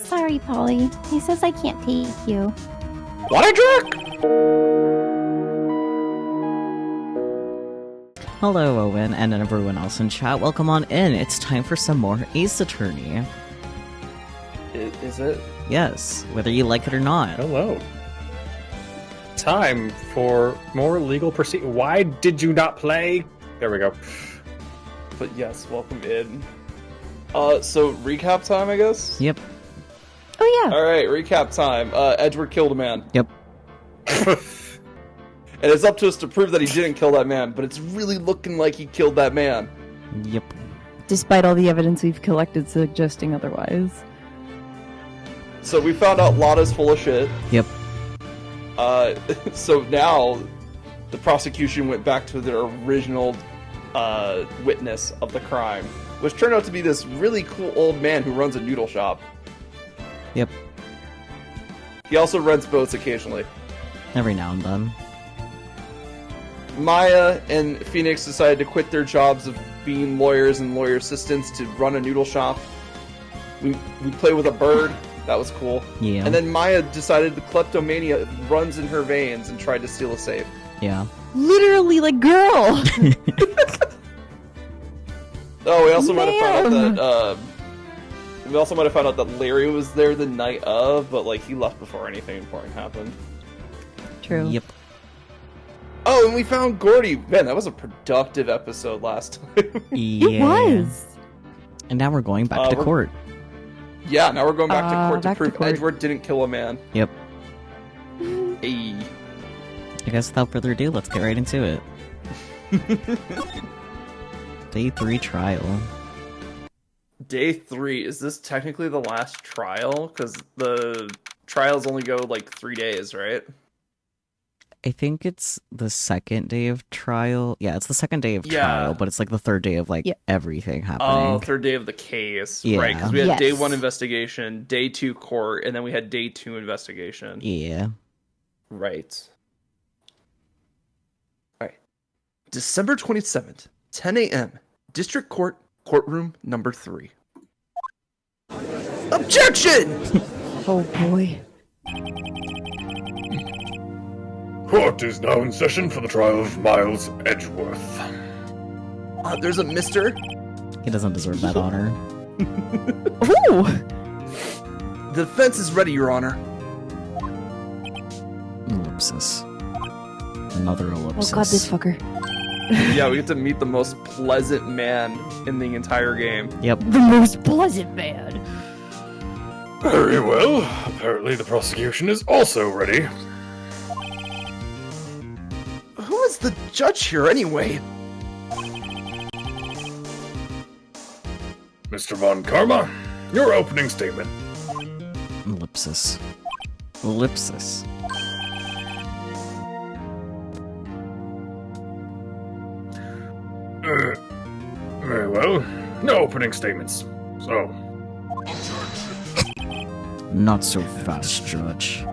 Sorry, Polly. He says I can't take you. What a jerk! Hello, Owen, and everyone else in chat. Welcome on in. It's time for some more Ace Attorney. Is it? Yes, whether you like it or not. Hello. Time for more legal proceed. Why did you not play? There we go. But yes, welcome in. So recap time, I guess? Yep. Oh, yeah. Alright, recap time. Edward killed a man. Yep. And it's up to us to prove that he didn't kill that man, but it's really looking like he killed that man. Yep. Despite all the evidence we've collected suggesting otherwise. So we found out Lotta's full of shit. Yep. So now the prosecution went back to their original witness of the crime, which turned out to be this really cool old man who runs a noodle shop. Yep. He also rents boats occasionally. Every now and then. Maya and Phoenix decided to quit their jobs of being lawyers and lawyer assistants to run a noodle shop. We play with a bird. That was cool. Yeah. And then Maya decided the kleptomania runs in her veins and tried to steal a safe. Yeah. Literally, like, girl! Oh, we also might have found out that we also might have found out that Larry was there the night of, but like he left before anything important happened. True. Yep. Oh, and we found Gordy. Man, that was a productive episode last time. Yeah. It was! And now we're going back to court. Yeah, now we're going back to court to back to prove court. Edward didn't kill a man. Yep. Hey. I guess without further ado, let's get right into it. Day 3 trial. Day 3, is this technically the last trial? Because the trials only go like 3 days, right? I think it's the second day of trial. Yeah, it's the second day of Yeah. trial, but it's like the third day of like Yep. everything Oh, happening. third day of the case. Yeah. Right, because we had Yes. day 1 investigation, day 2 court, and then we had day 2 investigation. Yeah. Right. Alright. December 27th, 10 a.m. District Court, courtroom number 3. Objection! Oh boy. Court is now in session for the trial of Miles Edgeworth. There's a mister. He doesn't deserve that honor. Ooh! The defense is ready, Your Honor. Ellipsis. Another Oh ellipsis. god, this fucker. Yeah, we get to meet the most pleasant man in the entire game. Yep. The most pleasant man. Very well. Apparently the prosecution is also ready. Who is the judge here, anyway? Mr. Von Karma, your opening statement. Ellipsis. Ellipsis. Very well. No opening statements. So, Not so fast, Judge.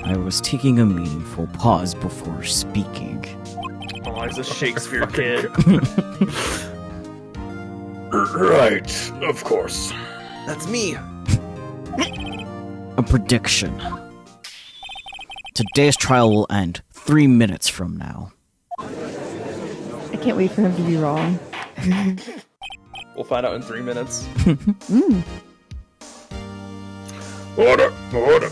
I was taking a meaningful pause before speaking. Oh, he's a Shakespeare kid. right, of course. That's me. A prediction. Today's trial will end 3 minutes from now. I can't wait for him to be wrong. We'll find out in 3 minutes. Order, order.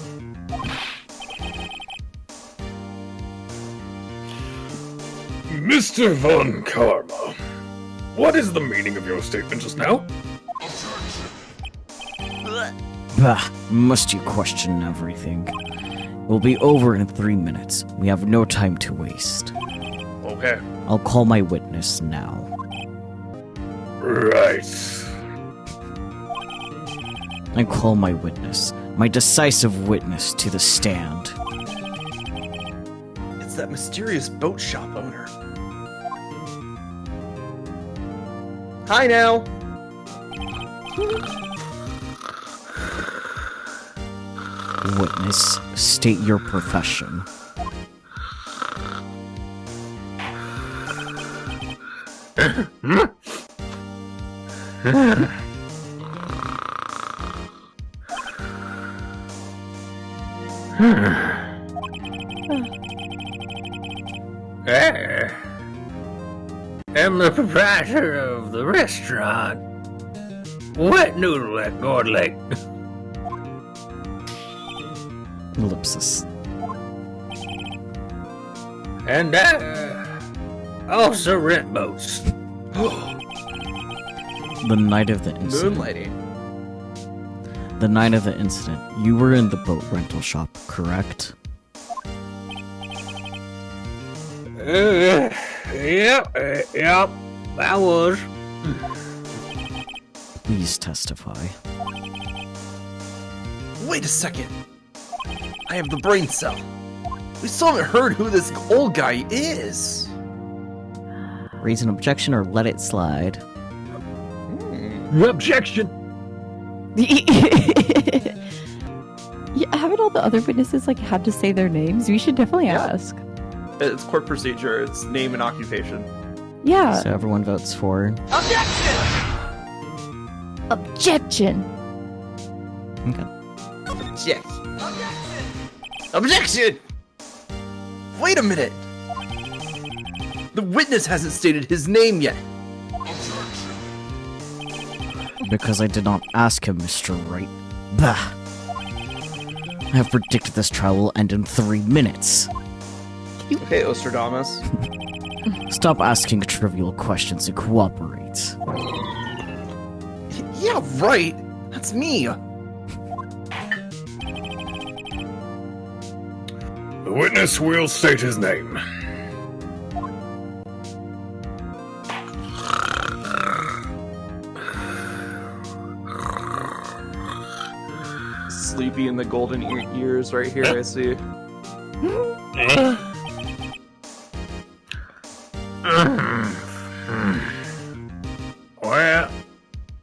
Mr. Von Karma, what is the meaning of your statement just now? Bah, must you question everything? We'll be over in 3 minutes. We have no time to waste. Okay. I'll call my witness now. Right. I call my witness, my decisive witness, to the stand. It's that mysterious boat shop owner. Hi now. Witness, state your profession. I am the proprietor of the restaurant, Wet Noodle at Gourd Lake. Ellipsis. And I also rent boats. The night of the incident. Moonlighting. The night of the incident, you were in the boat rental shop, correct? Yep, I was. Please testify. Wait a second. I have the brain cell. We still haven't heard who this old guy is. Raise an objection or let it slide. Objection! Yeah, haven't all the other witnesses had to say their names? We should definitely Yeah. ask. It's court procedure. It's name and occupation. Yeah. So everyone votes for. Objection. Okay. Objection. Objection! Wait a minute. The witness hasn't stated his name yet. Because I did not ask him, Mr. Wright. Bah! I have predicted this trial will end in 3 minutes. Okay, Ostradamus. Stop asking trivial questions and cooperate. Yeah, right. That's me. The witness will state his name. Sleepy in the golden ears right here, I see.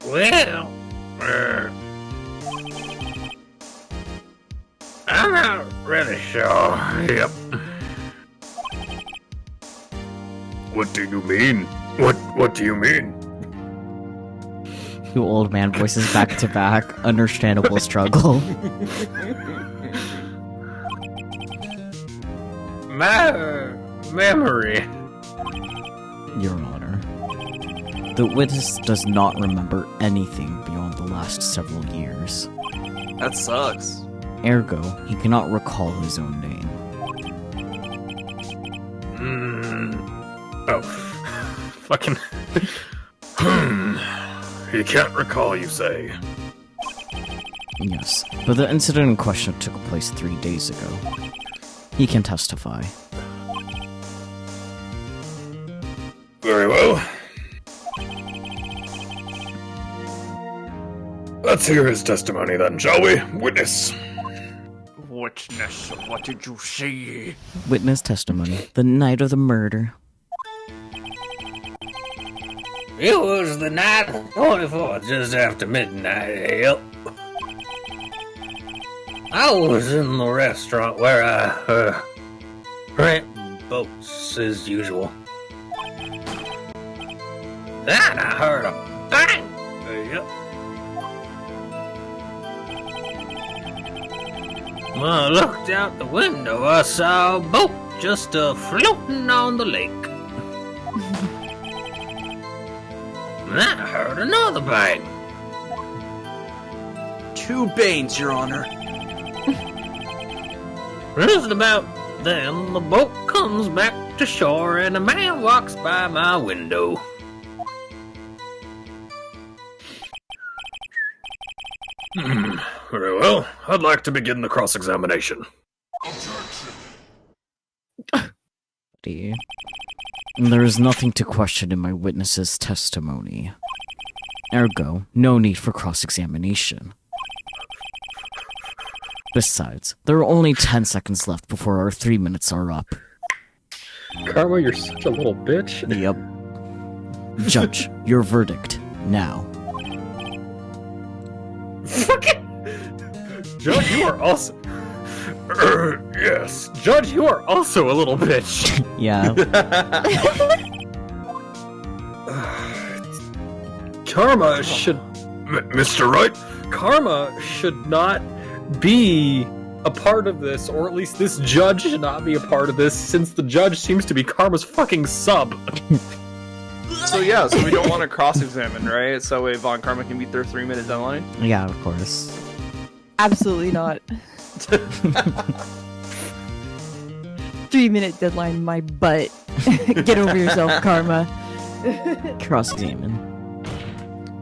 Well, I'm not really sure. Yep. What do you mean? What do you mean? Two old man voices back to back. Understandable struggle. My memory. Your Honor. The witness does not remember anything beyond the last several years. That sucks. Ergo, he cannot recall his own name. Oh. Fucking. He can't recall, you say? Yes, but the incident in question took place 3 days ago. He can testify. Very well. Let's hear his testimony then, shall we? Witness. Witness, what did you see? Witness testimony. The night of the murder. It was the night of the 24th, just after midnight. Yep. I was in the restaurant where I rent boats as usual. Then I heard a bang. Yep. When I looked out the window, I saw a boat just floating on the lake. And then I heard another bang. 2 bangs, Your Honor. Just about then, the boat comes back to shore and a man walks by my window. Very well. I'd like to begin the cross-examination. There is nothing to question in my witness's testimony. Ergo, no need for cross-examination. Besides, there are only 10 seconds left before our 3 minutes are up. Karma, you're such a little bitch. Yep. Judge, your verdict, now. Judge, you are also... Yes. Judge, you are also a little bitch. Yeah. Karma should... Mr. Wright? Karma should not be a part of this, or at least this judge should not be a part of this, since the judge seems to be Karma's fucking sub. So yeah, so we don't want to cross-examine, right? So way Von Karma can meet their 3-minute deadline? Yeah, of course. Absolutely not. 3-minute deadline, my butt. Get over yourself, Karma. Cross-examine.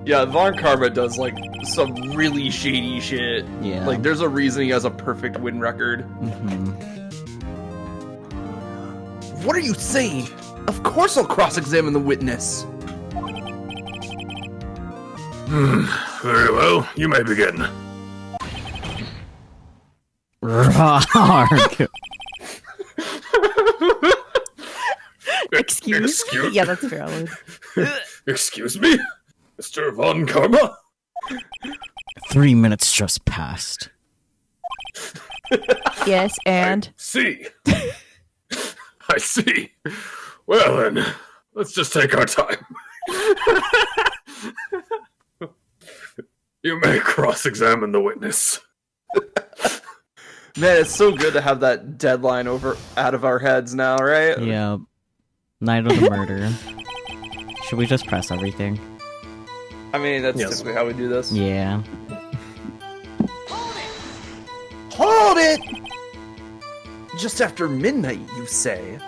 Yeah, Von Karma does, like, some really shady shit. Yeah. Like, there's a reason he has a perfect win record. Mm-hmm. What are you saying? Of course I'll cross-examine the witness. Very well, you may begin. Rarg. Excuse me? Yeah, that's valid. Excuse me? Mr. Von Karma? 3 minutes just passed. Yes, and? See. I see. Well then, let's just take our time. You may cross-examine the witness. Man, it's so good to have that deadline out of our heads now, right? Yep. Night of the murder. Should we just press everything? I mean, that's Yes. typically how we do this. Yeah. Hold it! Just after midnight, you say?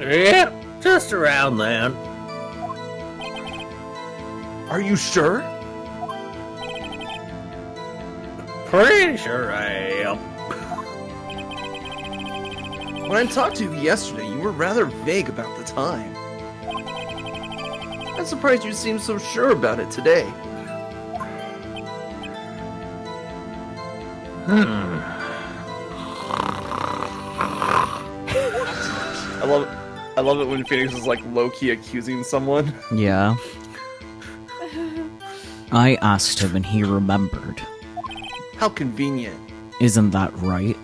Yeah, just around then. Are you sure? Pretty sure I am. When I talked to you yesterday, you were rather vague about the time. I'm surprised you seem so sure about it today. I love it when Phoenix is like low-key accusing someone. Yeah. I asked him and he remembered. How convenient. Isn't that right?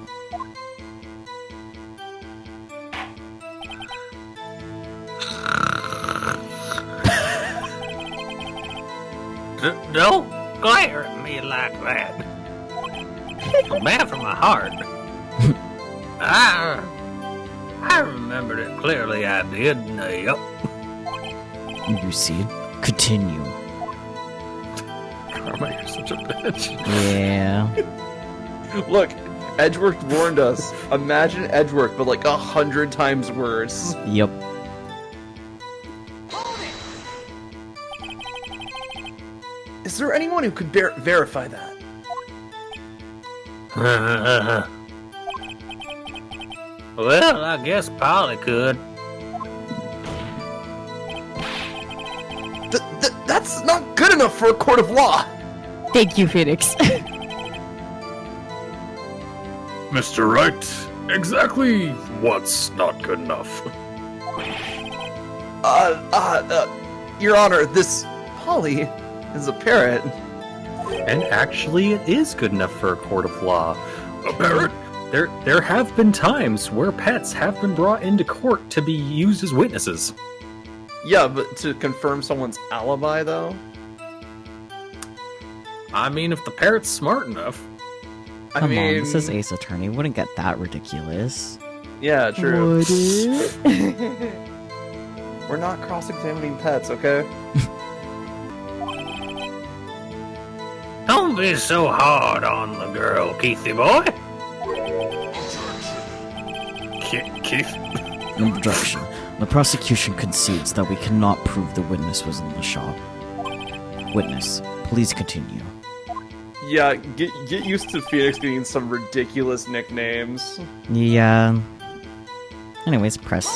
Don't glare at me like that. I'm bad for my heart. I remembered it clearly, I did. Yep. You see? Continue. Karma, you're such a bitch. Yeah. Look, Edgeworth warned us. Imagine Edgeworth, but like 100 times worse. Yep. Is there anyone who could verify that? Well, I guess Polly could. That's not good enough for a court of law. Thank you, Phoenix. Mr. Wright, exactly what's not good enough? Your Honor, this Polly is a parrot. And actually, it is good enough for a court of law. A parrot? There have been times where pets have been brought into court to be used as witnesses. Yeah, but to confirm someone's alibi, though? I mean, if the parrot's smart enough. Come on, this is Ace Attorney. Wouldn't get that ridiculous. Yeah, true. Would it? We're not cross-examining pets, okay? Don't be so hard on the girl, Keithy boy. Keith? Objection. The prosecution concedes that we cannot prove the witness was in the shop. Witness, please continue. Yeah, get used to Phoenix getting some ridiculous nicknames. Yeah. Anyways, press.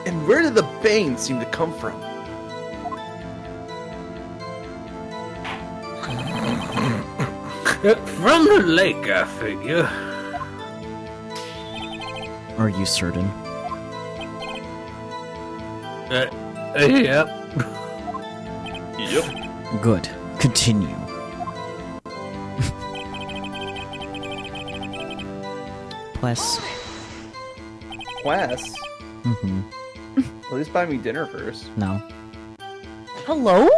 And where did the bane seem to come from? From the lake, I figure. Are you certain? Yep. Yep. Good. Continue. Plus. Quest? Mm-hmm. At least buy me dinner first. No. Hello?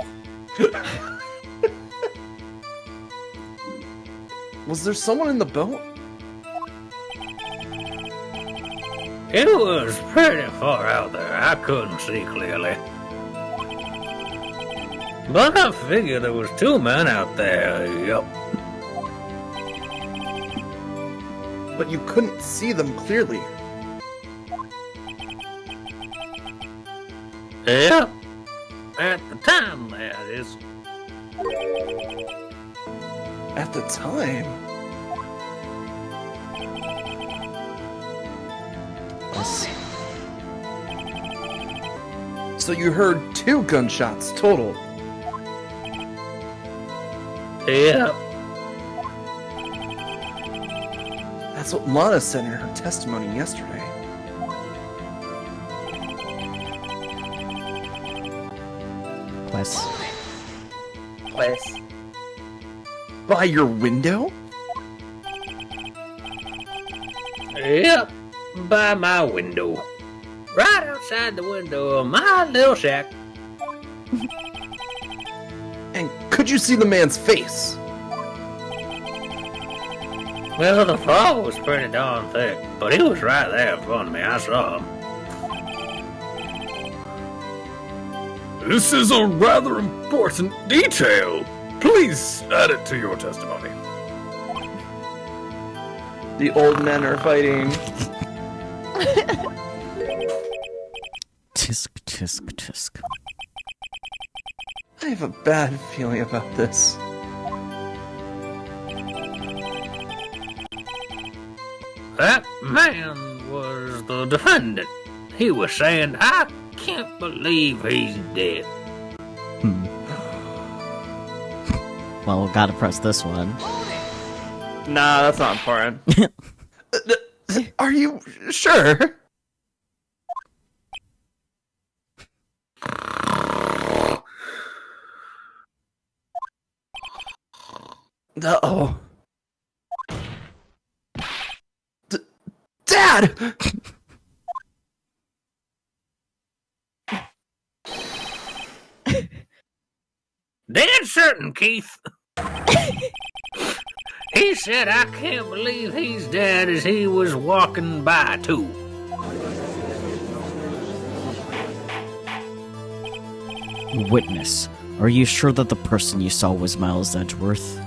Was there someone in the boat? It was pretty far out there. I couldn't see clearly. But I figured there was 2 men out there, yup. But you couldn't see them clearly. Yep. At the time, that is. At the time? Yes. So you heard 2 gunshots total. Yep. That's what Lana said in her testimony yesterday. Quest. By your window? Yep. By my window. Right outside the window of my little shack. And could you see the man's face? Well, the fog was pretty darn thick, but he was right there in front of me. I saw him. This is a rather important detail. Please add it to your testimony. The old men are fighting. Tisk, tisk, tisk. I have a bad feeling about this. That man was the defendant. He was saying, I can't believe he's dead. Well, gotta press this one. Nah, that's not important. Are you sure? Uh-oh. Dad! Dead certain, Keith. He said, I can't believe he's dead as he was walking by, too. Witness, are you sure that the person you saw was Miles Edgeworth?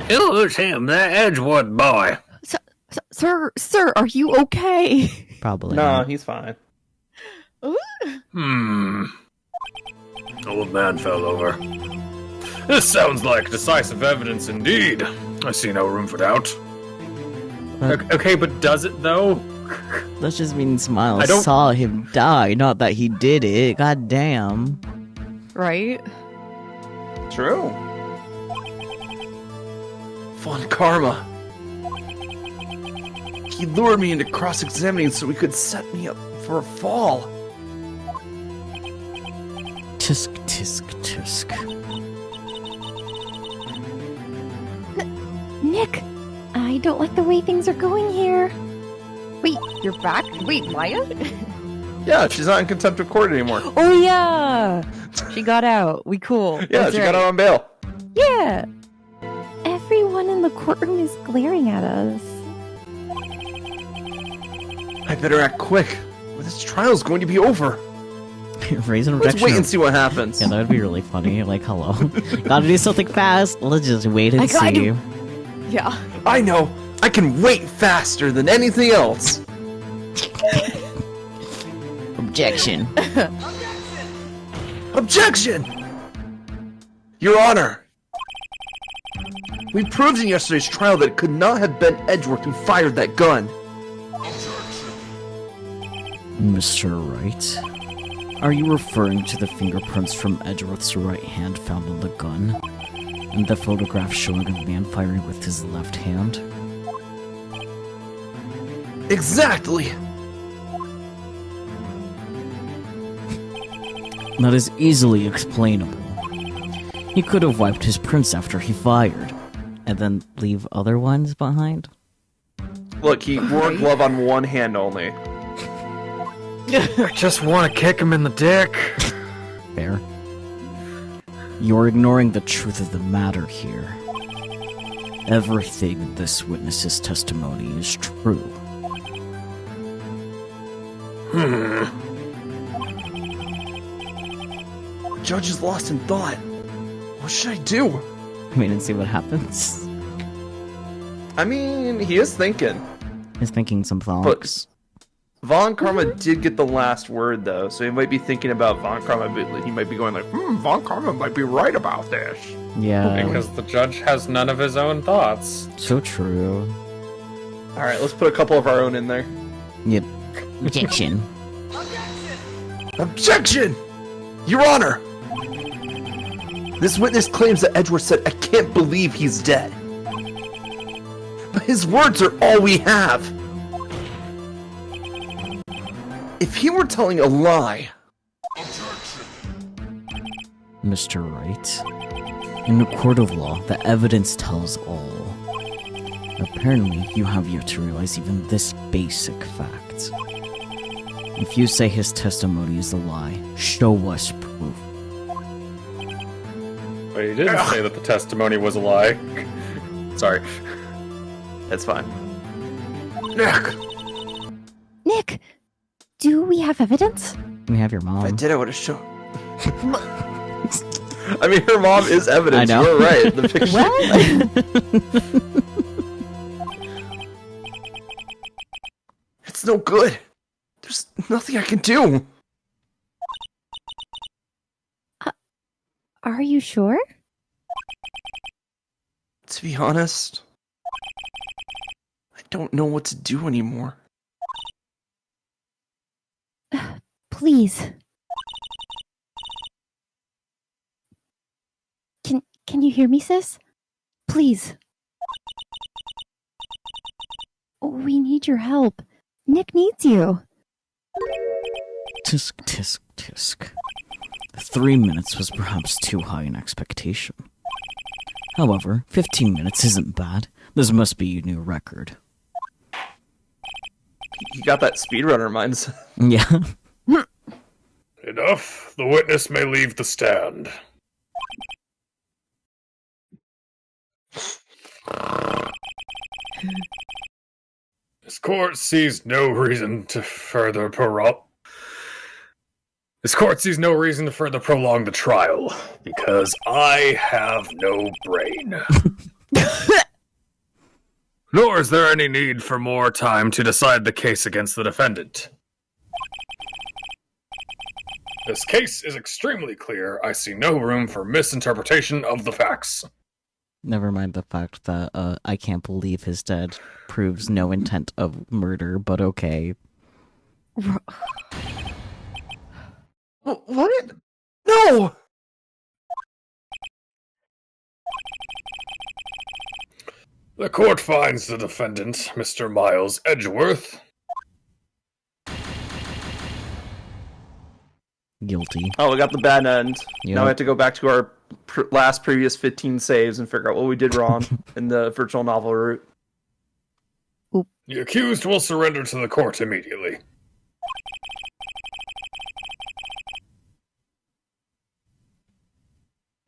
It was him, that Edgewood boy. Sir, are you okay? Probably. No, not. he's fine. Old man fell over. This sounds like decisive evidence indeed. I see no room for doubt. Okay, but does it though? That just means Miles I don't- saw him die, not that he did it. God damn. Right? True. Von Karma. He lured me into cross-examining so he could set me up for a fall. Tisk, tisk, tisk. Nick, I don't like the way things are going here. Wait, you're back? Wait, Maya? Yeah, she's not in contempt of court anymore. Oh yeah! She got out. We cool. Yeah, That's she right. got out on bail. Yeah! Everyone in the courtroom is glaring at us. I better act quick, or this trial's going to be over. Raise an Let's objection. wait and see what happens. Yeah, that would be really funny. Like, hello. Gotta do something fast. Let's just wait and I gotta see. do- Yeah. I know. I can wait faster than anything else. Objection. Objection! Your Honor. We proved in yesterday's trial that it could not have been Edgeworth who fired that gun. Mr. Wright, are you referring to the fingerprints from Edgeworth's right hand found on the gun? And the photograph showing a man firing with his left hand? Exactly. That is easily explainable. He could have wiped his prints after he fired, and then leave other ones behind? Look, he wore a glove on one hand only. I just want to kick him in the dick. Fair. You're ignoring the truth of the matter here. Everything in this witness's testimony is true. The judge is lost in thought. What should I do? Wait and see what happens. I mean, he is thinking. He's thinking some thoughts. Von Karma did get the last word, though, so he might be thinking about Von Karma, but he might be going like, Von Karma might be right about this. Yeah. Because the judge has none of his own thoughts. So true. Alright, let's put a couple of our own in there. Yep. Objection. Objection! Your Honor! This witness claims that Edgeworth said, I can't believe he's dead. But his words are all we have. If he were telling a lie... Mr. Wright, in a court of law, the evidence tells all. Apparently, you have yet to realize even this basic fact. If you say his testimony is a lie, show us proof. But he didn't say that the testimony was a lie. Sorry. That's fine. Nick! Nick, do we have evidence? We have your If I mom. did, I would have shown... I mean, her mom is evidence. I know. You're right. The picture... It's no good. There's nothing I can do. Are you sure? To be honest, I don't know what to do anymore. Please. Can you hear me, sis? Please. We need your help. Nick needs you. Tisk, tisk, tisk. 3 minutes was perhaps too high an expectation. However, 15 minutes isn't bad. This must be a new record. You got that speedrunner mindset. Yeah. Enough. The witness may leave the stand. This court sees no reason to further prolong the trial because I have no brain. Nor is there any need for more time to decide the case against the defendant. This case is extremely clear. I see no room for misinterpretation of the facts. Never mind the fact that I can't believe he's dead proves no intent of murder, but okay. What? No! The court finds the defendant, Mr. Miles Edgeworth, Guilty. Oh, we got the bad end. Yep. Now we have to go back to our previous 15 saves and figure out what we did wrong in the virtual novel route. The accused will surrender to the court immediately.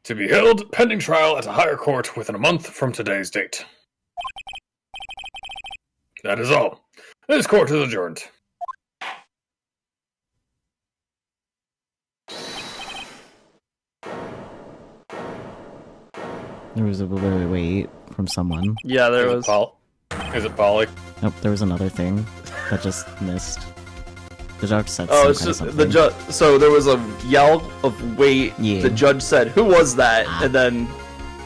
To be held pending trial at a higher court within a month from today's date. That is all. This court is adjourned. There was a wait from someone. Yeah, there was. Is it Polly? Nope, there was another thing that just missed. The judge said Oh, some it's kind of just the something. judge. So there was a yell of wait. Yeah. The judge said, "Who was that?" And then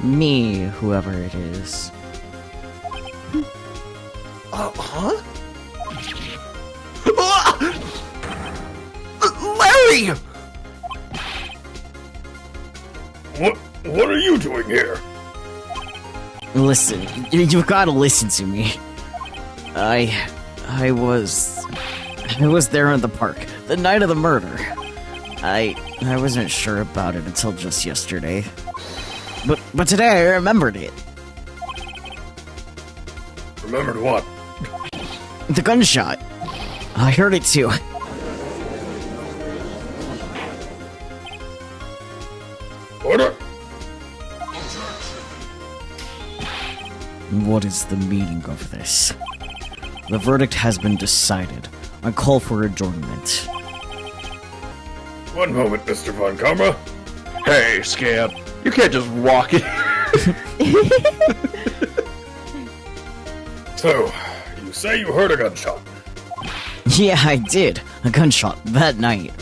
Me, whoever it is. huh? Larry! What are you doing here? Listen, you've got to listen to me. I was there in the park the night of the murder. I wasn't sure about it until just yesterday. But today I remembered it. Remembered what? The gunshot. I heard it too. What is the meaning of this? The verdict has been decided. I call for adjournment. One moment, Mr. Von Karma. Hey, Scamp, you can't just walk in. So, you say you heard a gunshot. Yeah, I did. A gunshot that night.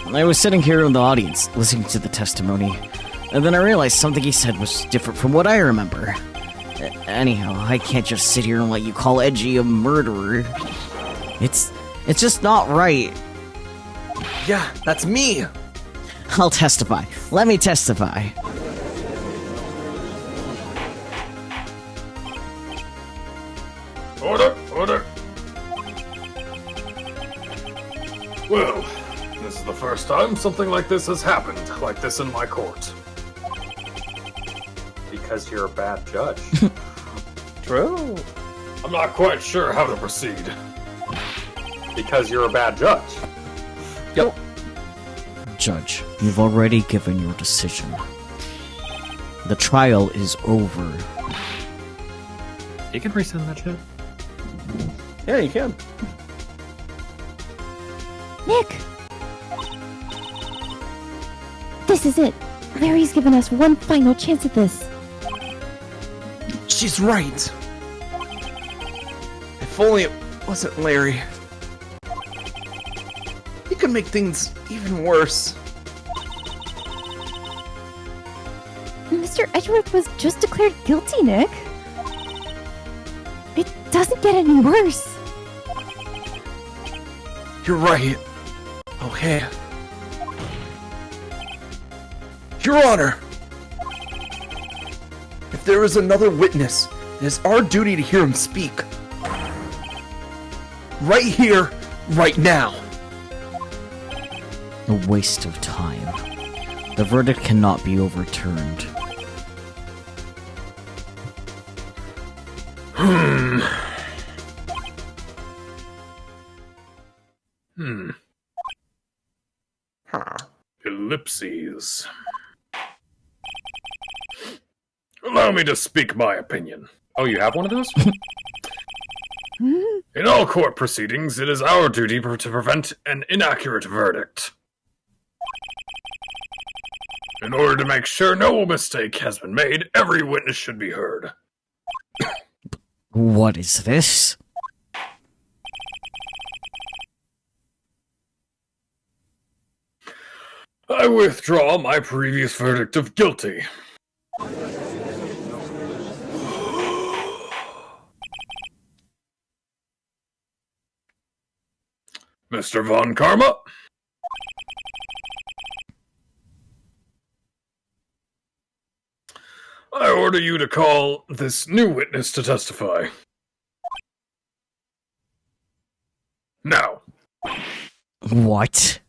I was sitting here in the audience, listening to the testimony, and then I realized something he said was different from what I remember. Anyhow, I can't just sit here and let you call Edgy a murderer. It's just not right. Yeah, that's me. I'll testify. Let me testify. Order, order. Well, this is the first time something like this has happened, like this in my court. Because you're a bad judge. True. I'm not quite sure how to proceed. Because you're a bad judge. Yep. Judge, you've already given your decision. The trial is over. You can resend that shit. Yeah, you can. Nick! This is it. Larry's given us one final chance at this. She's right. If only it wasn't Larry. He could make things even worse. Mr. Edgeworth was just declared guilty, Nick. It doesn't get any worse. You're right. Okay. Your Honor! If there is another witness, it is our duty to hear him speak. Right here, right now. A waste of time. The verdict cannot be overturned. Huh. Ellipses. Allow me to speak my opinion. Oh, you have one of those? In all court proceedings, it is our duty to prevent an inaccurate verdict. In order to make sure no mistake has been made, every witness should be heard. What is this? I withdraw my previous verdict of guilty. Mr. Von Karma? I order you to call this new witness to testify. Now. What?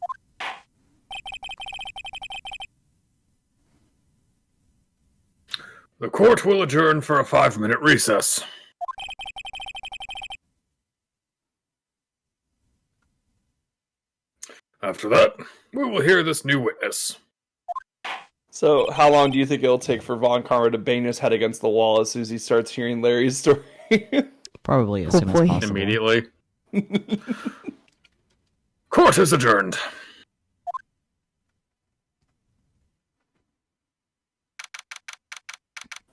The court will adjourn for a 5-minute recess. After that, we will hear this new witness. So, how long do you think it'll take for Von Karma to bang his head against the wall as soon as he starts hearing Larry's story? Probably as Oh soon as boy. possible. Immediately. Court is adjourned.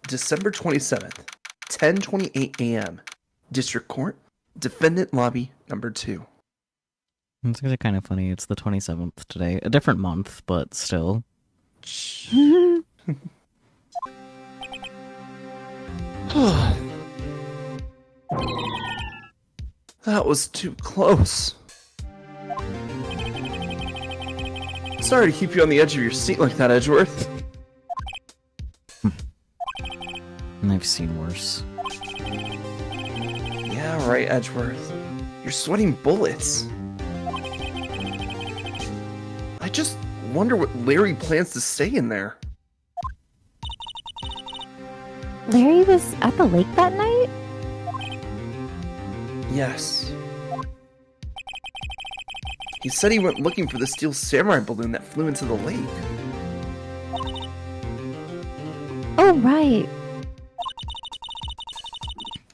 December 27th, 10:28 a.m. District Court, Defendant Lobby Number 2. It's actually kind of funny. It's the 27th today. A different month, but still. That was too close. Sorry to keep you on the edge of your seat like that, Edgeworth. I've seen worse. Yeah, right, Edgeworth. You're sweating bullets. I just wonder what Larry plans to say in there. Larry was at the lake that night? Yes. He said he went looking for the steel samurai balloon that flew into the lake. Oh, right.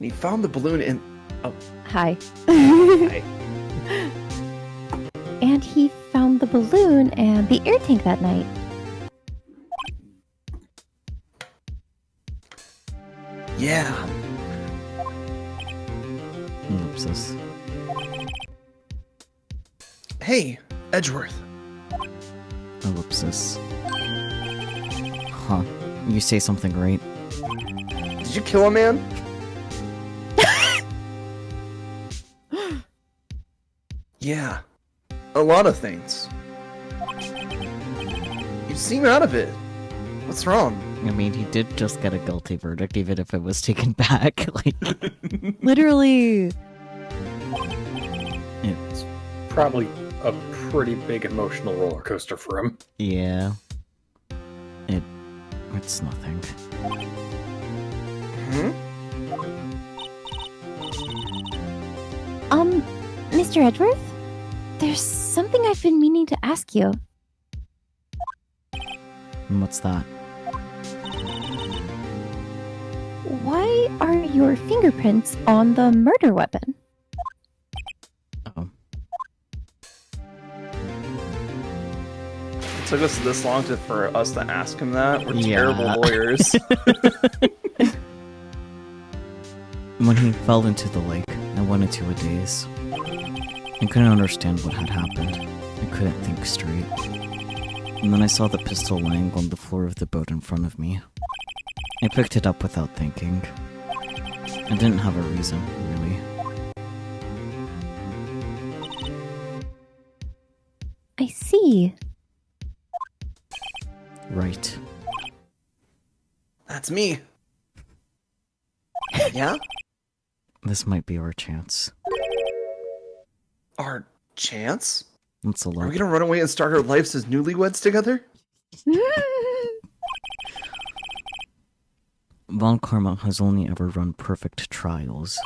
he found the balloon in... Oh, Hi. hi. And he found the balloon and the air tank that night. Yeah. Ellipsis. Hey, Edgeworth. Ellipsis. Huh. You say something right. Did you kill a man? Yeah. A lot of things. You seem out of it. What's wrong? I mean, he did just get a guilty verdict, even if it was taken back. Like, Literally. it's... Probably a pretty big emotional roller coaster for him. Yeah. It's nothing. Hmm? Mr. Edgeworth? There's something I've been meaning to ask you. And what's that? Why are your fingerprints on the murder weapon? Oh. It took us this long for us to ask him that. We're Yeah. terrible lawyers. When he fell into the lake, I went into a daze. I couldn't understand what had happened. I couldn't think straight. And then I saw the pistol lying on the floor of the boat in front of me. I picked it up without thinking. I didn't have a reason, really. I see. Right. That's me. Yeah? This might be our chance. Our chance? Let's Are we look. gonna run away and start our lives as newlyweds together? Von Karma has only ever run perfect trials.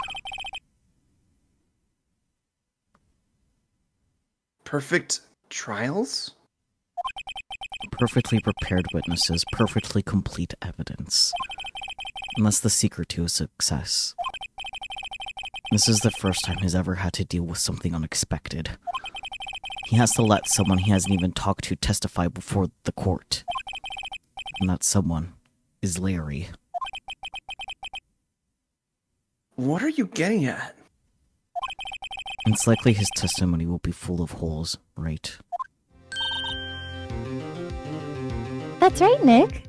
Perfect trials? Perfectly prepared witnesses, perfectly complete evidence. And that's the secret to his success. This is the first time he's ever had to deal with something unexpected. He has to let someone he hasn't even talked to testify before the court. And that someone is Larry. What are you getting at? It's likely his testimony will be full of holes, right? That's right, Nick.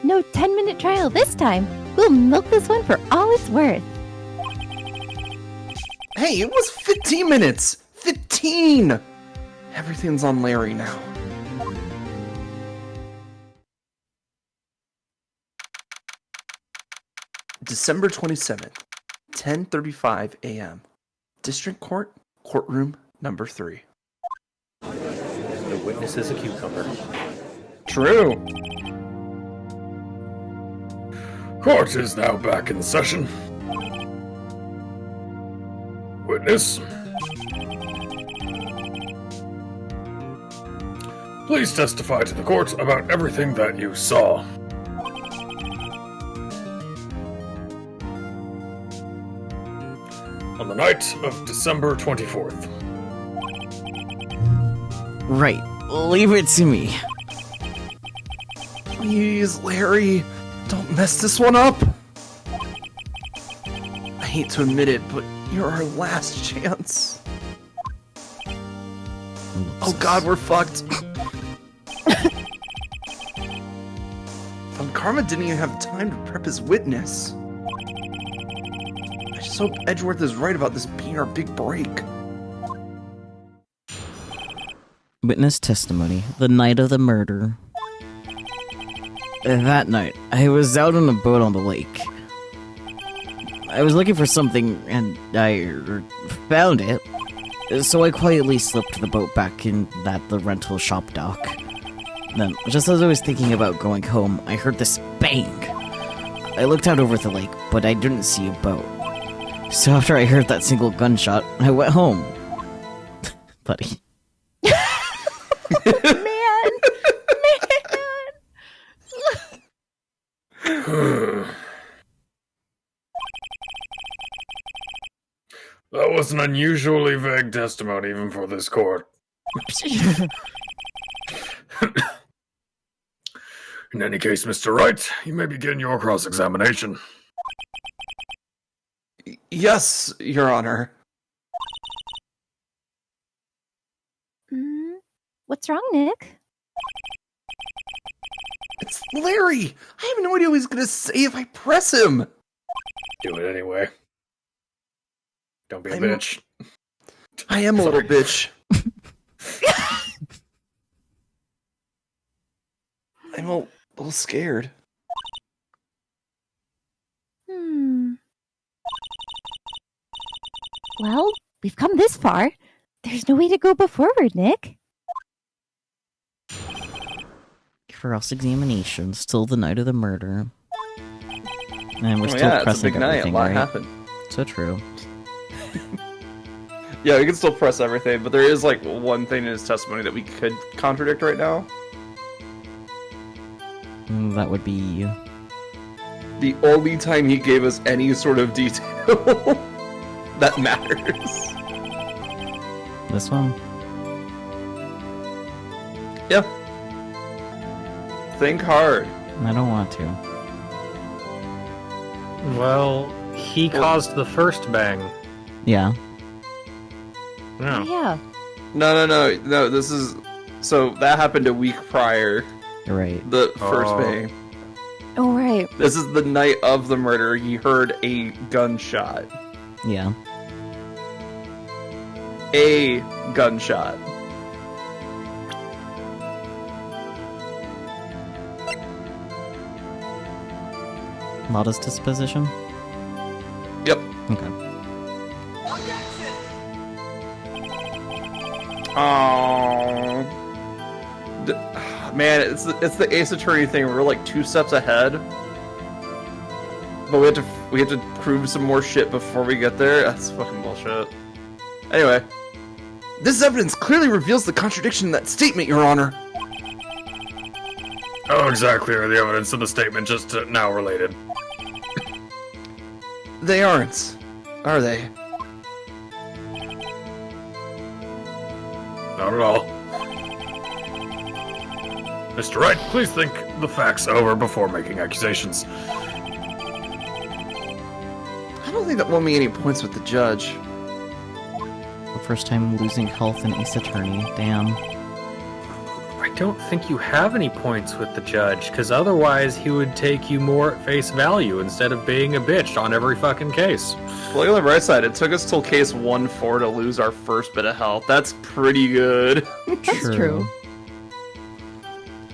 No 10-minute trial this time. We'll milk this one for all it's worth. Hey, it was 15 minutes! 15! Everything's on Larry now. December 27th, 10:35 a.m. District Court, courtroom number 3. The witness is a cucumber. True. Court is now back in session. Witness. Please testify to the court about everything that you saw. On the night of December 24th. Right. Leave it to me. Please, Larry, don't mess this one up. I hate to admit it, but you're our last chance. Oh god, we're fucked. Karma didn't even have time to prep his witness. I just hope Edgeworth is right about this being our big break. Witness testimony. The night of the murder. That night, I was out on a boat on the lake. I was looking for something, and I found it. So I quietly slipped the boat back in at the rental shop dock. Then, just as I was thinking about going home, I heard this bang. I looked out over the lake, but I didn't see a boat. So after I heard that single gunshot, I went home. Buddy. Man! That was an unusually vague testimony even for this court. In any case, Mr. Wright, you may begin your cross-examination. Yes, Your Honor. What's wrong, Nick? It's Larry! I have no idea what he's gonna say if I press him! Do it anyway. Don't be a bitch. I am a little bitch. I'm a little scared. Well, we've come this far. There's no way to go but forward, Nick. Cross-examination, still the night of the murder. And we're still It's a pressing big night. A everything, lot right? happened. So true. Yeah, we can still press everything, but there is like one thing in his testimony that we could contradict right now. That would be... The only time he gave us any sort of detail that matters. this one. Yeah. Think hard. I don't want to. Well, he caused the first bang. Yeah. Yeah. Yeah. No, this is... So, that happened a week prior. You're right. The first bang. Oh, right. This is the night of the murder. He heard a gunshot. Yeah. A gunshot. Lotta's disposition? Yep. Okay. Oh, man, it's the Ace Attorney thing. We're like 2 steps ahead, but we have to prove some more shit before we get there. That's fucking bullshit. Anyway, this evidence clearly reveals the contradiction in that statement, Your Honor. How exactly are the evidence in the statement just now related? They aren't, are they? Not at all. Mr. Wright, please think the facts over before making accusations. I don't think that won me any points with the judge. The first time losing health in Ace Attorney. Damn. I don't think you have any points with the judge, because otherwise he would take you more at face value instead of being a bitch on every fucking case. Look on the right side. It took us till case 1-4 to lose our first bit of health. That's pretty good. That's true.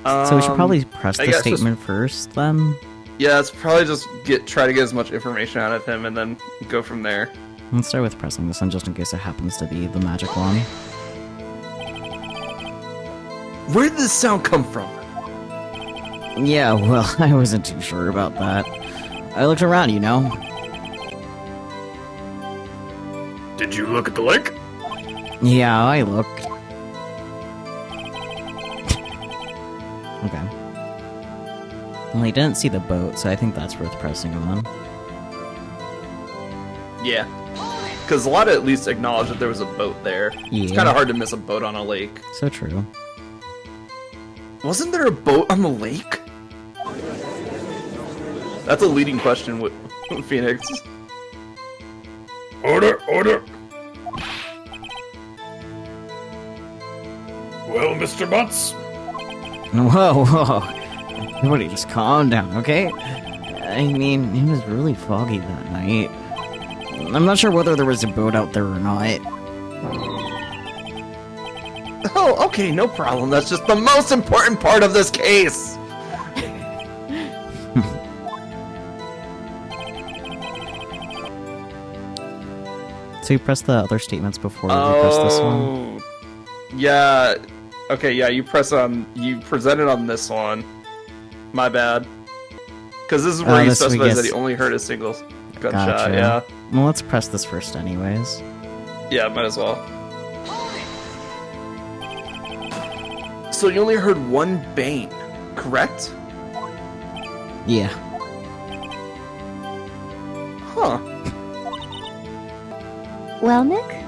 So we should probably press I the guess statement first, then? Yeah, it's probably just try to get as much information out of him and then go from there. Let's start with pressing this one, just in case it happens to be the magic one. Where did this sound come from? Yeah, well, I wasn't too sure about that. I looked around, you know? Did you look at the lake? Yeah, I looked. Okay. Well, he didn't see the boat, so I think that's worth pressing on. Yeah. Because Lotta at least acknowledged that there was a boat there. Yeah. It's kind of hard to miss a boat on a lake. So true. Wasn't there a boat on the lake? That's a leading question with Phoenix. Order, order! Well, Mr. Butts, Whoa, whoa. Everybody just calm down, okay? I mean, it was really foggy that night. I'm not sure whether there was a boat out there or not. Oh, okay, no problem. That's just the most important part of this case. So you press the other statements before you press this one? Yeah. Okay, yeah, you present it on this one. My bad. Because this is where he specifies that he only heard a single gunshot, Gotcha. yeah. Well, let's press this first anyways. Yeah, might as well. So you only heard one bang, correct? Yeah. Huh. Well, Nick?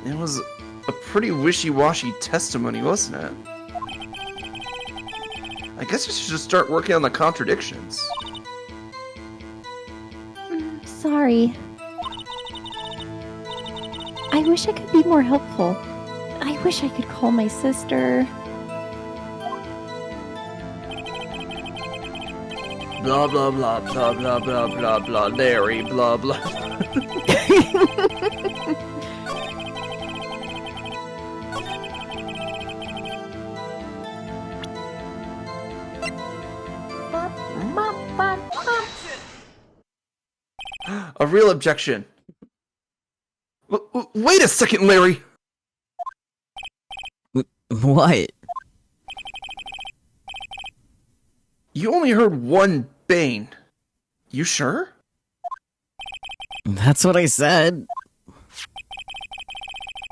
It was a pretty wishy-washy testimony, wasn't it? I guess you should just start working on the contradictions. Sorry. I wish I could be more helpful. I wish I could call my sister. Blah blah blah blah blah blah blah blah Larry blah blah. A real objection. Wait a second, Larry. What? You only heard one bane. You sure? That's what I said.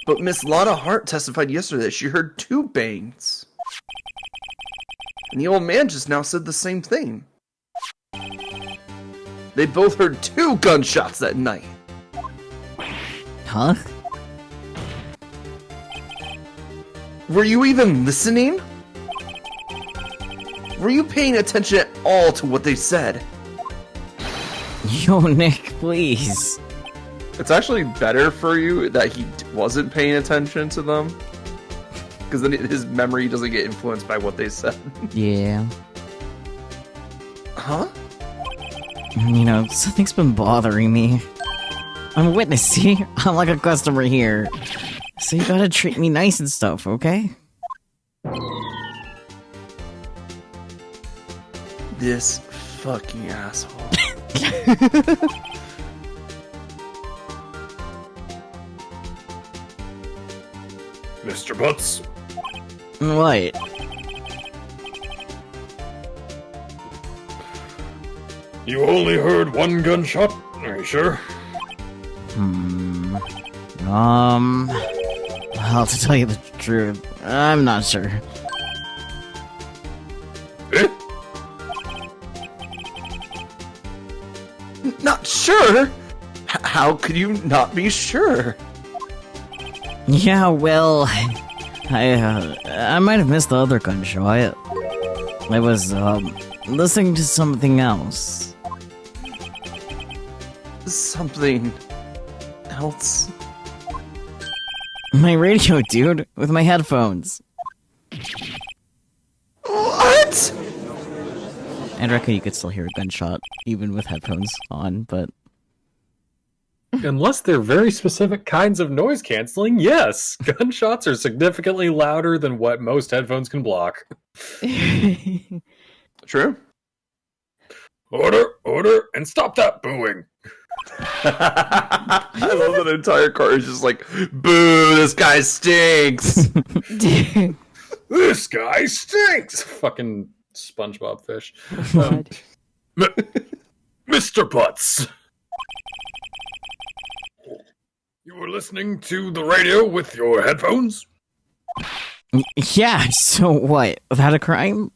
But Miss Lana Hart testified yesterday that she heard two bangs. And the old man just now said the same thing. They both heard two gunshots that night. Huh? Were you even listening? Were you paying attention at all to what they said? Yo, Nick, please. It's actually better for you that he wasn't paying attention to them. Because then his memory doesn't get influenced by what they said. Yeah. Huh? You know, something's been bothering me. I'm a witness, see? I'm like a customer here. So you gotta treat me nice and stuff, okay? This fucking asshole. Mr. Butts, What? you only heard one gunshot? Are you sure? Well, to tell you the truth, I'm not sure. Eh? Not sure? How could you not be sure? Yeah, well, I might have missed the other gunshot. I was, listening to something else. Something else? My radio, dude, with my headphones. What? I reckon you could still hear a gunshot, even with headphones on, but... Unless they're very specific kinds of noise canceling, yes. Gunshots are significantly louder than what most headphones can block. True. Order, and stop that booing. I love that entire car is just like, boo, this guy stinks. This guy stinks. Fucking SpongeBob fish. God. Mr. Butts. You were listening to the radio with your headphones? Yeah, so what? Without a crime?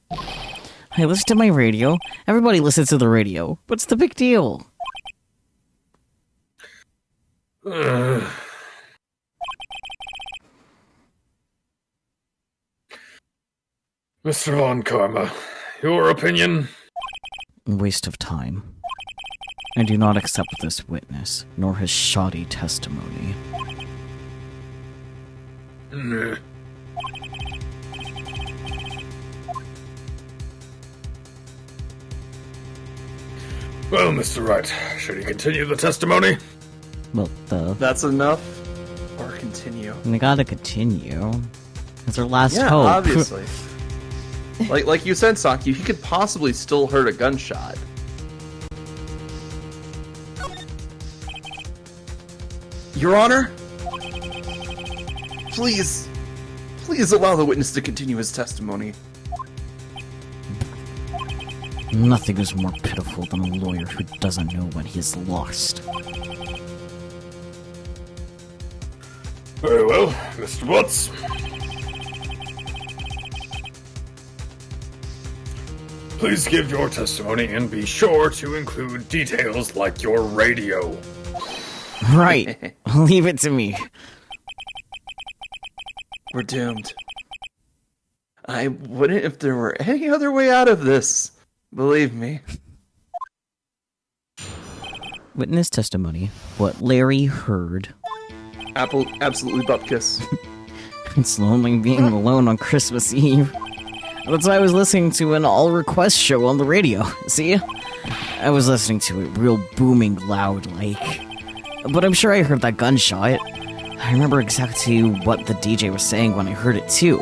I listen to my radio. Everybody listens to the radio. What's the big deal? Mr. Von Karma, your opinion? Waste of time. I do not accept this witness, nor his shoddy testimony. Nah. Well, Mr. Wright, should he continue the testimony? Well, That's enough? Or continue? we gotta continue. It's our last Yeah, hope. obviously. like you said, Saki, he could possibly still heard a gunshot. Your Honor? Please allow the witness to continue his testimony. Nothing is more pitiful than a lawyer who doesn't know when he is lost. Very well, Mr. Butts. Please give your testimony and be sure to include details like your radio. Right. Leave it to me. We're doomed. I wouldn't if there were any other way out of this. Believe me. Witness testimony. What Larry heard. Absolutely butt kiss. It's lonely being alone on Christmas Eve. That's why I was listening to an all-request show on the radio. See? I was listening to it real booming loud like. But I'm sure I heard that gunshot. I remember exactly what the DJ was saying when I heard it too.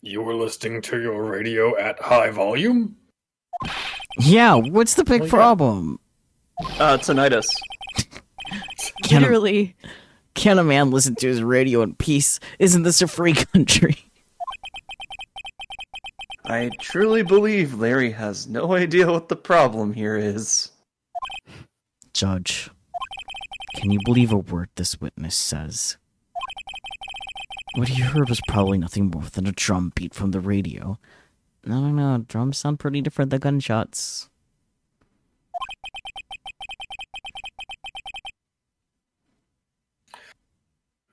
You were listening to your radio at high volume? Yeah, what's the big problem? Tinnitus. Literally. Can a man listen to his radio in peace? Isn't this a free country? I truly believe Larry has no idea what the problem here is. Judge, can you believe a word this witness says? What he heard was probably nothing more than a drum beat from the radio. No, drums sound pretty different than gunshots.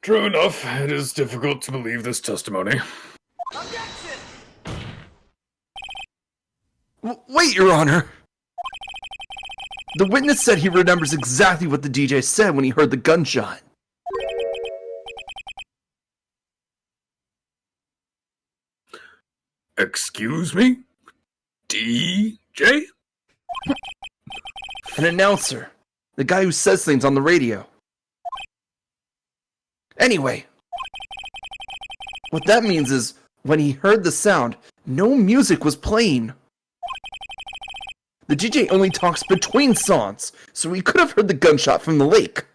True enough, it is difficult to believe this testimony. Wait, Your Honor! The witness said he remembers exactly what the DJ said when he heard the gunshot. Excuse me? DJ? An announcer. The guy who says things on the radio. Anyway, what that means is, when he heard the sound, no music was playing. The DJ only talks between songs, so he could have heard the gunshot from the lake.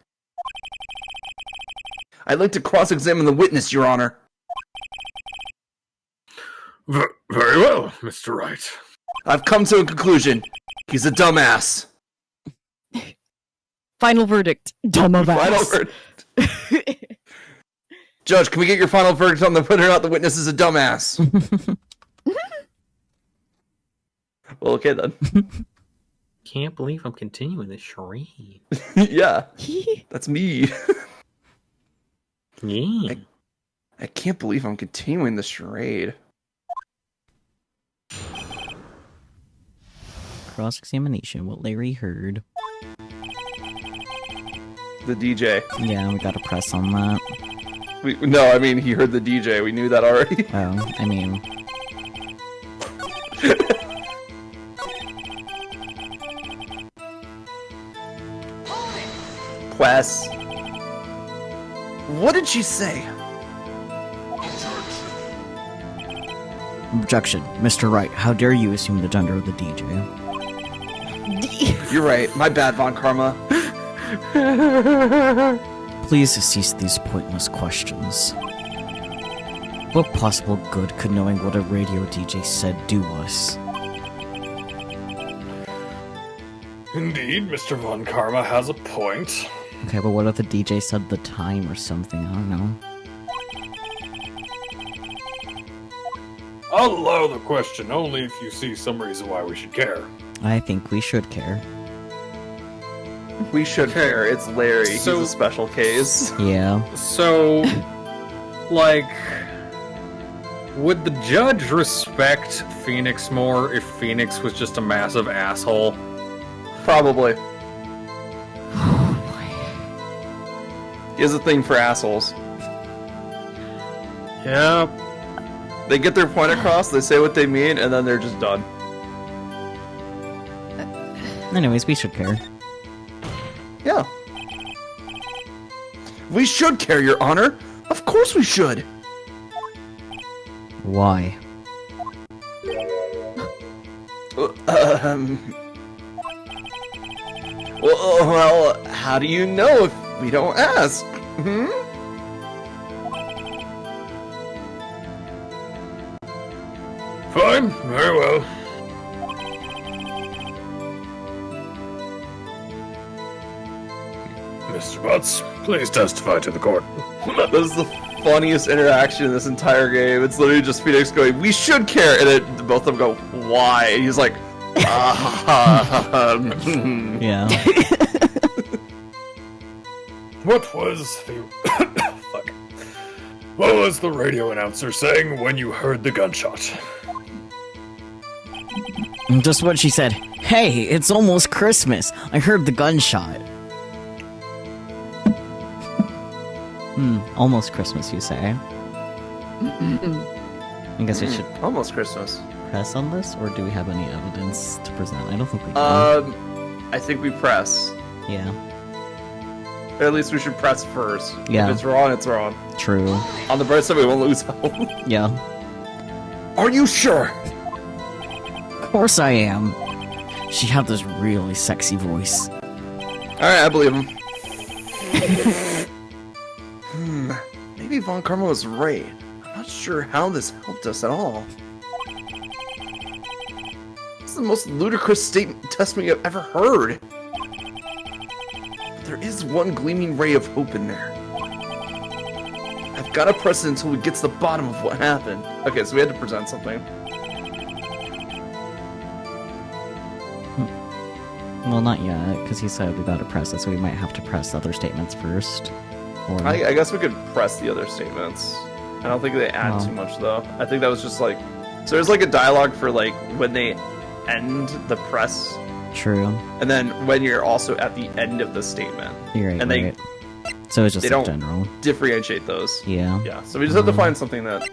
I'd like to cross-examine the witness, Your Honor. Very well, Mr. Wright. I've come to a conclusion. He's a dumbass. Final verdict. Dumbass. Final verdict. Judge, can we get your final verdict on whether or not the witness is a dumbass? Well, okay then. Can't believe I'm continuing this charade. Yeah, that's me. Yeah. I can't believe I'm continuing this charade. Cross-examination, what Larry heard. The DJ. Yeah, we gotta press on that. No, I mean, he heard the DJ. We knew that already. Oh, I mean... Quest. What did she say? Objection. Mr. Wright, how dare you assume the gender of the DJ? You're right. My bad, Von Karma. Please cease these pointless questions. What possible good could knowing what a radio DJ said do us? Indeed, Mr. Von Karma has a point. Okay, but what if the DJ said the time or something? I don't know. I'll allow the question only if you see some reason why we should care. I think we should care. We should care. It's Larry. So- He's a special case. Yeah. So, like, would the judge respect Phoenix more if Phoenix was just a massive asshole? Probably. He has a thing for assholes. Yep. They get their point across, they say what they mean, and then they're just done. Anyways, we should care. Yeah. We should care, Your Honor. Of course we should. Why? Well, how do you know if we don't ask? Hmm? Fine, very well. Mr. Butts, please testify to the court. This is the funniest interaction in this entire game. It's literally just Phoenix going, "We should care," and then both of them go, "Why?" And he's like, Yeah. What was the fuck? What was the radio announcer saying when you heard the gunshot? Just what she said. Hey, it's almost Christmas. I heard the gunshot. Almost Christmas, you say? I guess we should almost Christmas. press on this, or do we have any evidence to present? I don't think we do. I think we press. Yeah. Or at least we should press first. Yeah. If it's wrong, it's wrong. True. On the bright side, we won't lose hope. Yeah. Are you sure? Of course I am. She had this really sexy voice. Alright, I believe him. Maybe Von Karma was right. I'm not sure how this helped us at all. This is the most ludicrous testimony I've ever heard. But there is one gleaming ray of hope in there. I've got to press it until we get to the bottom of what happened. Okay, so we had to present something. Well, not yet, because he said we gotta press it, so we might have to press other statements first. Or... I guess we could press the other statements. I don't think they add too much, though. I think that was just like... So there's like a dialogue for like when they end the press. True. And then when you're also at the end of the statement. You're right, and right. So it's just they don't general. differentiate those. Yeah. Yeah, so we just have to find something that...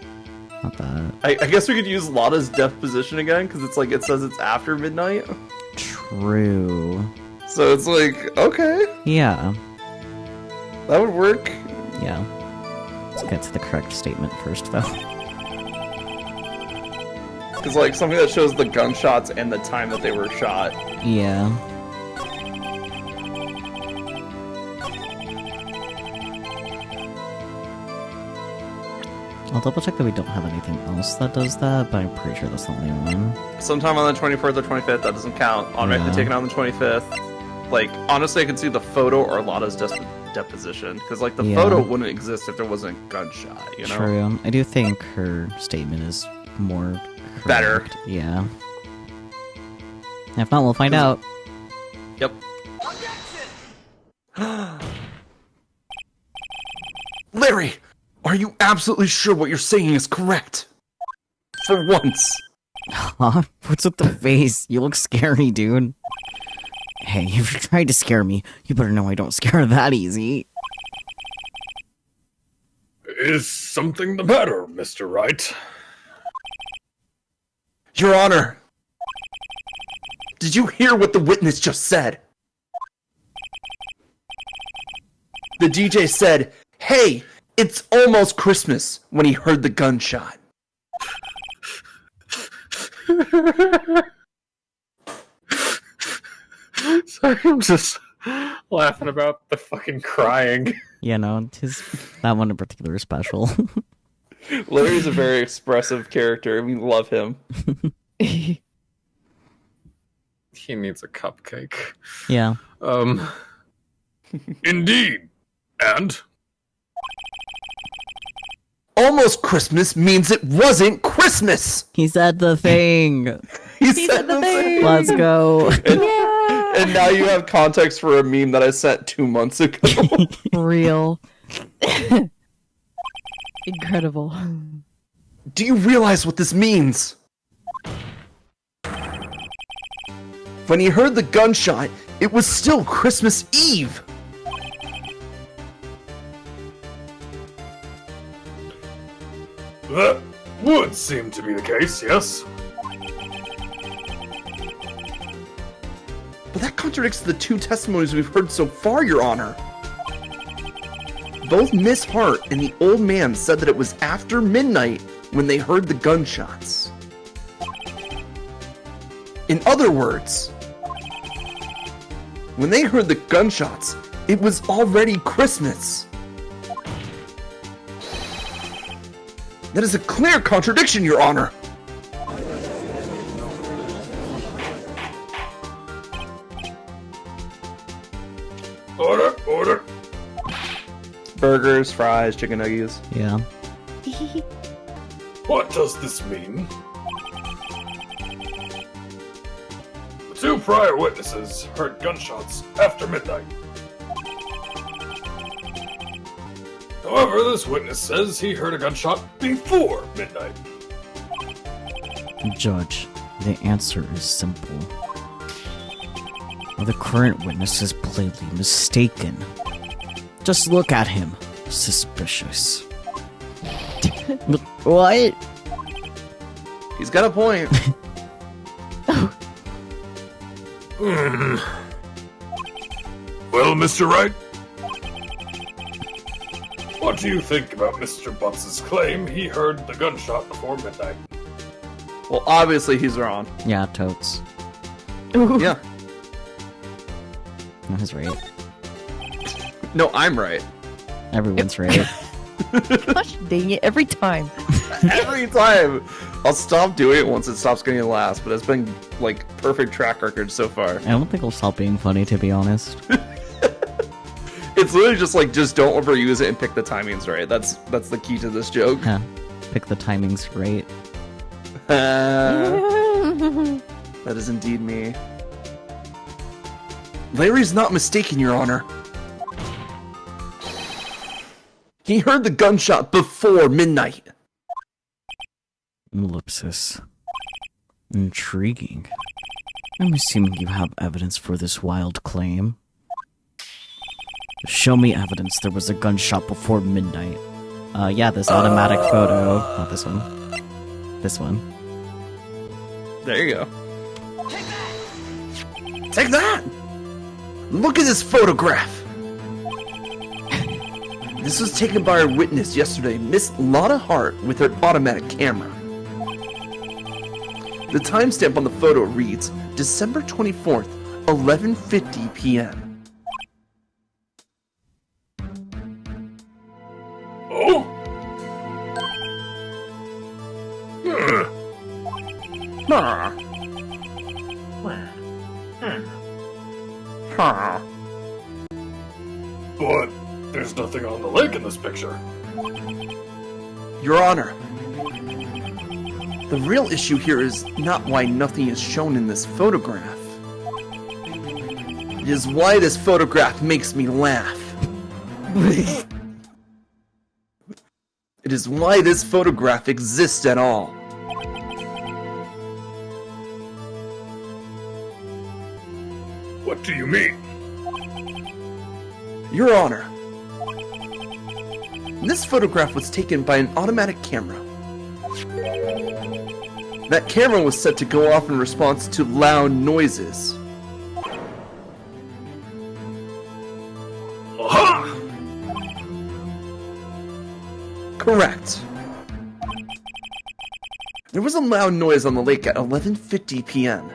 Not bad. I guess we could use Lotta's death position again, because it's like, it says it's after midnight. True. So it's like, okay. Yeah. That would work. Yeah. Let's get to the correct statement first, though. Because, like, something that shows the gunshots and the time that they were shot. Yeah. I'll double check that we don't have anything else that does that, but I'm pretty sure that's the only one. Sometime on the 24th or 25th, that doesn't count. Automatically taken on the 25th. Like, honestly, I can see the photo or Lotta's deposition. Because, like, the photo wouldn't exist if there wasn't a gunshot, you know? True. I do think her statement is more... better. Correct. Yeah. If not, we'll find out. Yep. Larry! Are you absolutely sure what you're saying is correct? For once. Huh? What's with the face? You look scary, dude. Hey, if you tried to scare me, you better know I don't scare that easy. Is something the matter, Mr. Wright? Your Honor! Did you hear what the witness just said? The DJ said, "Hey, it's almost Christmas," when he heard the gunshot. Sorry, I'm just laughing about the fucking crying. Yeah, no, that one in particular is special. Larry's a very expressive character, and we love him. He needs a cupcake. Yeah. Indeed. And? Almost Christmas means it wasn't Christmas! He said the thing! He said the thing! Let's go! And now you have context for a meme that I sent 2 months ago. Real. Incredible. Do you realize what this means? When he heard the gunshot, it was still Christmas Eve! That would seem to be the case, yes? But that contradicts the 2 testimonies we've heard so far, Your Honor. Both Miss Hart and the old man said that it was after midnight when they heard the gunshots. In other words, when they heard the gunshots, it was already Christmas. That is a clear contradiction, Your Honor. burgers, fries, chicken nuggets. Yeah. What does this mean? The two prior witnesses heard gunshots after midnight. However, this witness says he heard a gunshot before midnight. Judge, the answer is simple. The current witness is plainly mistaken. Just look at him. Suspicious. What? He's got a point. Well, Mr. Wright? What do you think about Mr. Butts' claim he heard the gunshot before midnight? Well, obviously he's wrong. Yeah, totes. Yeah. No, he's right. No, I'm right. Everyone's right. Gosh dang it, every time. Every time. I'll stop doing it once it stops getting laughs, but it's been, like, perfect track record so far. I don't think it'll stop being funny, to be honest. It's literally just like, just don't overuse it and pick the timings right. That's the key to this joke. Huh. Pick the timings right. That is indeed me. Larry's not mistaken, Your Honor. He heard the gunshot before midnight. Ellipsis. Intriguing. I'm assuming you have evidence for this wild claim. Show me evidence there was a gunshot before midnight. Yeah, this automatic photo. Not this one. This one. There you go. Take that! Look at this photograph! This was taken by our witness yesterday, Miss Lotta Hart, with her automatic camera. The timestamp on the photo reads December 24th, 11:50 p.m. Oh? But there's nothing on the lake in this picture. Your Honor, the real issue here is not why nothing is shown in this photograph. It is why this photograph makes me laugh. It is why this photograph exists at all. What do you mean? Your Honor, this photograph was taken by an automatic camera. That camera was set to go off in response to loud noises. Aha! Correct. There was a loud noise on the lake at 11:50 p.m.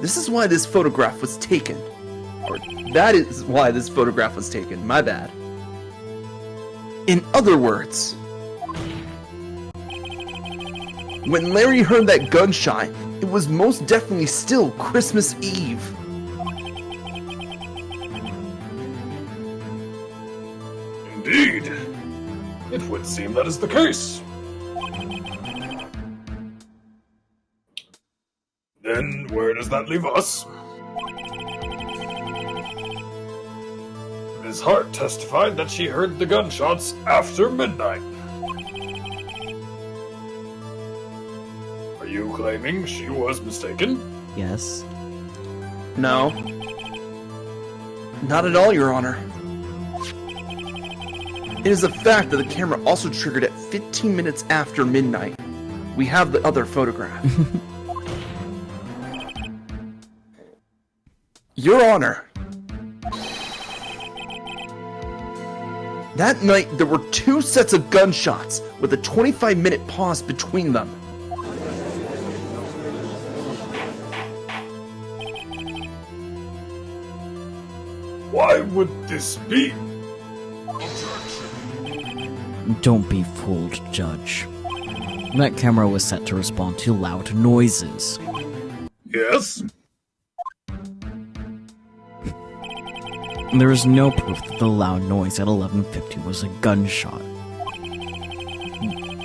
This is why this photograph was taken. Or that is why this photograph was taken, my bad. In other words, when Larry heard that gunshot, it was most definitely still Christmas Eve. Indeed. It would seem that is the case. Then where does that leave us? Ms. Hart testified that she heard the gunshots after midnight. Are you claiming she was mistaken? Yes. No. Not at all, Your Honor. It is a fact that the camera also triggered at 15 minutes after midnight. We have the other photograph. Your Honor, that night there were 2 sets of gunshots with a 25-minute pause between them. Why would this be? Don't be fooled, Judge. That camera was set to respond to loud noises. Yes? There is no proof that the loud noise at 11:50 was a gunshot.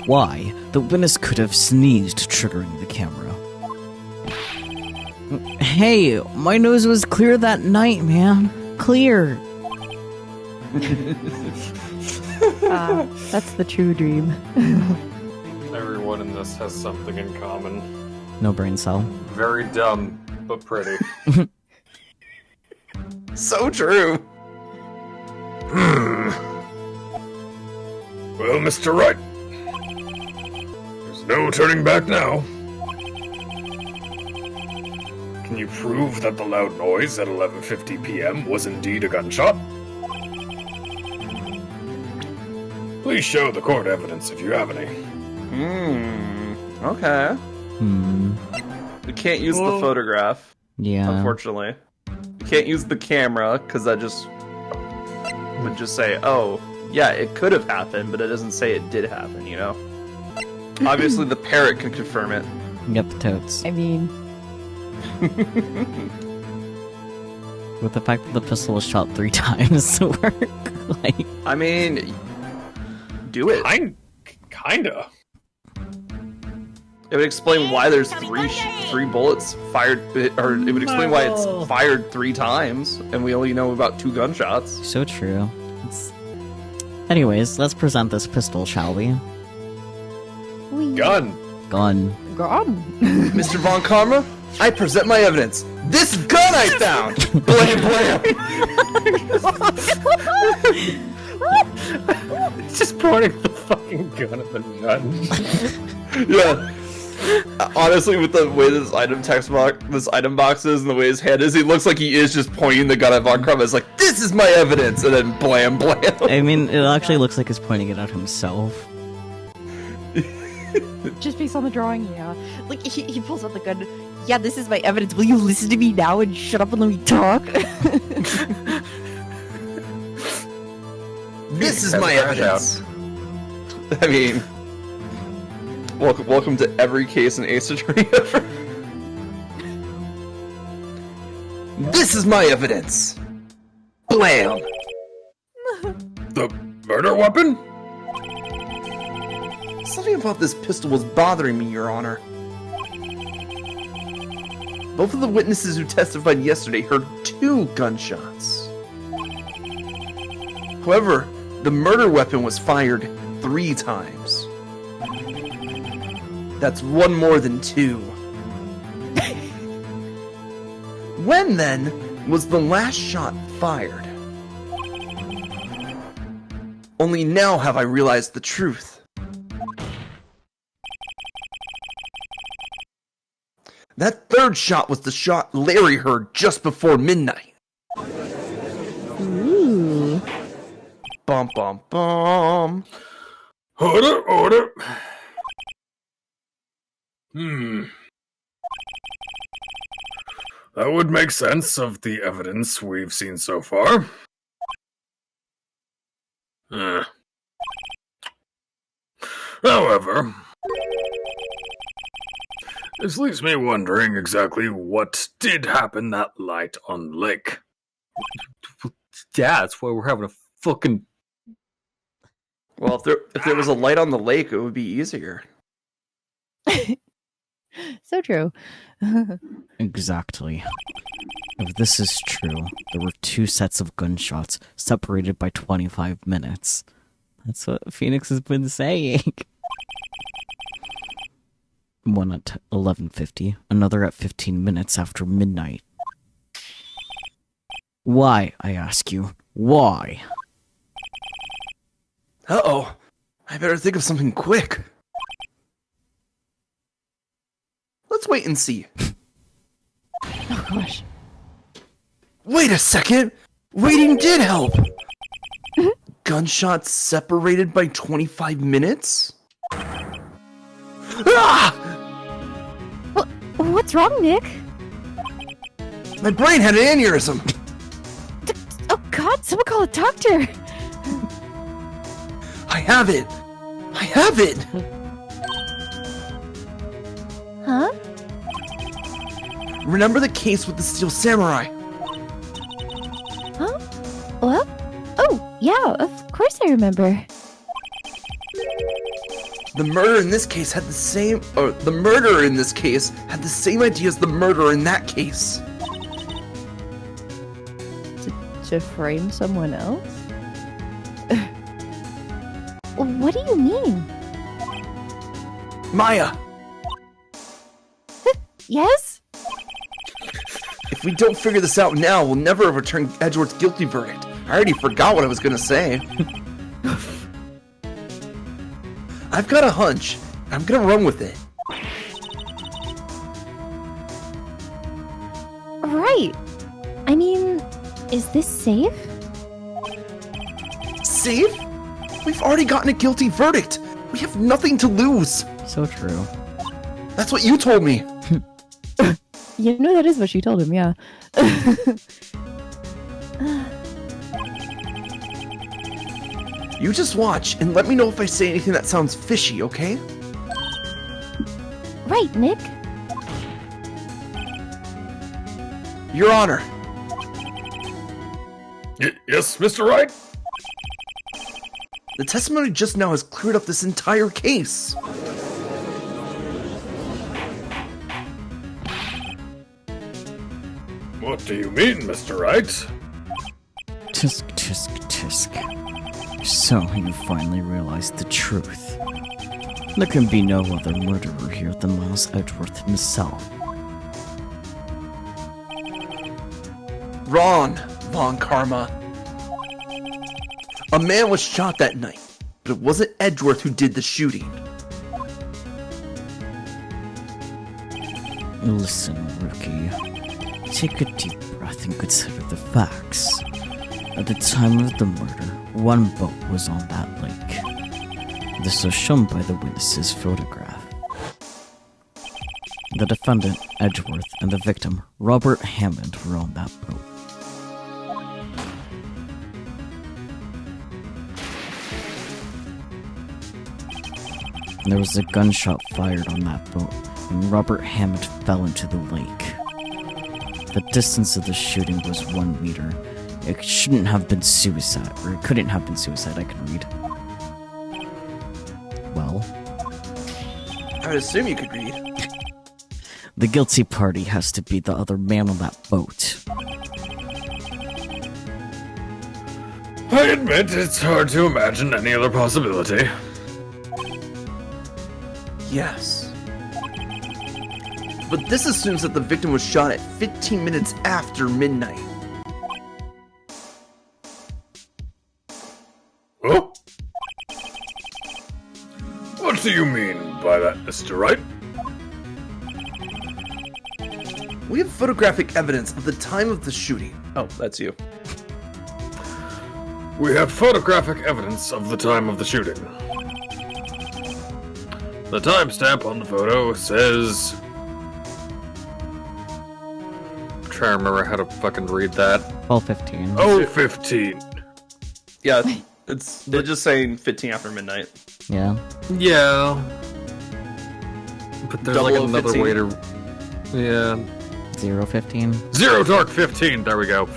Why? The witness could have sneezed, triggering the camera. Hey, my nose was clear that night, man. Clear. That's the true dream. Everyone in this has something in common. No brain cell. Very dumb, but pretty. So true. Well, Mr. Wright, there's no turning back now. Can you prove that the loud noise at 11:50 p.m. was indeed a gunshot? Please show the court evidence if you have any. Okay. We can't use the photograph, Yeah. unfortunately. We can't use the camera, because that just would just say, oh, yeah, it could have happened, but it doesn't say it did happen, you know? Obviously, the parrot can confirm it. Yep, totes. I mean, With the fact that the pistol was shot 3 times to work, like... I mean, do it. Kinda. It would explain why there's three bullets fired, or it would explain why it's fired 3 times, and we only know about 2 gunshots. So true. Anyways, let's present this pistol, shall we? Gun. Gun. gone. Mr. Von Karma, I present my evidence. This gun I found! Blam, blam! Just pointing the fucking gun at the judge. Yeah. Honestly, with the way this item box is and the way his head is, he looks like he is just pointing the gun at Von Karma. It's like, this is my evidence! And then blam, blam. I mean, it actually looks like he's pointing it at himself. Just based on the drawing, yeah. Like, he pulls out the gun. Yeah, this is my evidence. Will you listen to me now and shut up and let me talk? This is my evidence. I mean, welcome to every case in Ace Attorney ever. This is my evidence. Blam. The murder weapon? Something about this pistol was bothering me, Your Honor. Both of the witnesses who testified yesterday heard 2 gunshots. However, the murder weapon was fired 3 times. That's 1 more than 2. When, then, was the last shot fired? Only now have I realized the truth. That 3rd shot was the shot Larry heard just before midnight. Ooh. Bum bum bum. Order. That would make sense of the evidence we've seen so far. However, this leaves me wondering exactly what did happen that night on the lake. Yeah, that's why we're having a fucking... Well, if there was a light on the lake, it would be easier. So true. Exactly. If this is true, there were 2 sets of gunshots separated by 25 minutes. That's what Phoenix has been saying. One at 11:50, another at 15 minutes after midnight. Why, I ask you, why? Uh-oh. I better think of something quick. Let's wait and see. Oh gosh. Wait a second! Waiting did help! Gunshots separated by 25 minutes? Ah! What's wrong, Nick? My brain had an aneurysm! Oh God! Someone call a doctor! I have it! I have it! Huh? Remember the case with the Steel Samurai? Huh? Yeah, of course I remember. The murderer in this case had the same idea as the murderer in that case. To frame someone else? What do you mean? Maya, Yes? if we don't figure this out now, we'll never overturn Edgeworth's guilty verdict. I already forgot what I was gonna say. I've got a hunch. I'm gonna run with it. Right. I mean, is this safe? Safe? We've already gotten a guilty verdict. We have nothing to lose. So true. That's what you told me. You know that is what she told him, yeah. You just watch and let me know if I say anything that sounds fishy, okay? Right, Nick. Your Honor. Yes, Mr. Wright? The testimony just now has cleared up this entire case. What do you mean, Mr. Wright? Tisk, tisk, tisk. So you finally realized the truth. There can be no other murderer here than Miles Edgeworth himself. Wrong, Von Karma. A man was shot that night, but it wasn't Edgeworth who did the shooting. Listen, rookie. Take a deep breath and consider the facts. At the time of the murder, one boat was on that lake. This was shown by the witness's photograph. The defendant, Edgeworth, and the victim, Robert Hammond, were on that boat. There was a gunshot fired on that boat, and Robert Hammond fell into the lake. The distance of the shooting was 1 meter. It shouldn't have been suicide, or it couldn't have been suicide, I can read. Well, I would assume you could read. the guilty party has to be the other man on that boat. I admit it's hard to imagine any other possibility. Yes. But this assumes that the victim was shot at 15 minutes after midnight. Oh? What do you mean by that, Mr. Wright? We have photographic evidence of the time of the shooting. Oh, that's you. We have photographic evidence of the time of the shooting. The timestamp on the photo says... I'm trying to remember how to fucking read that. 12:15. 0:15. Yeah, they're just saying 15 after midnight. Yeah. Yeah. But there's like another 00:15. way to... Yeah. 0:15. Zero Dark 15, there we go.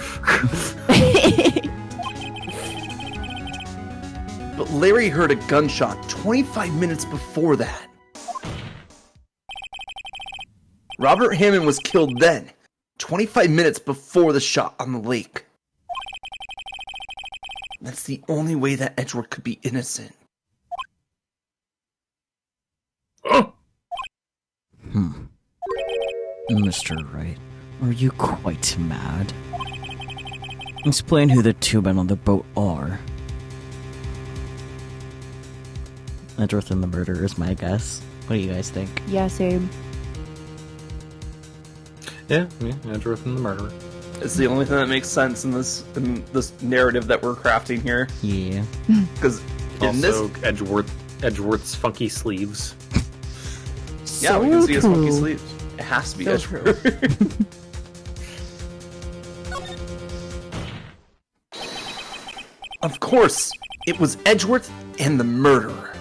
But Larry heard a gunshot 25 minutes before that. Robert Hammond was killed then, 25 minutes before the shot on the lake. That's the only way that Edgeworth could be innocent. Oh, Mr. Wright, are you quite mad? Explain who the two men on the boat are. Edgeworth and the murderer is my guess. What do you guys think? Yeah, same. Yeah, Edgeworth and the murderer. It's the only thing that makes sense in this narrative that we're crafting here. Yeah. Because in this, Also, Edgeworth's funky sleeves. yeah, we can see his funky sleeves. It has to be So Edgeworth. Of course, it was Edgeworth and the murderer.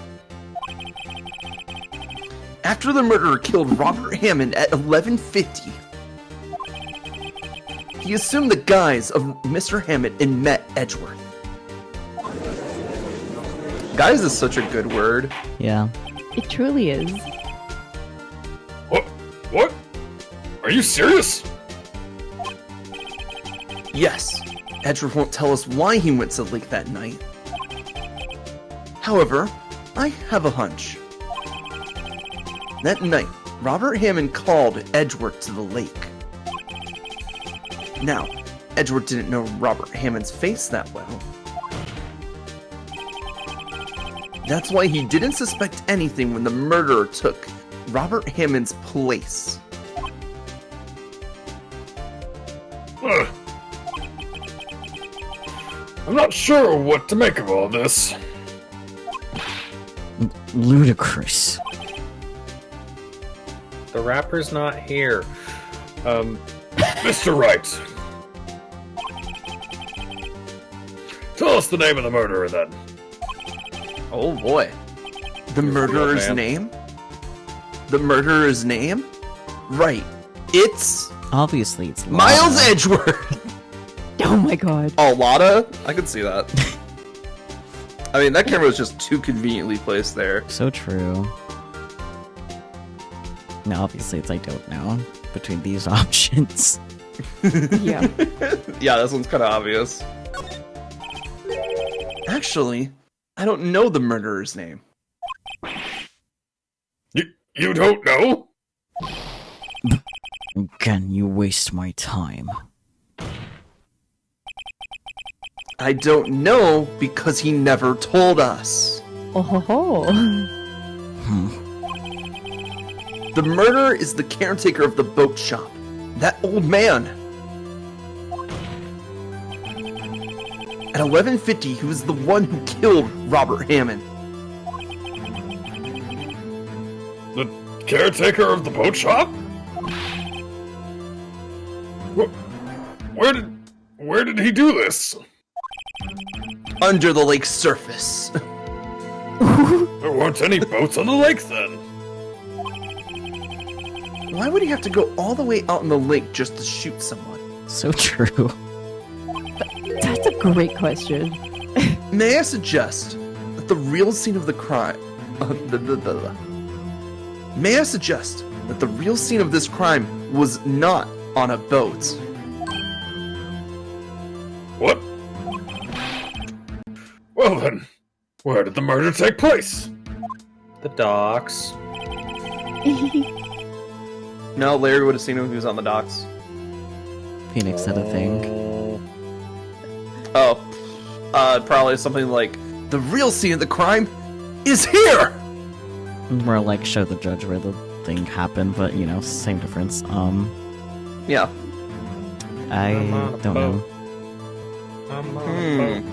After the murderer killed Robert Hammond at 11:50, he assumed the guise of Mr. Hammond and met Edgeworth. Guys is such a good word. Yeah. It truly is. What? What? Are you serious? Yes, Edgeworth won't tell us why he went to the lake that night. However, I have a hunch. That night, Robert Hammond called Edgeworth to the lake. Now, Edgeworth didn't know Robert Hammond's face that well. That's why he didn't suspect anything when the murderer took Robert Hammond's place. Ugh. I'm not sure what to make of all this. Ludicrous. The rapper's not here. Mr. Wright. Tell us the name of the murderer then. Oh boy. The murderer's man. name? The murderer's name? Right. It's Obviously, it's Miles Lana. Edgeworth! Oh my god. Oh, Lotta? I can see that. I mean, that camera was just too conveniently placed there. So true. Now, obviously, it's I don't know between these options. Yeah. Yeah, this one's kind of obvious. Actually, I don't know the murderer's name. You don't know? Again, you waste my time. I don't know because he never told us. Oh ho ho. The murderer is the caretaker of the boat shop. That old man. At 11:50, he was the one who killed Robert Hammond. The caretaker of the boat shop? Where did he do this? Under the lake's surface. There weren't any boats on the lake then. Why would he have to go all the way out in the lake just to shoot someone? So true. That's a great question. May I suggest that the real scene of the crime... May I suggest that the real scene of this crime was not on a boat? What? Well then, where did the murder take place? The docks. No, Larry would have seen him if he was on the docks. Phoenix said a thing. Oh, probably something like, the real scene of the crime is here! More like show the judge where the thing happened, but you know, same difference. Yeah. I I'm on a don't know. boat. I'm on a boat.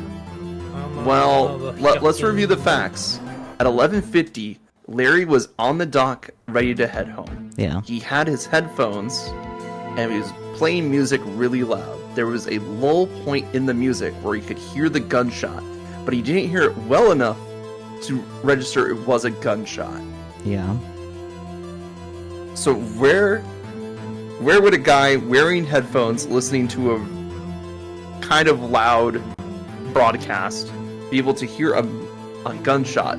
I'm on Well, another let's ship. review the facts. At 11:50, Larry was on the dock ready to head home. Yeah. He had his headphones, and he was playing music really loud. There was a lull point in the music where he could hear the gunshot, but he didn't hear it well enough to register it was a gunshot. Yeah. So where would a guy wearing headphones listening to a kind of loud broadcast be able to hear a gunshot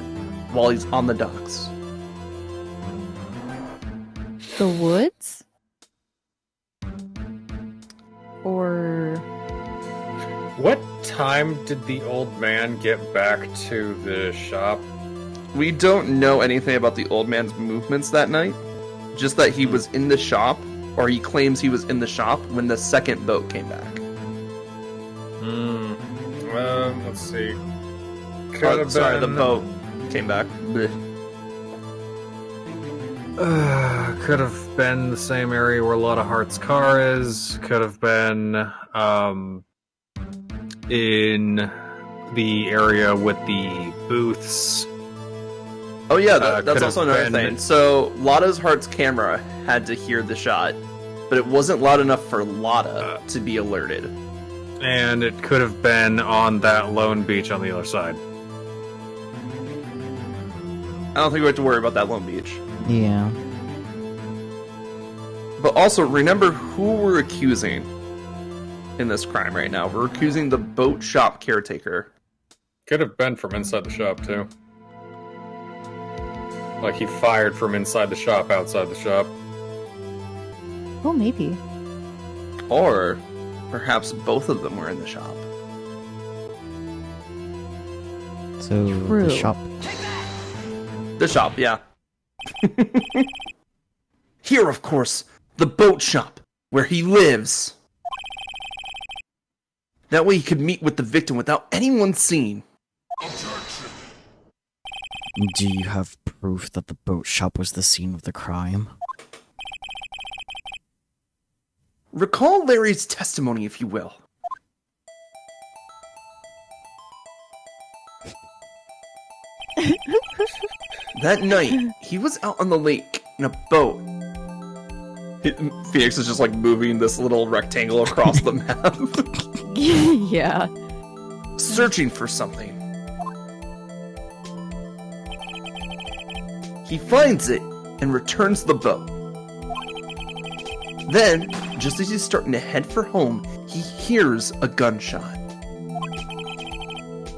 while he's on the docks? The woods? Or What time did the old man get back to the shop? We don't know anything about the old man's movements that night, just that he was in the shop, or he claims he was in the shop when the second boat came back. Let's see. Sorry, the boat came back. Blech. Could have been the same area where Lotta Hart's car is. Could have been in the area with the booths. Oh yeah, Could that's have also another been- thing. So Lotta's Heart's camera had to hear the shot, but it wasn't loud enough for Lotta to be alerted. And it could have been on that lone beach on the other side. I don't think we have to worry about that lone beach. Yeah. But also, remember who we're accusing in this crime right now. We're accusing the boat shop caretaker. Could have been from inside the shop, too. Like he fired from inside the shop, outside the shop. Oh, maybe. Or perhaps both of them were in the shop. So, True. the shop. The shop, yeah. Here, of course, the boat shop, where he lives. That way he could meet with the victim without anyone seeing. Do you have proof that the boat shop was the scene of the crime? Recall Larry's testimony, if you will. That night, he was out on the lake in a boat. Phoenix is just like moving this little rectangle across the map, Yeah. searching for something. He finds it and returns the boat. Then, just as he's starting to head for home, he hears a gunshot.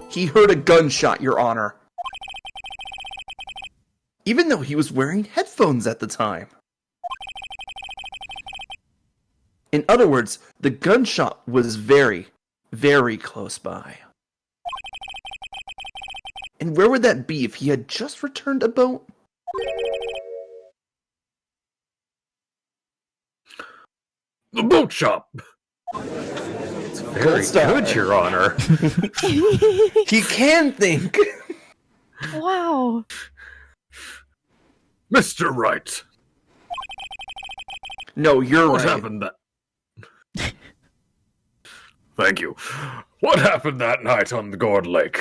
He heard a gunshot, Your Honor. Even though he was wearing headphones at the time. In other words, the gunshot was very, very close by. And where would that be if he had just returned a boat? The boat shop! It's very Gold star. good, Your Honor. He can think! Wow. Mr. Wright, No, you're what right. happened that... Thank you. What happened that night on the Gourd Lake?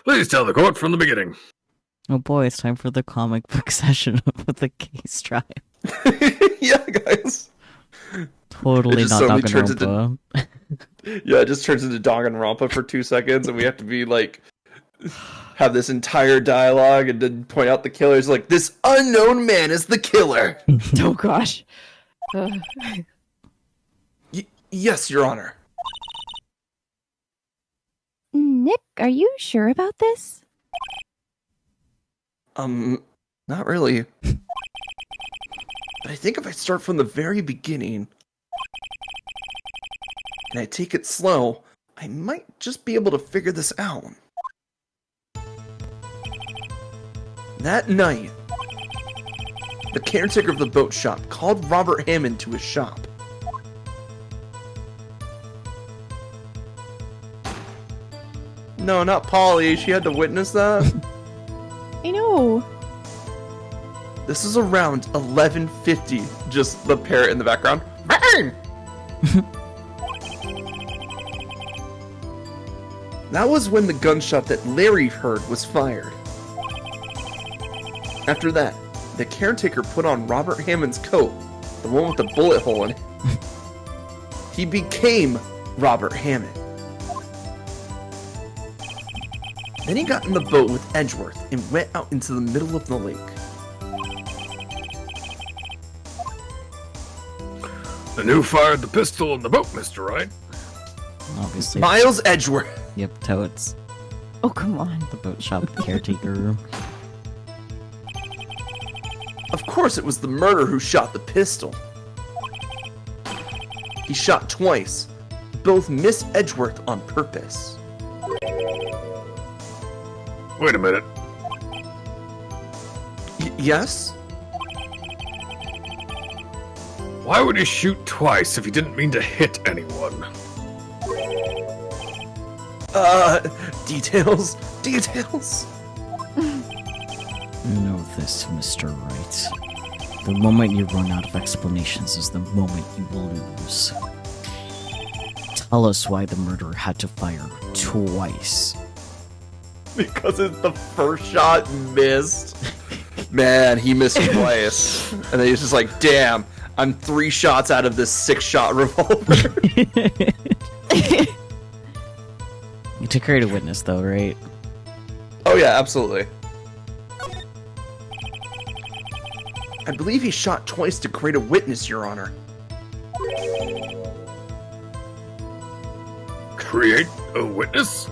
Please tell the court from the beginning. Oh boy, it's time for the comic book session with the case trial. Yeah, guys. Totally It just not suddenly turns Danganronpa. Yeah, it just turns into Danganronpa for 2 seconds, and we have to be like, have this entire dialogue and then point out the killers. Like, this unknown man is the killer. Oh gosh. Yes, Your Honor. Nick, are you sure about this? Not really. But I think if I start from the very beginning, and I take it slow, I might just be able to figure this out. That night, the caretaker of the boat shop called Robert Hammond to his shop. No, not Polly. She had to witness that. I know. This is around 11:50. Just the parrot in the background. Bang! That was when the gunshot that Larry heard was fired. After that, the caretaker put on Robert Hammond's coat, the one with the bullet hole in it. He became Robert Hammond. Then he got in the boat with Edgeworth and went out into the middle of the lake. And who fired the pistol in the boat, Mr. Wright? Obviously. Miles Edgeworth. Yep, totes. Oh, come on. The boat shop caretaker. Of course it was the murderer who shot the pistol. He shot twice. Both missed Edgeworth on purpose. Wait a minute. Yes? Why would he shoot twice if he didn't mean to hit anyone? Details? Details? Know this, Mr. Wright. The moment you run out of explanations is the moment you will lose. Tell us why the murderer had to fire twice. Because it's the first shot missed. Man, he missed twice. And then he's just like, damn, I'm 3 shots out of this 6-shot revolver. To create a witness, though, right? Oh yeah, absolutely. I believe he shot twice to create a witness, Your Honor. create a witness?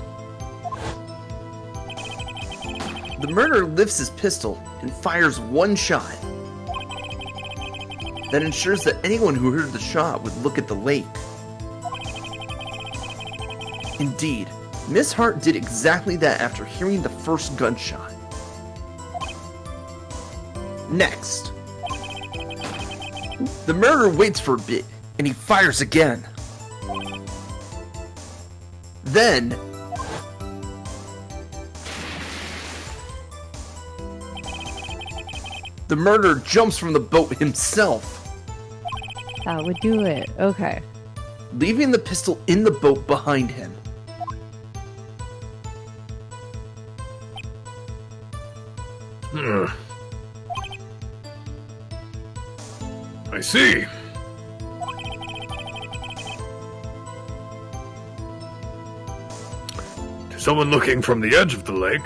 The murderer lifts his pistol and fires one shot. That ensures that anyone who heard the shot would look at the lake. Indeed, Miss Hart did exactly that after hearing the first gunshot. Next, the murderer waits for a bit, and he fires again. Then, the murderer jumps from the boat himself, That would do it. Okay. leaving the pistol in the boat behind him. I see. To someone looking from the edge of the lake,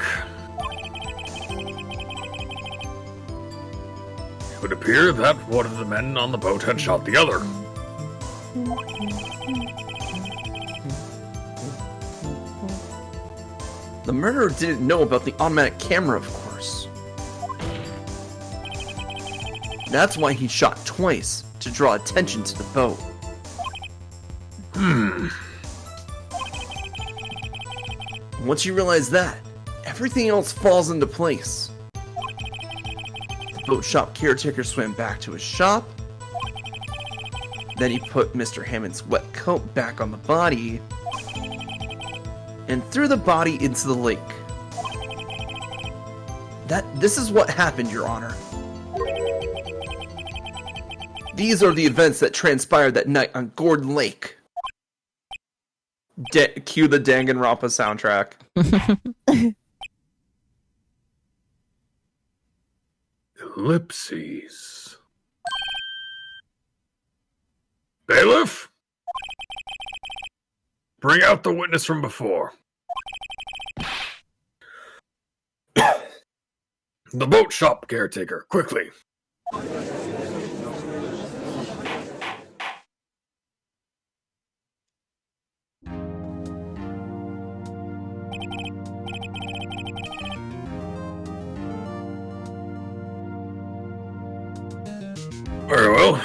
it would appear that one of the men on the boat had shot the other. The murderer didn't know about the automatic camera, of course. That's why he shot twice, to draw attention to the boat. Once you realize that, everything else falls into place. The boat shop caretaker swam back to his shop. Then he put Mr. Hammond's wet coat back on the body and threw the body into the lake. This is what happened, Your Honor. These are the events that transpired that night on Gordon Lake. Cue the Danganronpa soundtrack. Ellipses. Bailiff? Bring out the witness from before. The boat shop caretaker, quickly. Very well.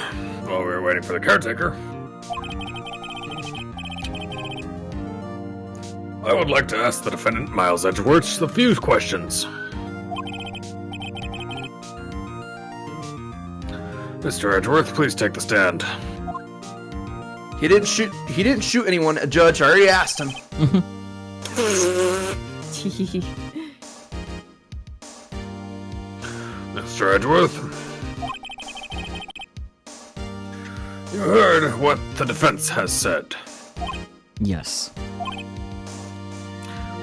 While we were waiting for the caretaker, I would like to ask the defendant, Miles Edgeworth, a few questions. Mr. Edgeworth, please take the stand. He didn't shoot anyone, Judge. I already asked him. Mr. Edgeworth, you heard what the defense has said. Yes.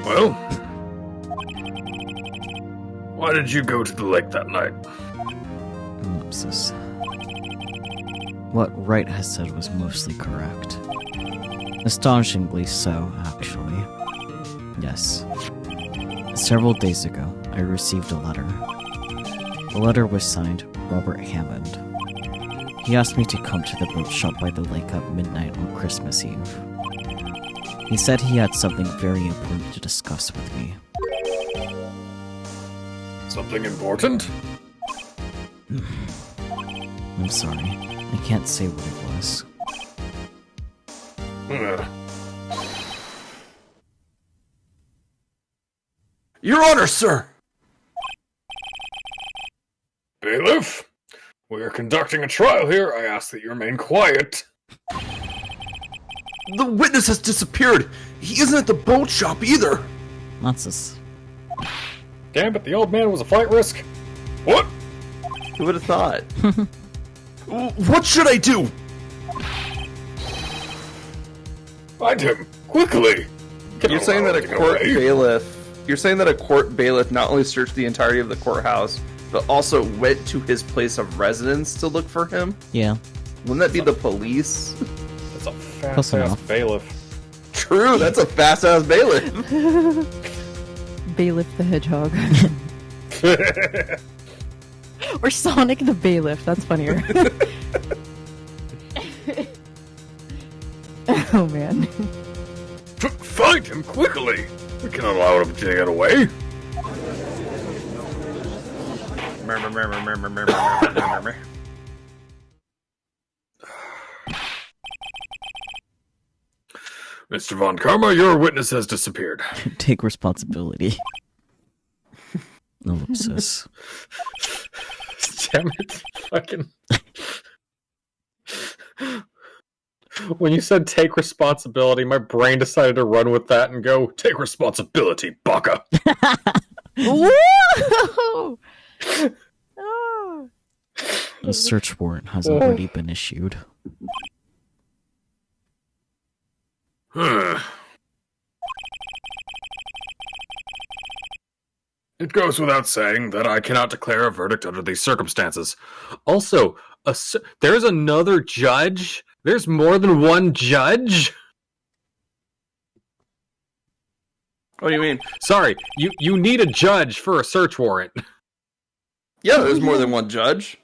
Well, why did you go to the lake that night? Ellipsis. What Wright has said was mostly correct. Astonishingly so, actually. Yes. Several days ago, I received a letter. The letter was signed Robert Hammond. He asked me to come to the boat shop by the lake at midnight on Christmas Eve. He said he had something very important to discuss with me. Something important? I'm sorry. I can't say what it was. Your Honor, sir! Bailiff, we are conducting a trial here. I ask that you remain quiet. The witness has disappeared! He isn't at the boat shop either! That's this. Damn it, the old man was a flight risk. What? Who would have thought? What should I do? Find him, quickly! You're saying that a court bailiff... You're saying that a court bailiff not only searched the entirety of the courthouse, but also went to his place of residence to look for him? Yeah. Wouldn't that be the police? That's a Close fast-ass enough. bailiff. True, that's a fast-ass bailiff. Bailiff the Hedgehog. Or Sonic the Bailiff. That's funnier. Oh, man. find him quickly. We cannot allow him to get away. Mr. Von Karma, your witness has disappeared. Take responsibility. Ellipsis. Damn it. Fucking. When you said take responsibility, my brain decided to run with that and go, Take responsibility, baka. Whoa! Oh. A search warrant has already been issued. It goes without saying that I cannot declare a verdict under these circumstances. Also, there's another judge? There's more than one judge? What do you mean? Sorry, you need a judge for a search warrant. Yeah, there's more than one judge.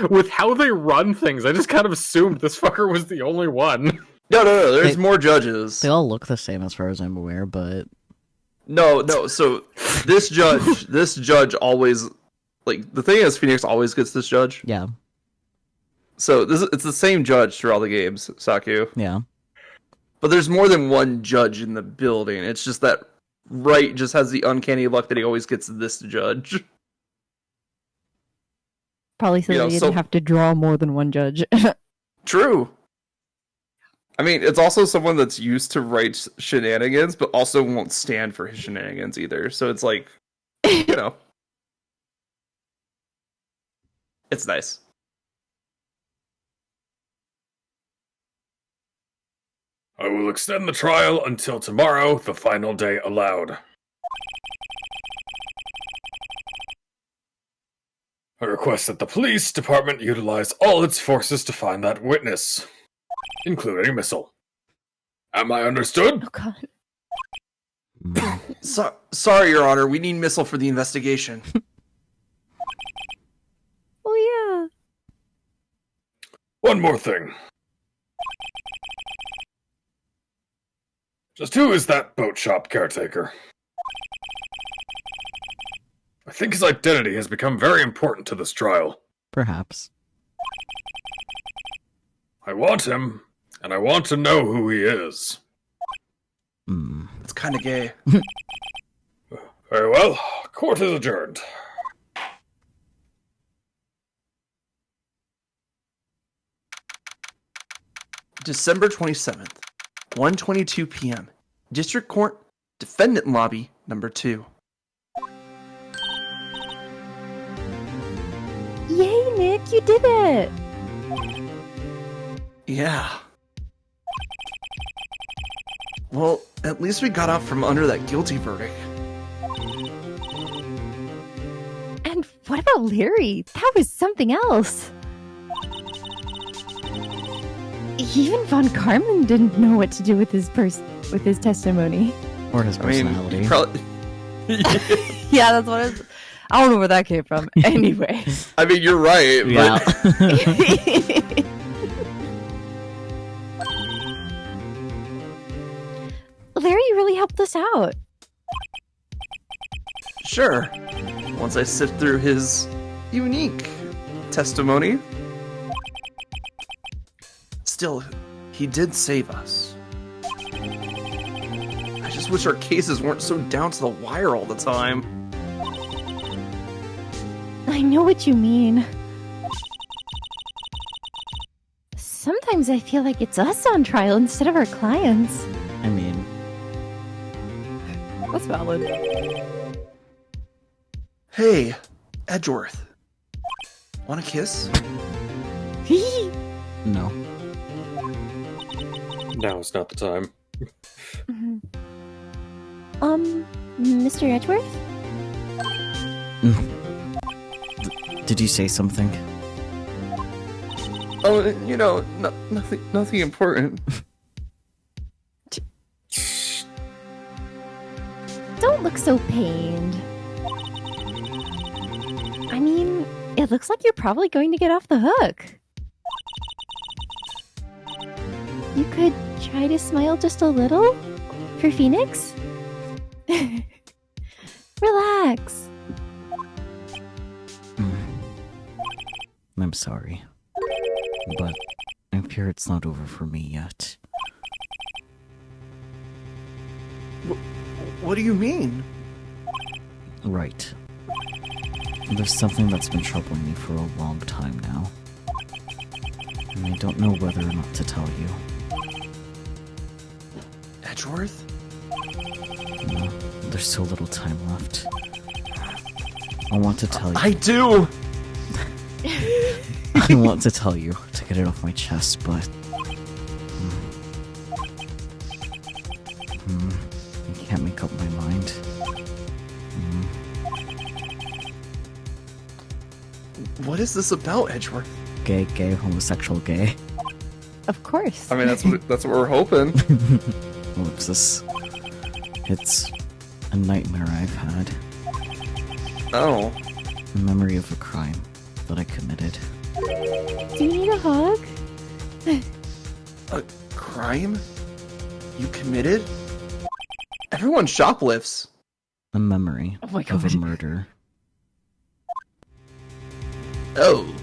With how they run things, I just kind of assumed this fucker was the only one. No, there's more judges. They all look the same as far as I'm aware, but... No, so this judge always, like, the thing is, Phoenix always gets this judge. Yeah. So it's the same judge through all the games, Saku. Yeah. But there's more than one judge in the building. It's just that Wright just has the uncanny luck that he always gets this judge. Probably so they didn't have to draw more than one judge. True. I mean, it's also someone that's used to Wright's shenanigans, but also won't stand for his shenanigans either. So it's like, you know. It's nice. I will extend the trial until tomorrow, the final day allowed. I request that the police department utilize all its forces to find that witness, including a missile. Am I understood? Oh, God. Sorry, Your Honor. We need missile for the investigation. Oh, yeah. One more thing. Just who is that boat shop caretaker? I think his identity has become very important to this trial. Perhaps. I want him, and I want to know who he is. It's kind of gay. Very well. Court is adjourned. December 27th, 1:22 p.m. District Court, Defendant Lobby, number 2. Yay, Nick, you did it! Yeah. Well, at least we got out from under that guilty verdict. And what about Larry? That was something else. Even Von Karman didn't know what to do with his testimony. Or his personality. I mean, probably... Yeah, that's what I don't know where that came from. Anyway. I mean, you're right, Yeah. but... Larry really helped us out. Sure. Once I sift through his unique testimony. Still, he did save us. I just wish our cases weren't so down to the wire all the time. I know what you mean. Sometimes I feel like it's us on trial instead of our clients. I mean... That's valid. Hey, Edgeworth. Want a kiss? No. Now is not the time. Mr. Edgeworth? Did you say something? Oh, you know, nothing important. Don't look so pained. I mean, it looks like you're probably going to get off the hook. You could try to smile just a little? For Phoenix? Relax. I'm sorry. But I fear it's not over for me yet. What do you mean? Right. There's something that's been troubling me for a long time now. And I don't know whether or not to tell you. Edgeworth? No, there's so little time left. I want to tell you. I do! I want to tell you to get it off my chest, but... I can't make up my mind. What is this about, Edgeworth? Gay, homosexual, gay. Of course. I mean, that's what we're hoping. Ellipsis. It's a nightmare I've had. Oh. A memory of a crime that I committed. Do you need a hug? A crime? You committed? Everyone shoplifts. A memory Oh my of God. a murder. Oh.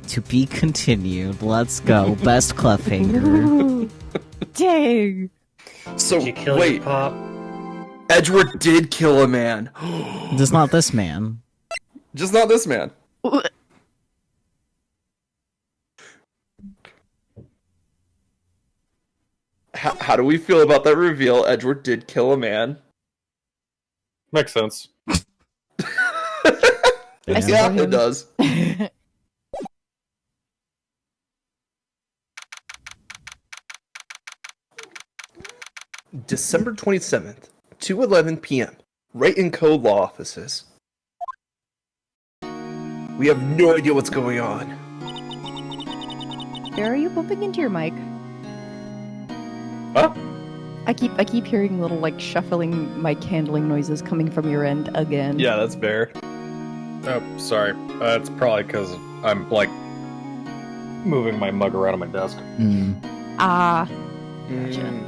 To be continued. Let's go. Best cliffhanger. Ooh, dang. So, Did you kill wait. your pop? Edgeworth did kill a man. Just not this man. Just not this man. How do we feel about that reveal? Edgeworth did kill a man. Makes sense. Yeah. Yeah, it does. December 27th, 2:11 p.m. Right in Code Law offices. We have no idea what's going on. Bear, are you bumping into your mic? Huh? I keep hearing little like shuffling mic handling noises coming from your end again. Yeah, that's Bear. Oh, sorry. It's probably because I'm, like, moving my mug around on my desk. Ah, Mm.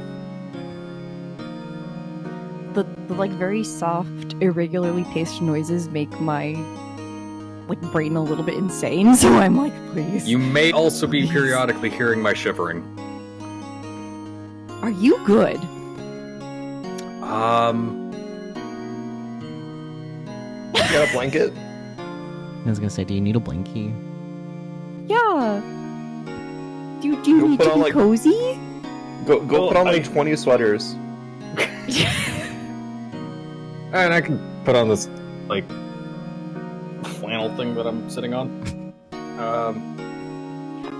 the like very soft, irregularly paced noises make my like brain a little bit insane. So I'm like, please. You may also be periodically hearing my shivering. Are you good? You got a blanket? I was gonna say, do you need a blankie? Yeah. Do you Go need put to on, be like- cozy? Go Well, put on I- like 20 sweaters. And I can put on this, like, flannel thing that I'm sitting on.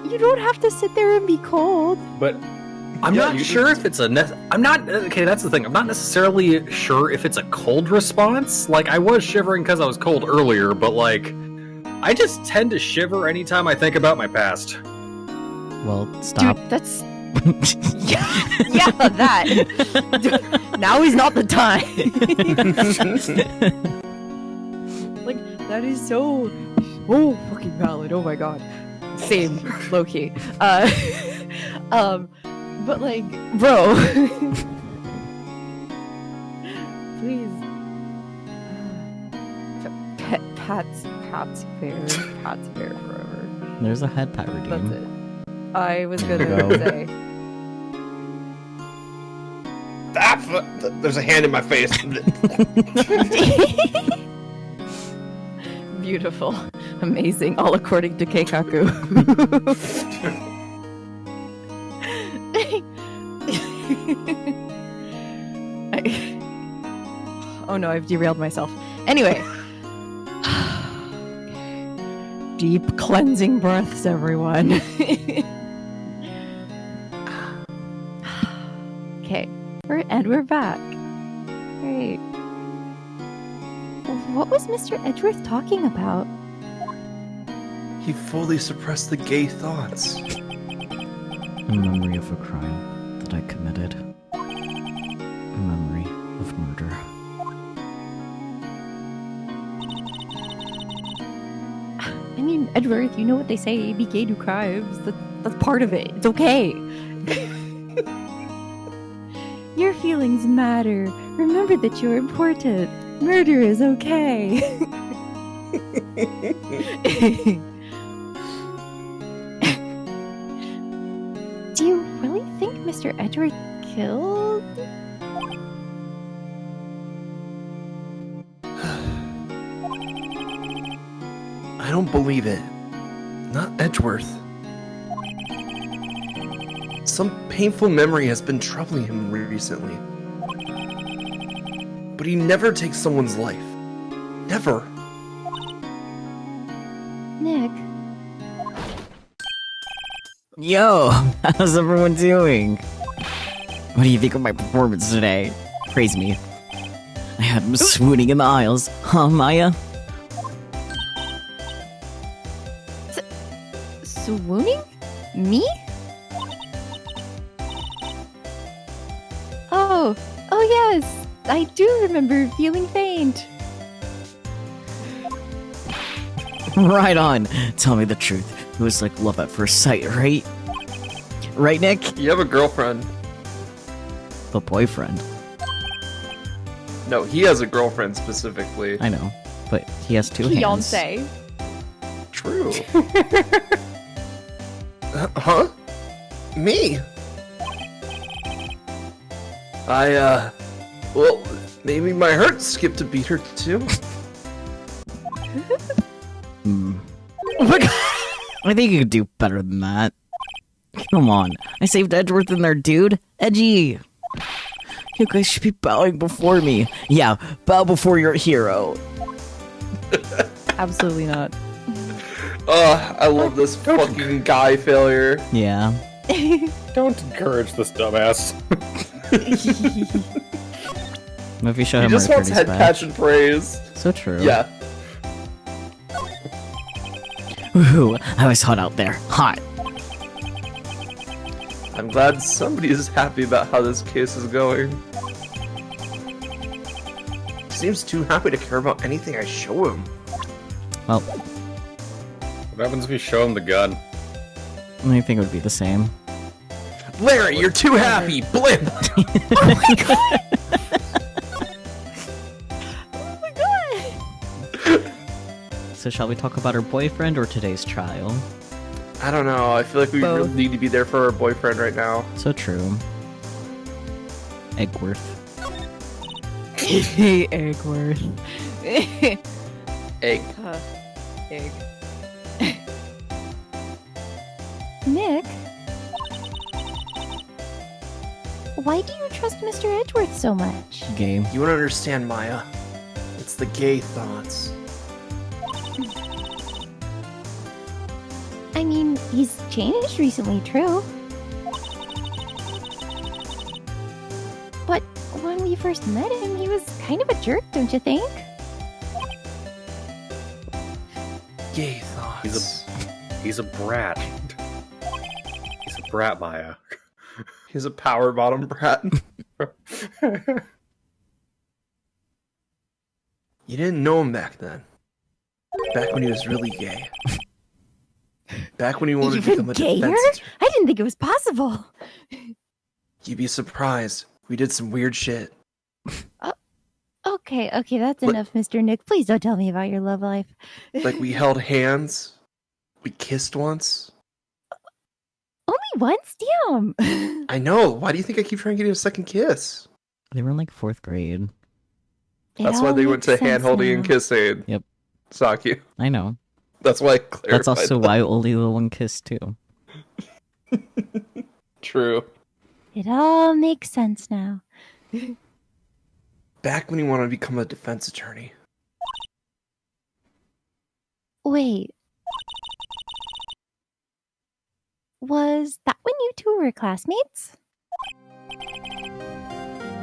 You don't have to sit there and be cold. But I'm Yeah, not you- sure if it's I'm not... Okay, that's the thing. I'm not necessarily sure if it's a cold response. Like, I was shivering because I was cold earlier, but, like, I just tend to shiver anytime I think about my past. Well, stop. Dude, that's yeah, that. Dude, now is not the time. Like, that is so fucking valid. Oh my god. Same, low key. But like, bro, please. Pat's fair forever. There's a head pat That's redeem. it. I was There gonna you go. say. There's a hand in my face. Beautiful. Amazing. All according to Keikaku. Oh no, I've derailed myself. Anyway. Deep cleansing breaths, everyone. Okay. We're back. Great. What was Mr. Edgeworth talking about? He fully suppressed the gay thoughts. A memory of a crime that I committed. A memory of murder. I mean, Edgeworth, you know what they say, be gay do crimes. That's part of it. It's okay. feelings matter. Remember that you're important. Murder is okay. Do you really think Mr. Edward killed? I don't believe it. Not Edgeworth. Some painful memory has been troubling him recently. But he never takes someone's life. Never. Nick, Yo, how's everyone doing? What do you think of my performance today? Praise me. I had him swooning in the aisles, huh, Maya? Swooning? Me? Oh yes, I do remember feeling faint. Right on. Tell me the truth. It was like love at first sight, right? Right, Nick? You have a girlfriend. A boyfriend. No, he has a girlfriend specifically. I know, but he has two hands. Fiancé. True. Huh? Me? Well, maybe my heart skipped a beat or two. Oh my god! I think you could do better than that. Come on, I saved Edgeworth in there, dude. Edgy! You guys should be bowing before me. Yeah, bow before your hero. Absolutely not. I love this fucking guy failure. Yeah. Don't encourage this dumbass. What if you show He him just wants Mercury's head badge? patch and praise. So true. Yeah. Ooh, I was hot out there. Hot. I'm glad somebody is happy about how this case is going. He seems too happy to care about anything I show him. Well, What happens if you show him the gun? I think it would be the same. Larry, you're too happy! Blimp! So shall we talk about her boyfriend or today's trial? I don't know, I feel like we Both. really need to be there for our boyfriend right now. So true. Eggworth. Eggworth. Egg. Egg. Nick? Why do you trust Mr. Edgeworth so much? Game. You won't understand, Maya. It's the gay thoughts. I mean, he's changed recently, true. But when we first met him, he was kind of a jerk, don't you think? Gay thoughts. He's a brat. He's a brat, Maya. He's a power bottom brat. You didn't know him back then. Back when he was really gay. Back when he wanted to Even become a gayer? defense attorney. I didn't think it was possible. You'd be surprised. We did some weird shit. Okay, that's What- enough, Mr. Nick. Please don't tell me about your love life. Like, we held hands. We kissed once. Only once? Damn. I know. Why do you think I keep trying to get you a second kiss? They were in like 4th grade. It That's why all they went makes to hand sense holding now. and kissing. Yep. Saki. I know. That's why I clarified. That's also why only the one kiss too. True. It all makes sense now. Back when he wanted to become a defense attorney. Wait. Was that when you two were classmates?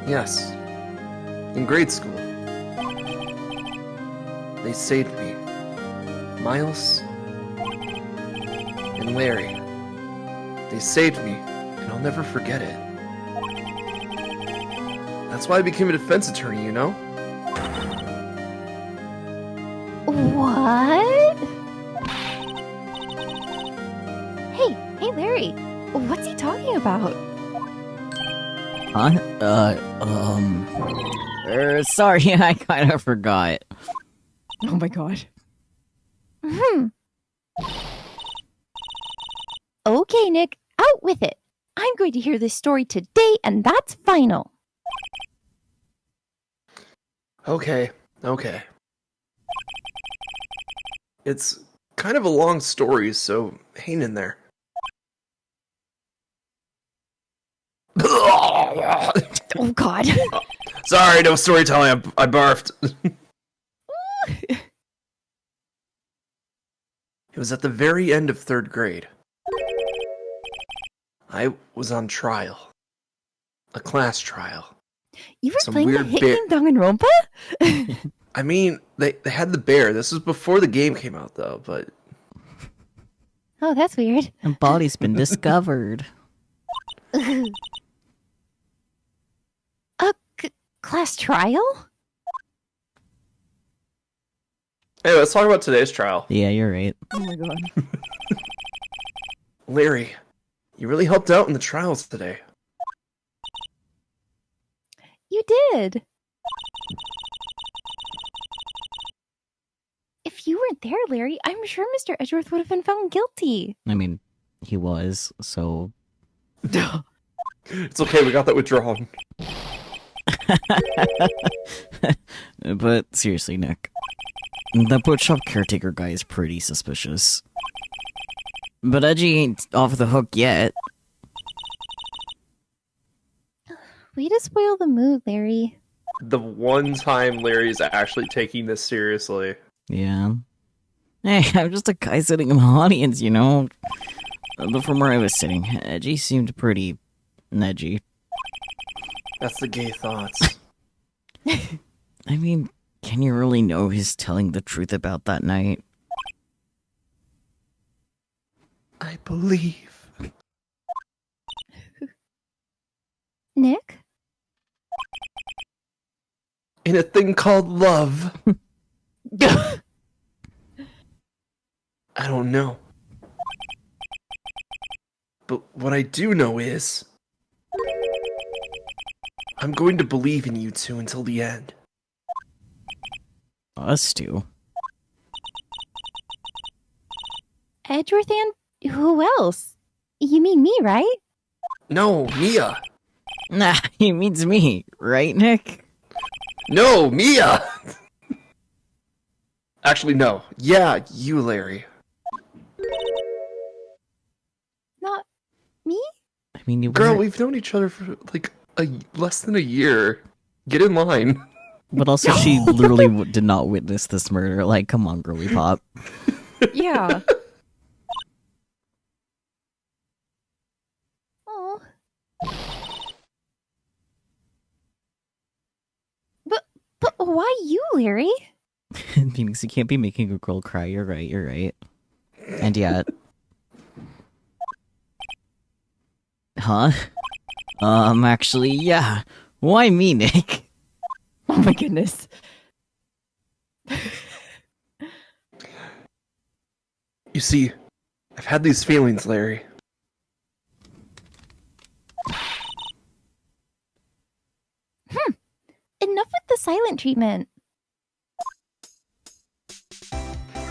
Yes. In grade school. They saved me. Miles and Larry. They saved me, and I'll never forget it. That's why I became a defense attorney, you know? What? Hey, Larry. What's he talking about? Huh? Sorry, I kind of forgot. Oh my god. Okay, Nick, out with it. I'm going to hear this story today, and that's final. Okay. It's kind of a long story, so hang in there. Oh, God. Sorry, no storytelling. I barfed. It was at the very end of 3rd grade. I was on trial. A class trial. You were Some playing the weird hit bear- game Danganronpa? I mean, they had the bear. This was before the game came out, though, but... Oh, that's weird. A body's been discovered. A class trial? Hey, let's talk about today's trial. Yeah, you're right. Oh my god. Larry, you really helped out in the trials today. You did. If you weren't there, Larry, I'm sure Mr. Edgeworth would have been found guilty. I mean, he was, so... It's okay, we got that withdrawn. But seriously, Nick. The bookshop caretaker guy is pretty suspicious. But Edgy ain't off the hook yet. Way to spoil the mood, Larry. The one time Larry's actually taking this seriously. Yeah. Hey, I'm just a guy sitting in the audience, you know? But from where I was sitting, Edgy seemed pretty edgy. That's the gay thoughts. I mean, can you really know he's telling the truth about that night? I believe. Nick? In a thing called love. I don't know. But what I do know is... I'm going to believe in you two until the end. Us two. Edgeworth and who else? You mean me, right? No, Mia. Nah, he means me, right, Nick? No, Mia! Actually, no. Yeah, you, Larry. Not me? I mean, you Girl, were... we've known each other for, like, less than a year. Get in line. But also, she literally did not witness this murder. Like, come on, girly pop. Yeah. Oh. But why you, Larry? Phoenix, you can't be making a girl cry. You're right. And yet... Huh? Actually, yeah. Why me, Nick? Oh my goodness. You see, I've had these feelings, Larry. Enough with the silent treatment.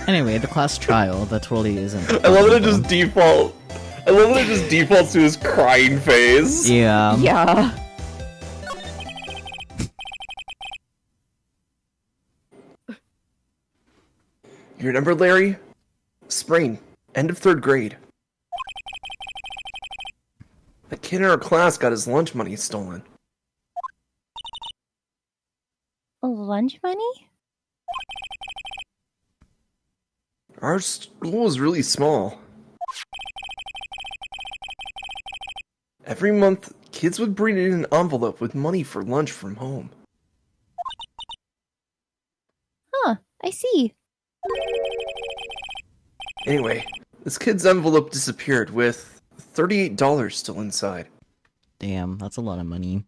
Anyway, the class trial, that totally isn't... I love that it just default. I love that it just defaults to his crying phase. Yeah. Yeah. You remember, Larry? Spring, end of 3rd grade. A kid in our class got his lunch money stolen. Lunch money? Our school is really small. Every month, kids would bring in an envelope with money for lunch from home. Huh, I see. Anyway, this kid's envelope disappeared with $38 still inside. Damn, that's a lot of money.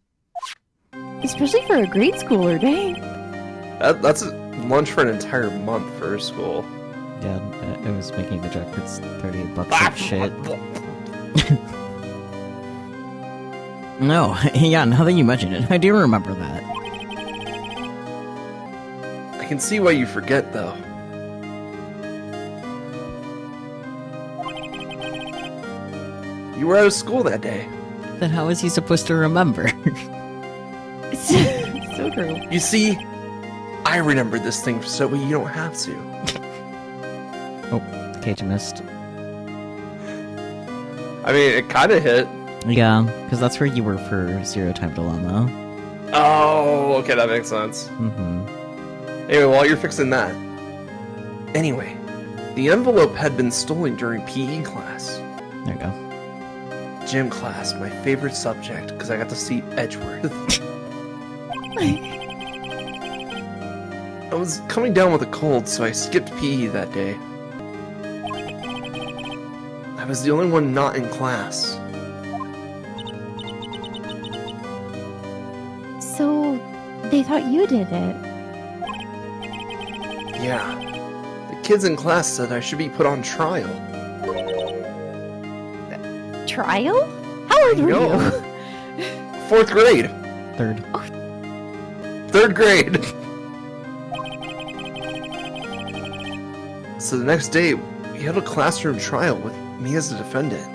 Especially for a grade schooler, dang. That's lunch for an entire month for her school. Yeah, I was making the joke. It's $38 of shit. No, yeah, now that you mention it, I do remember that. I can see why you forget, though. You were out of school that day. Then how is he supposed to remember? So true. You see, I remember this thing so you don't have to. Oh, Cage missed. I mean, it kind of hit. Yeah, because that's where you were for Zero Time Dilemma. Oh, okay, that makes sense. Mm-hmm. Anyway, while you're fixing that. Anyway, the envelope had been stolen during PE class. There you go. Gym class, my favorite subject, because I got to see Edgeworth. I was coming down with a cold, so I skipped PE that day. I was the only one not in class. So, they thought you did it. Yeah. The kids in class said I should be put on trial. Trial? How old were you? No. 4th grade. Third. 3rd grade. So the next day, we had a classroom trial with me as the defendant.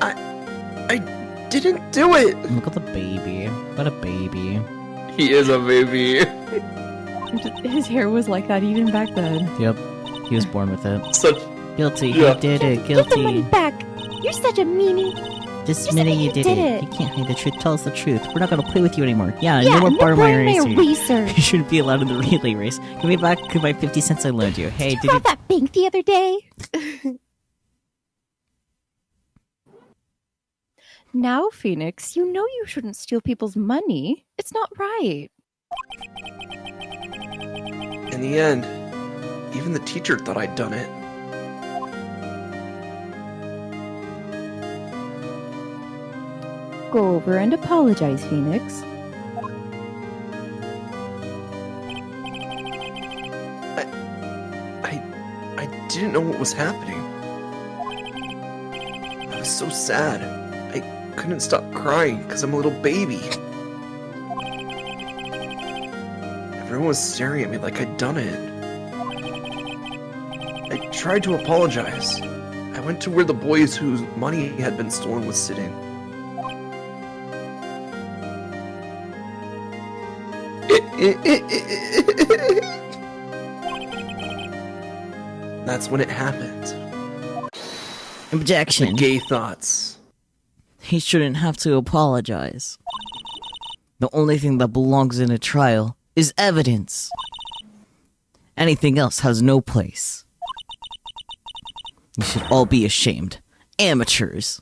I didn't do it! Look at the baby. What a baby. He is a baby. His hair was like that even back then. Yep. He was born with it. Such... Guilty. Yeah. He did it. Give the money Guilty. back. You're such a meanie. This Just minute say you you did did it. it. You can't hide the truth. Tell us the truth. We're not gonna play with you anymore. Yeah, Yeah, no more no bar my Barney racer. Racer. You shouldn't be allowed in the relay race. Give me back my 50 cents I loaned you. Hey, Did did you you... rob that bank the other day? Now, Phoenix, you know you shouldn't steal people's money. It's not right. In the end, even the teacher thought I'd done it. Go over and apologize, Phoenix. I didn't know what was happening. I was so sad. I couldn't stop crying because I'm a little baby. Everyone was staring at me like I'd done it. I tried to apologize. I went to where the boys whose money had been stolen was sitting. That's when it happened. Objection. Gay thoughts. He shouldn't have to apologize. The only thing that belongs in a trial is evidence. Anything else has no place. You should all be ashamed. Amateurs.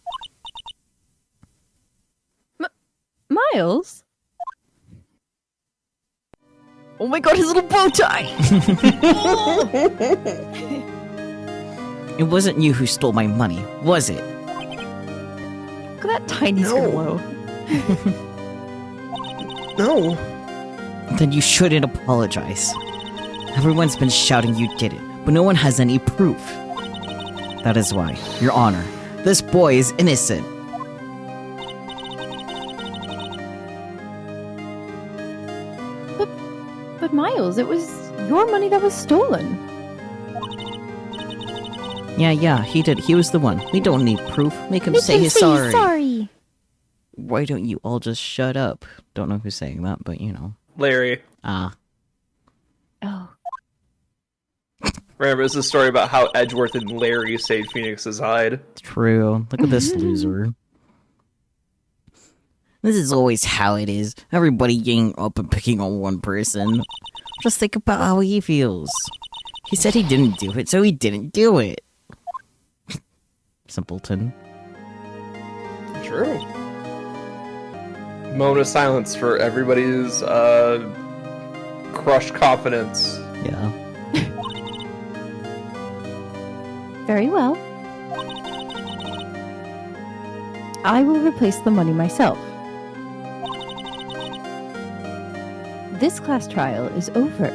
Miles? Oh my god, his little bow tie! It wasn't you who stole my money, was it? Look at that tiny No. scribble. No. Then you shouldn't apologize. Everyone's been shouting you did it, but no one has any proof. That is why, Your Honor, this boy is innocent. But Miles, it was your money that was stolen. Yeah, he did. He was the one. We don't need proof. Make him say he's sorry. sorry. Why don't you all just shut up? Don't know who's saying that, but you know. Larry. Ah. Oh, Remember, it's a story about how Edgeworth and Larry saved Phoenix's hide. True. Look at this loser. This is always how it is. Everybody getting up and picking on one person. Just think about how he feels. He said he didn't do it, so he didn't do it. Simpleton. True. Moment of silence for everybody's crushed confidence. Yeah. Very well. I will replace the money myself. This class trial is over.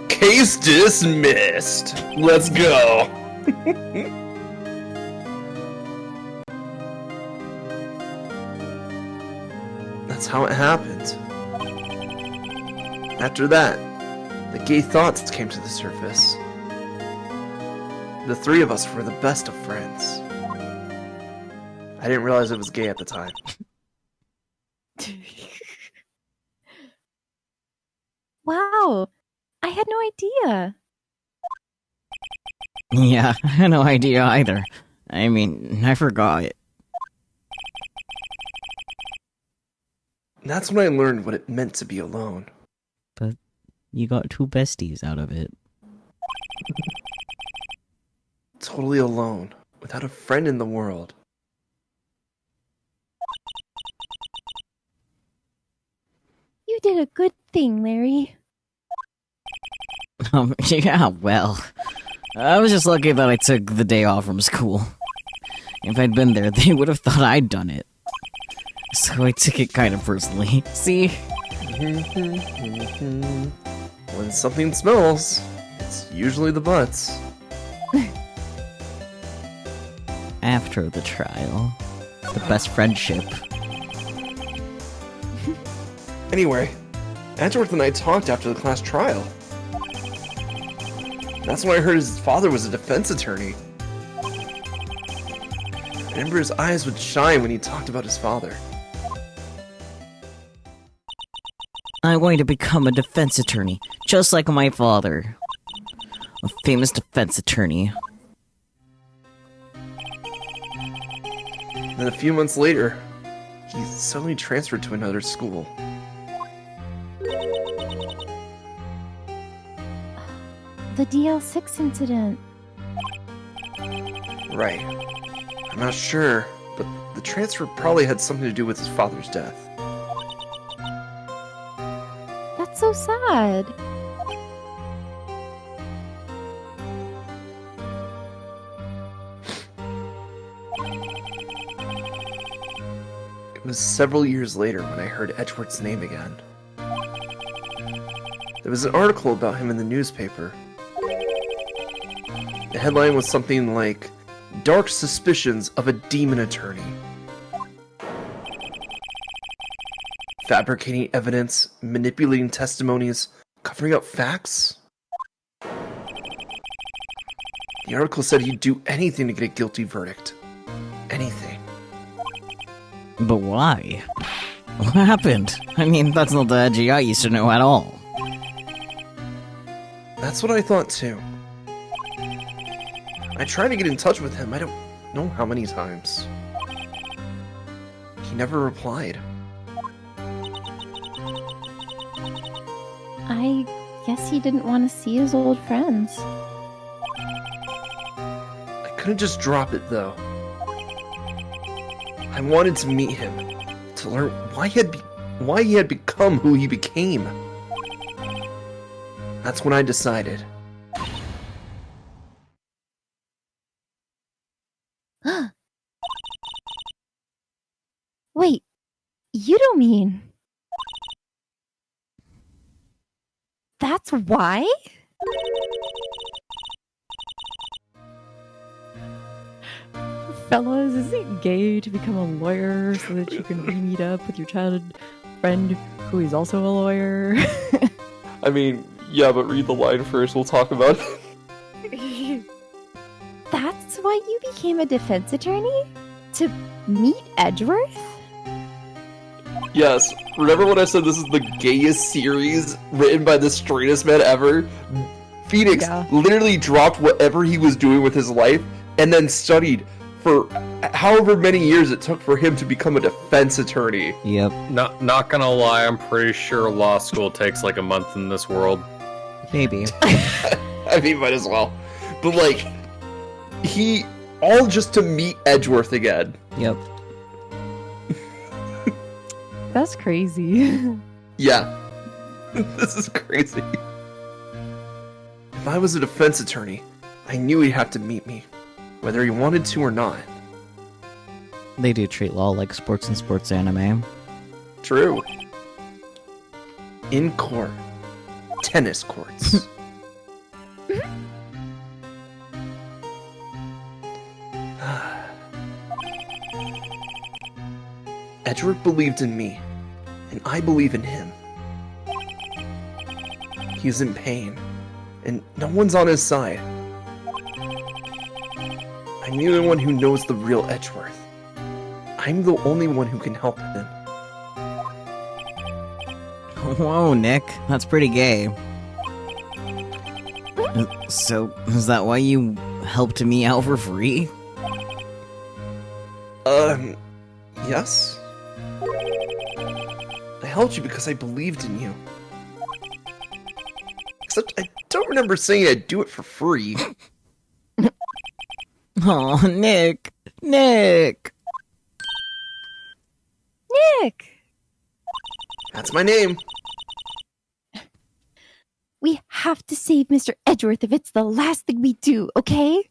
Case dismissed. Let's go. That's how it happened. After that, the gay thoughts came to the surface. The three of us were the best of friends. I didn't realize it was gay at the time. Wow, I had no idea. Yeah, I had no idea either. I mean, I forgot. That's when I learned what it meant to be alone. But you got two besties out of it. Totally alone, without a friend in the world. You did a good thing, Larry. Yeah, well. I was just lucky that I took the day off from school. If I'd been there, they would have thought I'd done it. So I took it kind of personally. See? When something smells, it's usually the butts. After the trial. The best friendship. Anyway, Edgeworth and I talked after the class trial. That's when I heard his father was a defense attorney. I remember his eyes would shine when he talked about his father. I'm going to become a defense attorney, just like my father. A famous defense attorney. Then a few months later, he suddenly transferred to another school. The DL6 incident. Right. I'm not sure, but the transfer probably had something to do with his father's death. That's so sad. It was several years later when I heard Edgeworth's name again. There was an article about him in the newspaper. The headline was something like, "Dark Suspicions of a Demon Attorney." Fabricating evidence, manipulating testimonies, covering up facts? The article said he'd do anything to get a guilty verdict. Anything. But why? What happened? I mean, that's not the Edgy I used to know at all. That's what I thought too. I tried to get in touch with him, I don't know how many times. He never replied. I guess he didn't want to see his old friends. I couldn't just drop it though. I wanted to meet him, to learn why he had become who he became. That's when I decided. Wait, you don't mean... That's why? Fellas, is it gay to become a lawyer so that you can re-meet up with your childhood friend who is also a lawyer? I mean, yeah, but read the line first, we'll talk about it. That's why you became a defense attorney? To meet Edgeworth? Yes, remember when I said this is the gayest series written by the straightest man ever? Phoenix literally dropped whatever he was doing with his life and then studied for however many years it took for him to become a defense attorney. Yep. Not gonna lie, I'm pretty sure law school takes like a month in this world. Maybe. I mean, might as well. But like, he all just to meet Edgeworth again. Yep. That's crazy. Yeah. This is crazy. If I was a defense attorney, I knew he'd have to meet me, whether he wanted to or not. They do treat law like sports and sports anime. True. In court. Tennis courts. Edgeworth believed in me, and I believe in him. He's in pain, and no one's on his side. I'm the only one who knows the real Edgeworth. I'm the only one who can help him. Whoa, Nick, that's pretty gay. So, is that why you helped me out for free? Yes? I helped you because I believed in you. Except I don't remember saying I'd do it for free. Oh, Nick! Nick! Nick! That's my name. We have to save Mr. Edgeworth if it's the last thing we do, okay?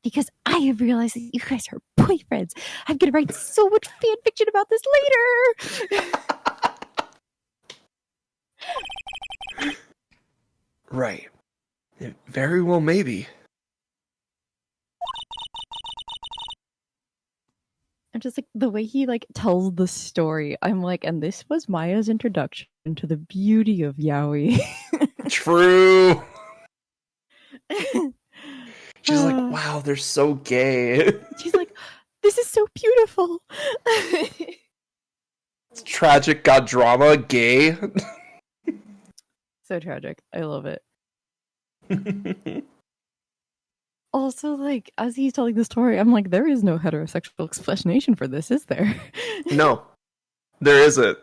Because I have realized that you guys are boyfriends. I'm gonna write so much fan fiction about this later! Right. It very well maybe. I'm just like, the way he like tells the story, I'm like, and this was Maya's introduction to the beauty of yaoi. True. She's like, wow, they're so gay. She's like, this is so beautiful. It's tragic, got drama, gay. So tragic. I love it. Also, like, as he's telling the story, I'm like, there is no heterosexual explanation for this, is there? No, there isn't.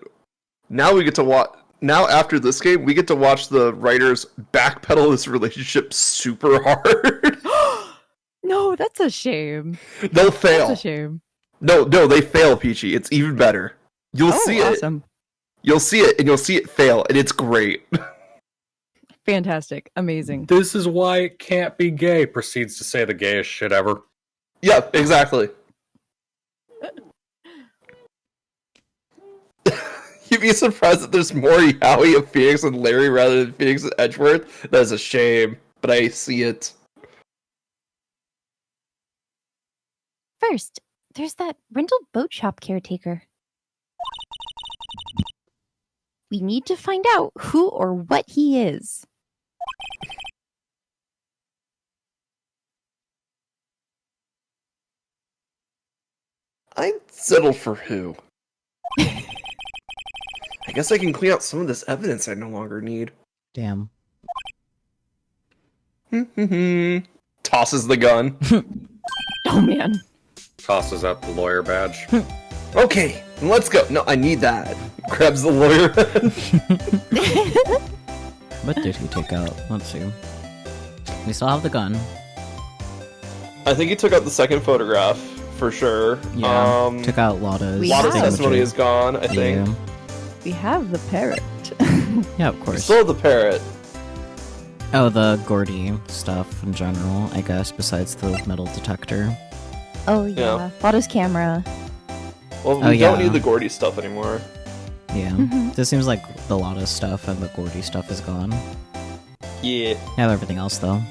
Now we get to watch. Now after this game, we get to watch the writers backpedal this relationship super hard. No, that's a shame. They'll fail. That's a shame. No, they fail, Peachy. It's even better. You'll see awesome. it. You'll see it, and you'll see it fail, and it's great. Fantastic. Amazing. This is why it can't be gay, proceeds to say the gayest shit ever. Yeah, exactly. You'd be surprised that there's more yaoi of Phoenix and Larry rather than Phoenix and Edgeworth. That is a shame, but I see it. First, there's that rental boat shop caretaker. We need to find out who or what he is. I'd settle for who. I guess I can clean out some of this evidence I no longer need. Damn. Tosses the gun. Oh, man. Tosses out the lawyer badge. Okay, let's go. No, I need that. Grabs the lawyer. What did he take out? Let's see. We still have the gun. I think he took out the second photograph, for sure. Yeah. Took out Lotta's. Lotta's have- testimony is gone, I think. Yeah. We have the parrot. Yeah, of We course. still have the parrot. Oh, the Gordy stuff in general, I guess, besides the metal detector. Oh, Yeah. yeah. Lotta's camera. Well, we Oh, don't yeah. need the Gordy stuff anymore. Yeah. Mhm. This seems like the Lotta stuff and the Gordy stuff is gone. Yeah. I have everything else, though.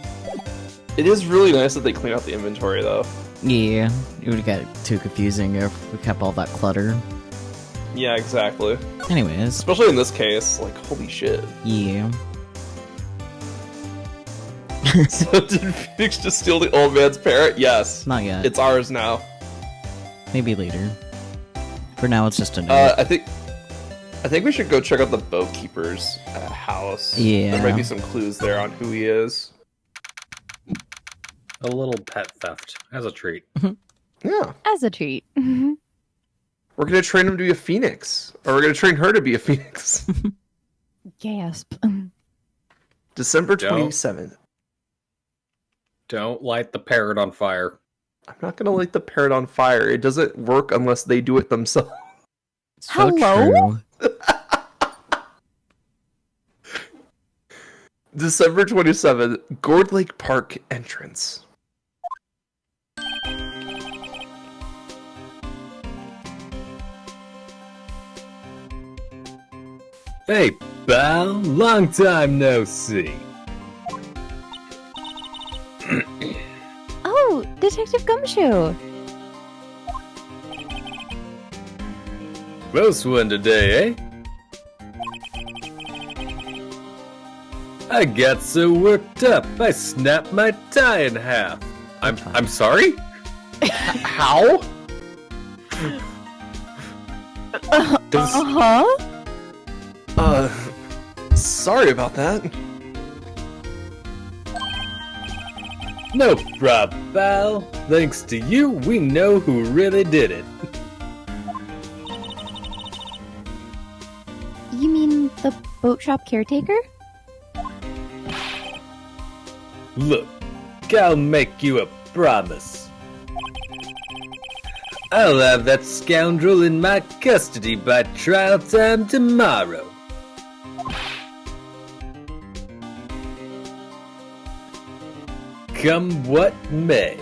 It is really nice that they clean out the inventory, though. Yeah, it would get too confusing if we kept all that clutter. Yeah, exactly. Anyways, Especially in this case. Like, holy shit. yeah. So did Phoenix just steal the old man's parrot? Yes. Not yet. It's ours now. Maybe later. For now, it's just a note. I think we should go check out the boat keeper's house. Yeah. There might be some clues there on who he is. A little pet theft as a treat. Yeah. As a treat. We're gonna train him to be a phoenix. Or we're gonna train her to be a phoenix. Gasp. December Don't. 27th. Don't light the parrot on fire. I'm not gonna light the parrot on fire. It doesn't work unless they do it themselves. So Hello? true. December 27th, Gourd Lake Park entrance. Hey, pal. Long time no see. Oh, Detective Gumshoe. Close one today, eh? I got so worked up, I snapped my tie in half. I'm sorry? How? Sorry about that. No problem, pal. Thanks to you, we know who really did it. You mean the boat shop caretaker? Look, I'll make you a promise. I'll have that scoundrel in my custody by trial time tomorrow. Come what may.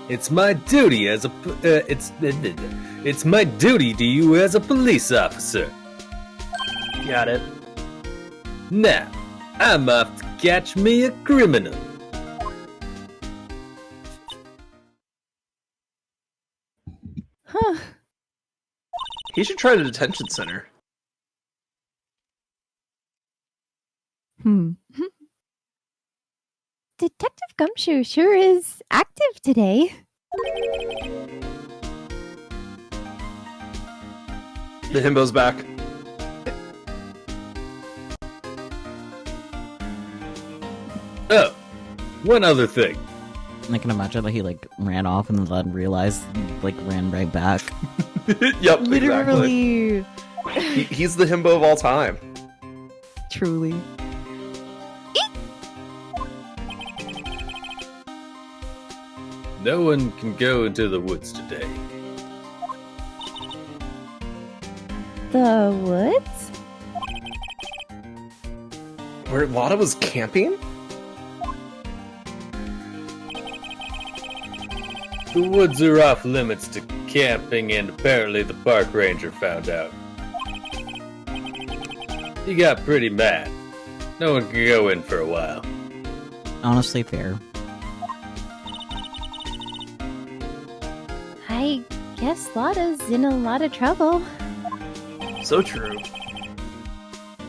It's my duty as a it's my duty to you as a police officer. Got it. Now, I'm off to catch me a criminal. Huh. He should try the detention center. Detective Gumshoe sure is active today. The himbo's back. Oh, one other thing. I can imagine that he like ran off and then realized, like ran right back. Yep, Literally. Exactly. He's the himbo of all time. Truly. No one can go into the woods today. The woods? Where Lotta was camping? The woods are off limits to camping, and apparently the park ranger found out. He got pretty mad. No one can go in for a while. Honestly, fair. I guess Lotta's in a lot of trouble. So true.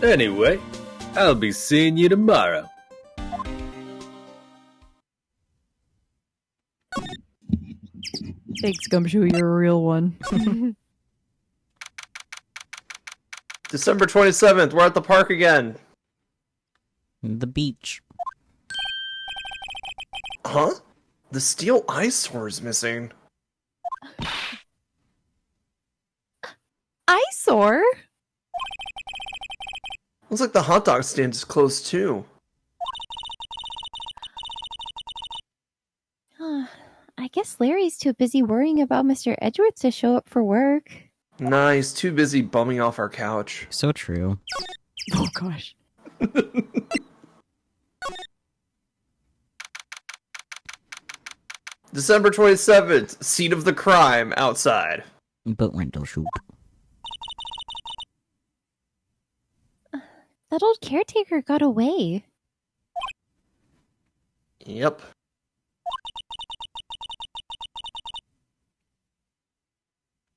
Anyway, I'll be seeing you tomorrow. Thanks, Gumshoe, you're a real one. December 27th, we're at the park again. The beach. Huh? The steel eyesore is missing. Eyesore? Looks like the hot dog stand is closed too. I guess Larry's too busy worrying about Mr. Edgeworth to show up for work. Nah, he's too busy bumming off our couch. So true. Oh gosh. December 27th, scene of the crime outside. Boat rental shop. That old caretaker got away. Yep.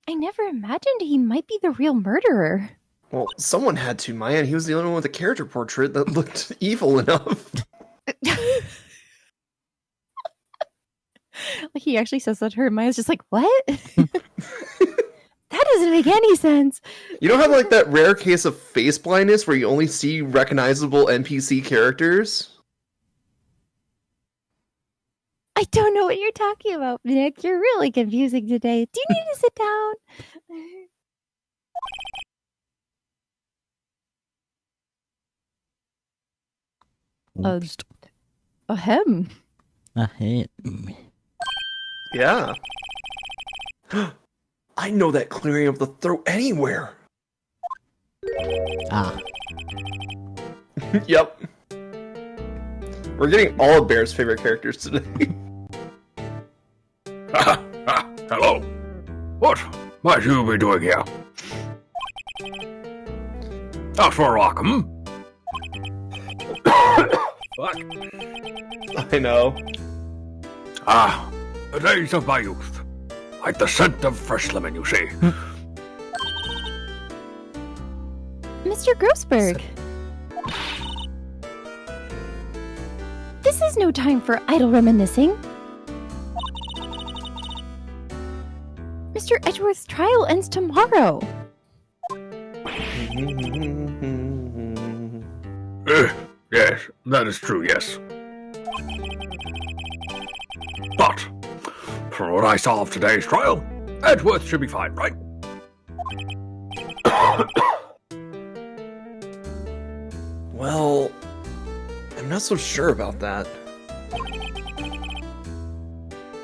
I never imagined he might be the real murderer. Well, someone had to, Maya. He was the only one with a character portrait that looked evil enough. He actually says that to her. Maya's just like, what? That doesn't make any sense. You don't have like that rare case of face blindness where you only see recognizable NPC characters? I don't know what you're talking about, Nick. You're really confusing today. Do you need to sit down? Oops. Ahem. Ahem. Yeah. I know that clearing of the throat anywhere. Ah. Yep. We're getting all of Bear's favorite characters today. Hello. What might you be doing here? Thanks for welcome. Fuck. I know. The days of my youth. Like the scent of fresh lemon, you see. Mr. Grossberg. This is no time for idle reminiscing. Mr. Edgeworth's trial ends tomorrow. Yes, that is true, yes. But, from what I saw of today's trial, Edgeworth should be fine, right? Well, I'm not so sure about that.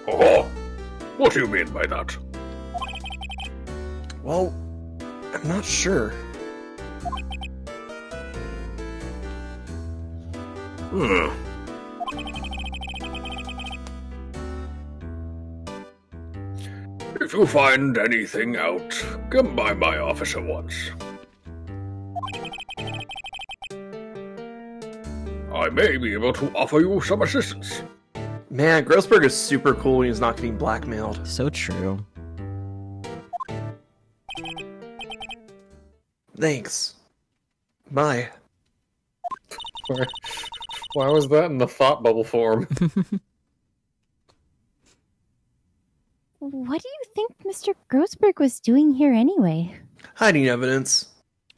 Oh, what do you mean by that? Well, I'm not sure. If you find anything out, come by my office at once. I may be able to offer you some assistance. Man, Grossberg is super cool when he's not getting blackmailed. So true. Thanks. Bye. Why was that in the thought bubble form? What do you think Mr. Grossberg was doing here anyway? Hiding evidence.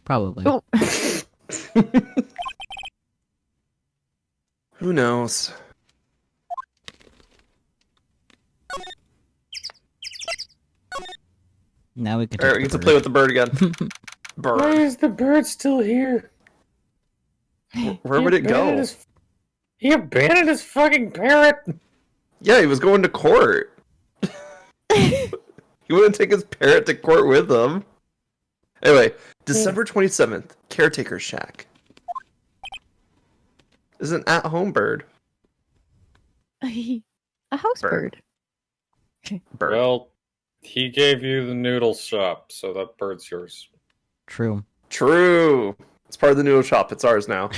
Probably. Oh. Who knows? Now we can. Alright, we get to play with the bird again. Bird. Why is the bird still here? Where would it go? He abandoned his fucking parrot. Yeah, he was going to court. He wouldn't take his parrot to court with him. Anyway, December 27th, Caretaker Shack. Is an at-home bird. A house bird. Bird. Well, he gave you the noodle shop, so that bird's yours. True. True. It's part of the noodle shop. It's ours now.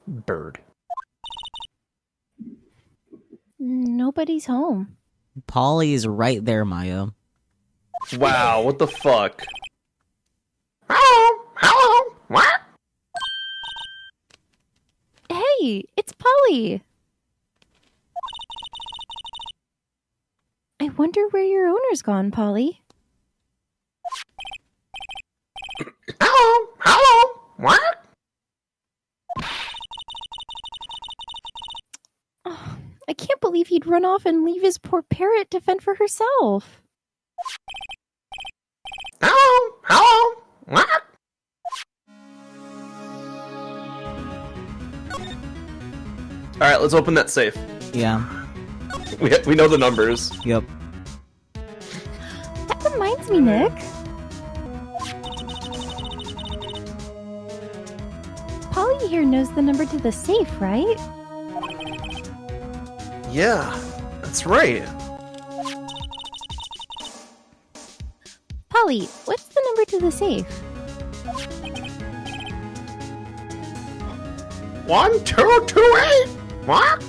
Bird. Nobody's home. Polly's right there, Maya. Wow, what the fuck? Hello? Hello? What? Hey, it's Polly. I wonder where your owner's gone, Polly. Hello? Hello? What? Oh, I can't believe he'd run off and leave his poor parrot to fend for herself. Hello? Hello? What? Alright, let's open that safe. Yeah. We know the numbers. Yep. That reminds me, Nick. Polly here knows the number to the safe, right? Yeah, that's right. Polly, what's the number to the safe? 1228. What?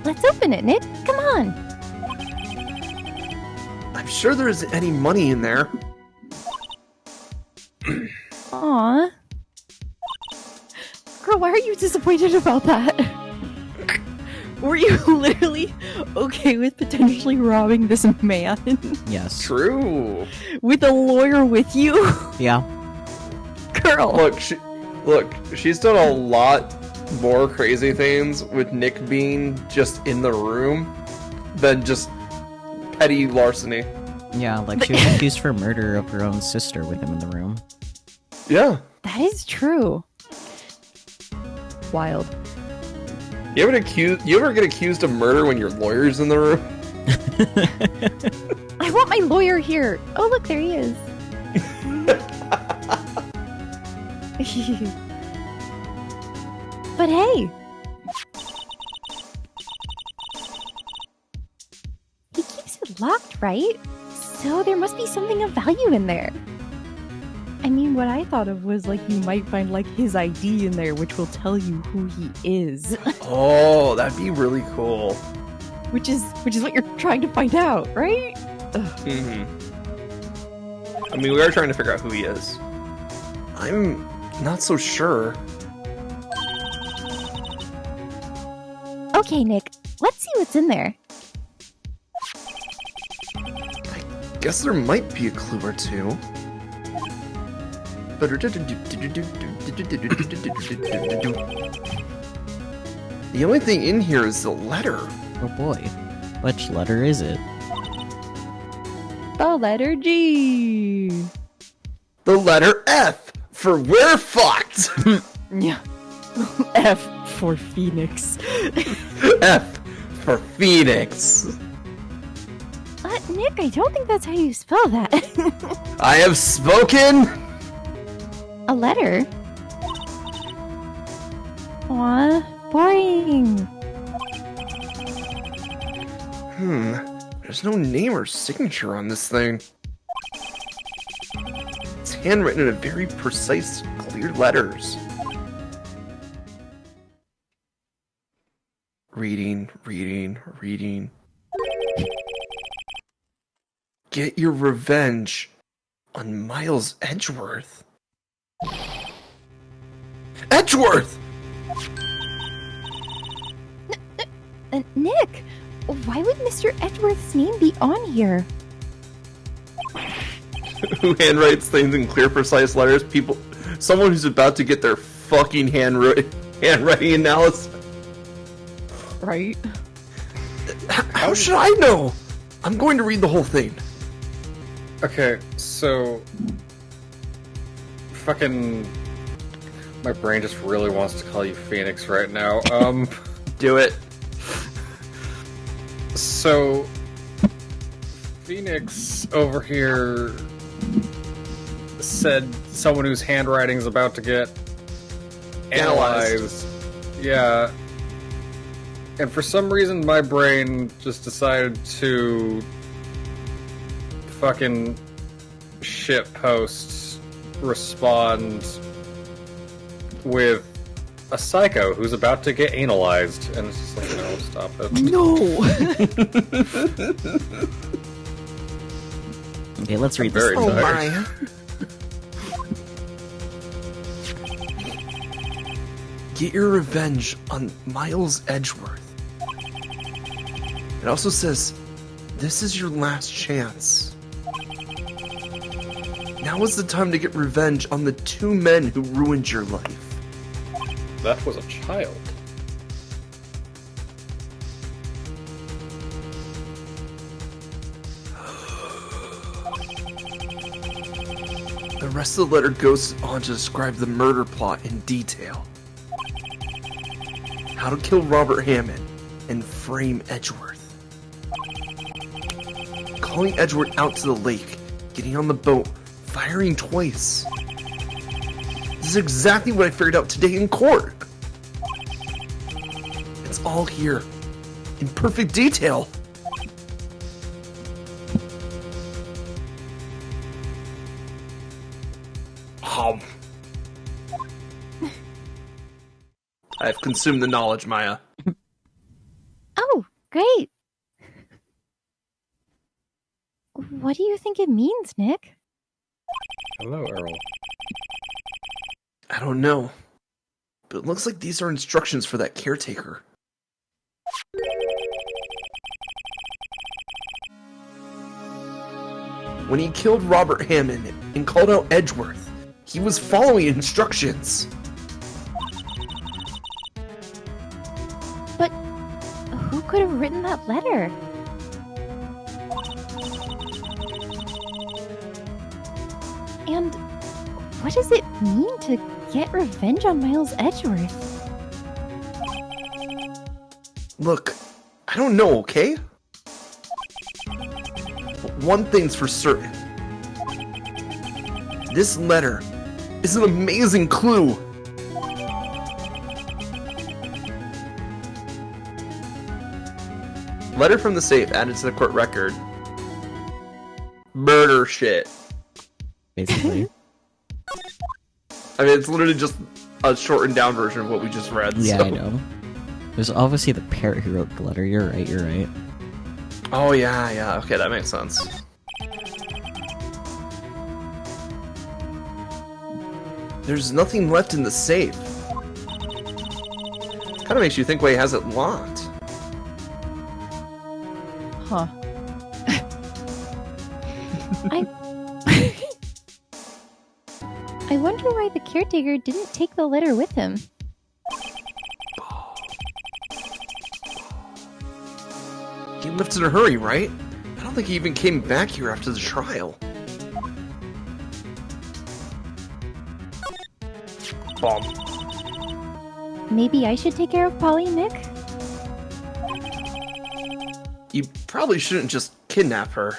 Let's open it, Nick. Come on. I'm sure there isn't any money in there. Aw. Girl, why are you disappointed about that? Were you literally okay with potentially robbing this man? Yes. True. With a lawyer with you? Yeah. Girl. Look, she's done a lot more crazy things with Nick being just in the room than just petty larceny. Yeah, like she was accused for murder of her own sister with him in the room. Yeah. That is true. Wild. You ever get accused of murder when your lawyer's in the room? I want my lawyer here. Oh, look, there he is. But hey. He keeps it locked, right? So there must be something of value in there. I mean, what I thought of was like you might find like his ID in there, which will tell you who he is, Oh, that'd be really cool. which is what you're trying to find out, right? Mm-hmm. I mean, we are trying to figure out who he is. I'm not so sure. Okay, Nick, let's see what's in there. Guess there might be a clue or two. The only thing in here is the letter. Oh boy. Which letter is it? The letter G. The letter F for we're fucked. Yeah. F for Phoenix. F for Phoenix. Nick, I don't think that's how you spell that. I have spoken. A letter? Aw, boring. There's no name or signature on this thing. It's handwritten in a very precise, clear letters. Reading. Get your revenge on Miles Edgeworth. Edgeworth! Nick, why would Mr. Edgeworth's name be on here? Who handwrites things in clear, precise letters? Someone who's about to get their fucking handwriting analysis. Right? How should I know? I'm going to read the whole thing. Okay, so fucking my brain just really wants to call you Phoenix right now. Do it. So Phoenix over here said someone whose handwriting's about to get analyzed. Yeah. And for some reason my brain just decided to fucking shit posts respond with a psycho who's about to get analyzed, and it's just like, no, stop it. No. Okay, let's read this. Very Oh tired. my. Get your revenge on Miles Edgeworth. It also says, this is your last chance. Now is the time to get revenge on the two men who ruined your life. That was a child. The rest of the letter goes on to describe the murder plot in detail. How to kill Robert Hammond and frame Edgeworth. Calling Edgeworth out to the lake, getting on the boat, firing twice. This is exactly what I figured out today in court. It's all here, in perfect detail. I've consumed the knowledge, Maya. Oh, great. What do you think it means, Nick? Hello, Earl. I don't know, but it looks like these are instructions for that caretaker. When he killed Robert Hammond and called out Edgeworth, he was following instructions. But who could have written that letter? And what does it mean to get revenge on Miles Edgeworth? Look, I don't know, okay? But one thing's for certain. This letter is an amazing clue. Letter from the safe added to the court record. Murder shit. Basically. I mean, it's literally just a shortened down version of what we just read. Yeah, so. I know. There's obviously the parrot who wrote the letter. You're right. Oh, yeah. Okay, that makes sense. There's nothing left in the safe. Kind of makes you think why he has it locked. Huh. I wonder why the caretaker didn't take the letter with him. He left in a hurry, right? I don't think he even came back here after the trial. Bomb. Maybe I should take care of Polly, Nick? You probably shouldn't just kidnap her.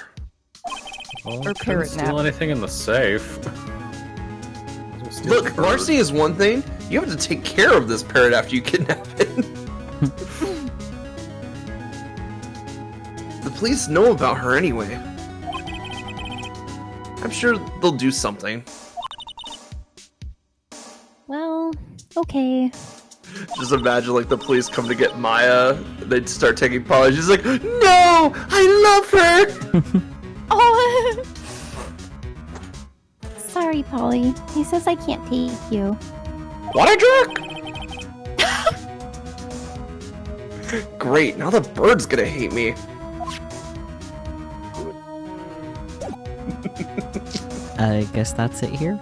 Well, Or couldn't parrot steal nap. anything in the safe. Steal Look, the bird. larceny is one thing. You have to take care of this parrot after you kidnap it. The police know about her anyway. I'm sure they'll do something. Well, okay. Just imagine, like, the police come to get Maya, they'd start taking Polly. She's like, no! I love her! Oh! Sorry, Polly. He says I can't take you. What a jerk! Great, now the bird's gonna hate me. I guess that's it here,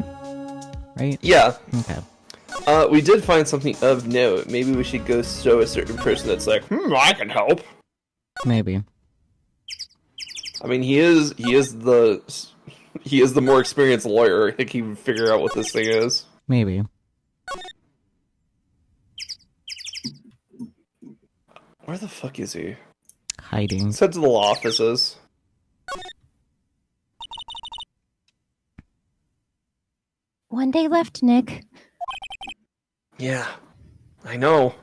right? Yeah, Okay. we did find something of note. Maybe we should go show a certain person that's like, I can help. Maybe. I mean, he is the more experienced lawyer. I think he would figure out what this thing is. Maybe. Where the fuck is he? Hiding. Let's head to the law offices. One day left, Nick. Yeah, I know.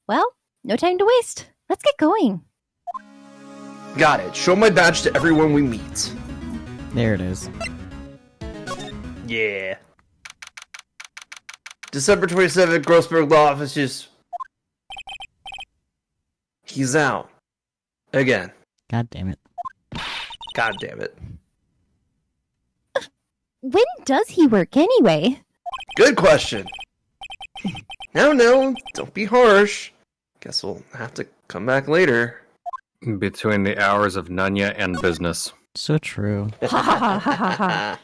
Well, no time to waste. Let's get going. Got it. Show my badge to everyone we meet. There it is. Yeah. December 27th, Grossberg Law Offices. He's out. Again. God damn it. God damn it. When does he work anyway? Good question. No, don't be harsh. Guess we'll have to come back later. Between the hours of Nunya and business. So true. To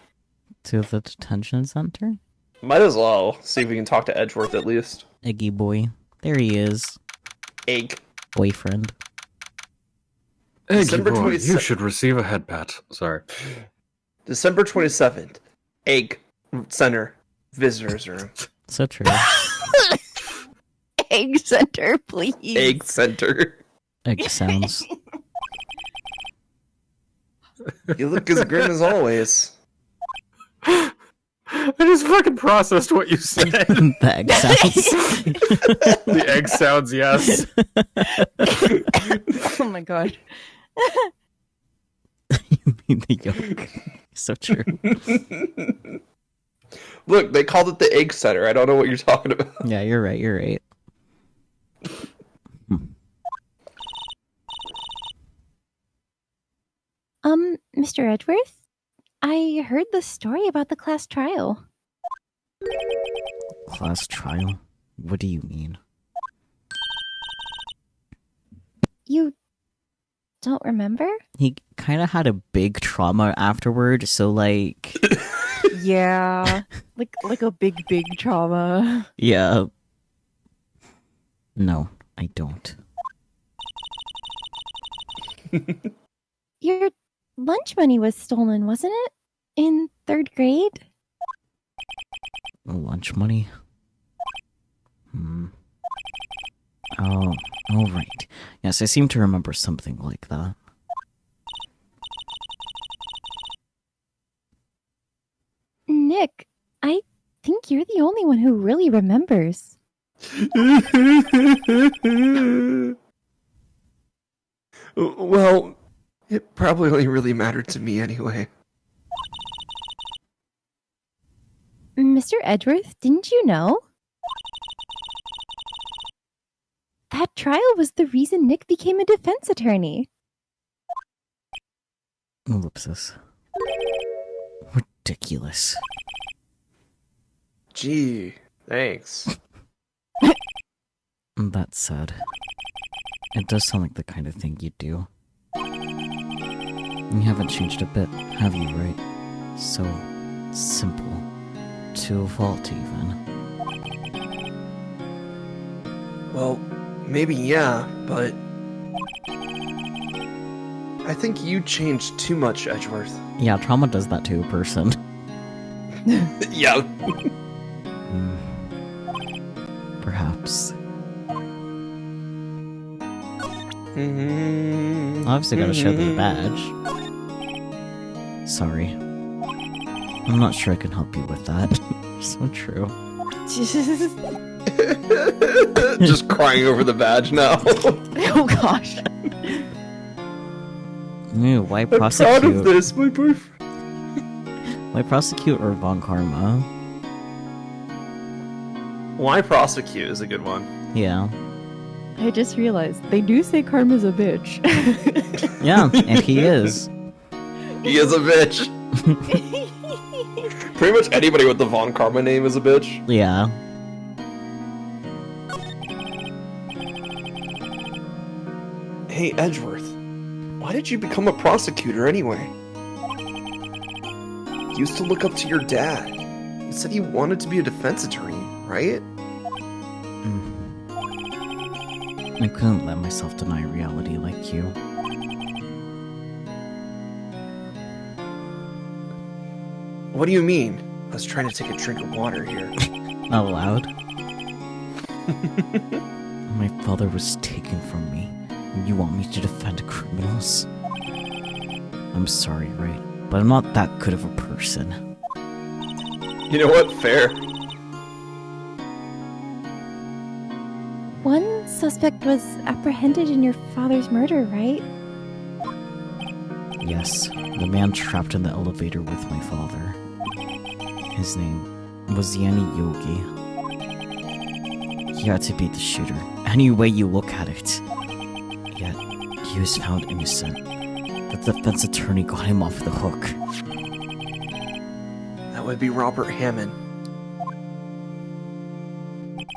the detention center? Might as well see if we can talk to Edgeworth at least. Eggy boy. There he is. Egg. Boyfriend. December Boy, 27th. you should receive a head pat. Sorry. December 27th. Egg Center. Visitors room. So true. Egg center, please. Egg Center. Egg sounds. You look as grim as always. I just fucking processed what you said. The egg sounds. The egg sounds, yes. Oh my god. You mean the yolk. So true. Look, they called it the Egg Center. I don't know what you're talking about. Yeah, you're right. Mr. Edgeworth? I heard the story about the class trial. Class trial? What do you mean? You don't remember? He kind of had a big trauma afterward, so like... Yeah. Like a big trauma. Yeah. No, I don't. Your lunch money was stolen, wasn't it? In 3rd grade? Lunch money? Oh, all right. Yes, I seem to remember something like that. Nick, I think you're the only one who really remembers. Well, it probably only really mattered to me anyway. Mr. Edgeworth, didn't you know? That trial was the reason Nick became a defense attorney. Ellipsis. Ridiculous. Gee, thanks. That said, it does sound like the kind of thing you'd do. You haven't changed a bit, have you, right? So simple. To a fault, even. Well, maybe yeah, but I think you changed too much, Edgeworth. Yeah, trauma does that to a person. Yeah. Perhaps. Mm-hmm. Obviously gotta show the badge. Sorry. I'm not sure I can help you with that. So true. Just crying over the badge now. Oh gosh. Ew, why I'm proud of prosecute? this, my boyfriend. Why prosecute or Von Karma? Why prosecute is a good one. Yeah. I just realized they do say Karma's a bitch. Yeah, and he is. He is a bitch. Pretty much anybody with the Von Karma name is a bitch. Yeah. Hey, Edgeworth, why did you become a prosecutor anyway? You used to look up to your dad. You said you wanted to be a defense attorney, right? I couldn't let myself deny reality like you. What do you mean? I was trying to take a drink of water here. Out loud. My father was taken from me. And you want me to defend criminals? I'm sorry, right? But I'm not that good of a person. You know what? Fair. One suspect was apprehended in your father's murder, right? Yes, the man trapped in the elevator with my father. His name was Yanni Yogi. He had to be the shooter, any way you look at it. Yet, he was found innocent. The defense attorney got him off the hook. That would be Robert Hammond.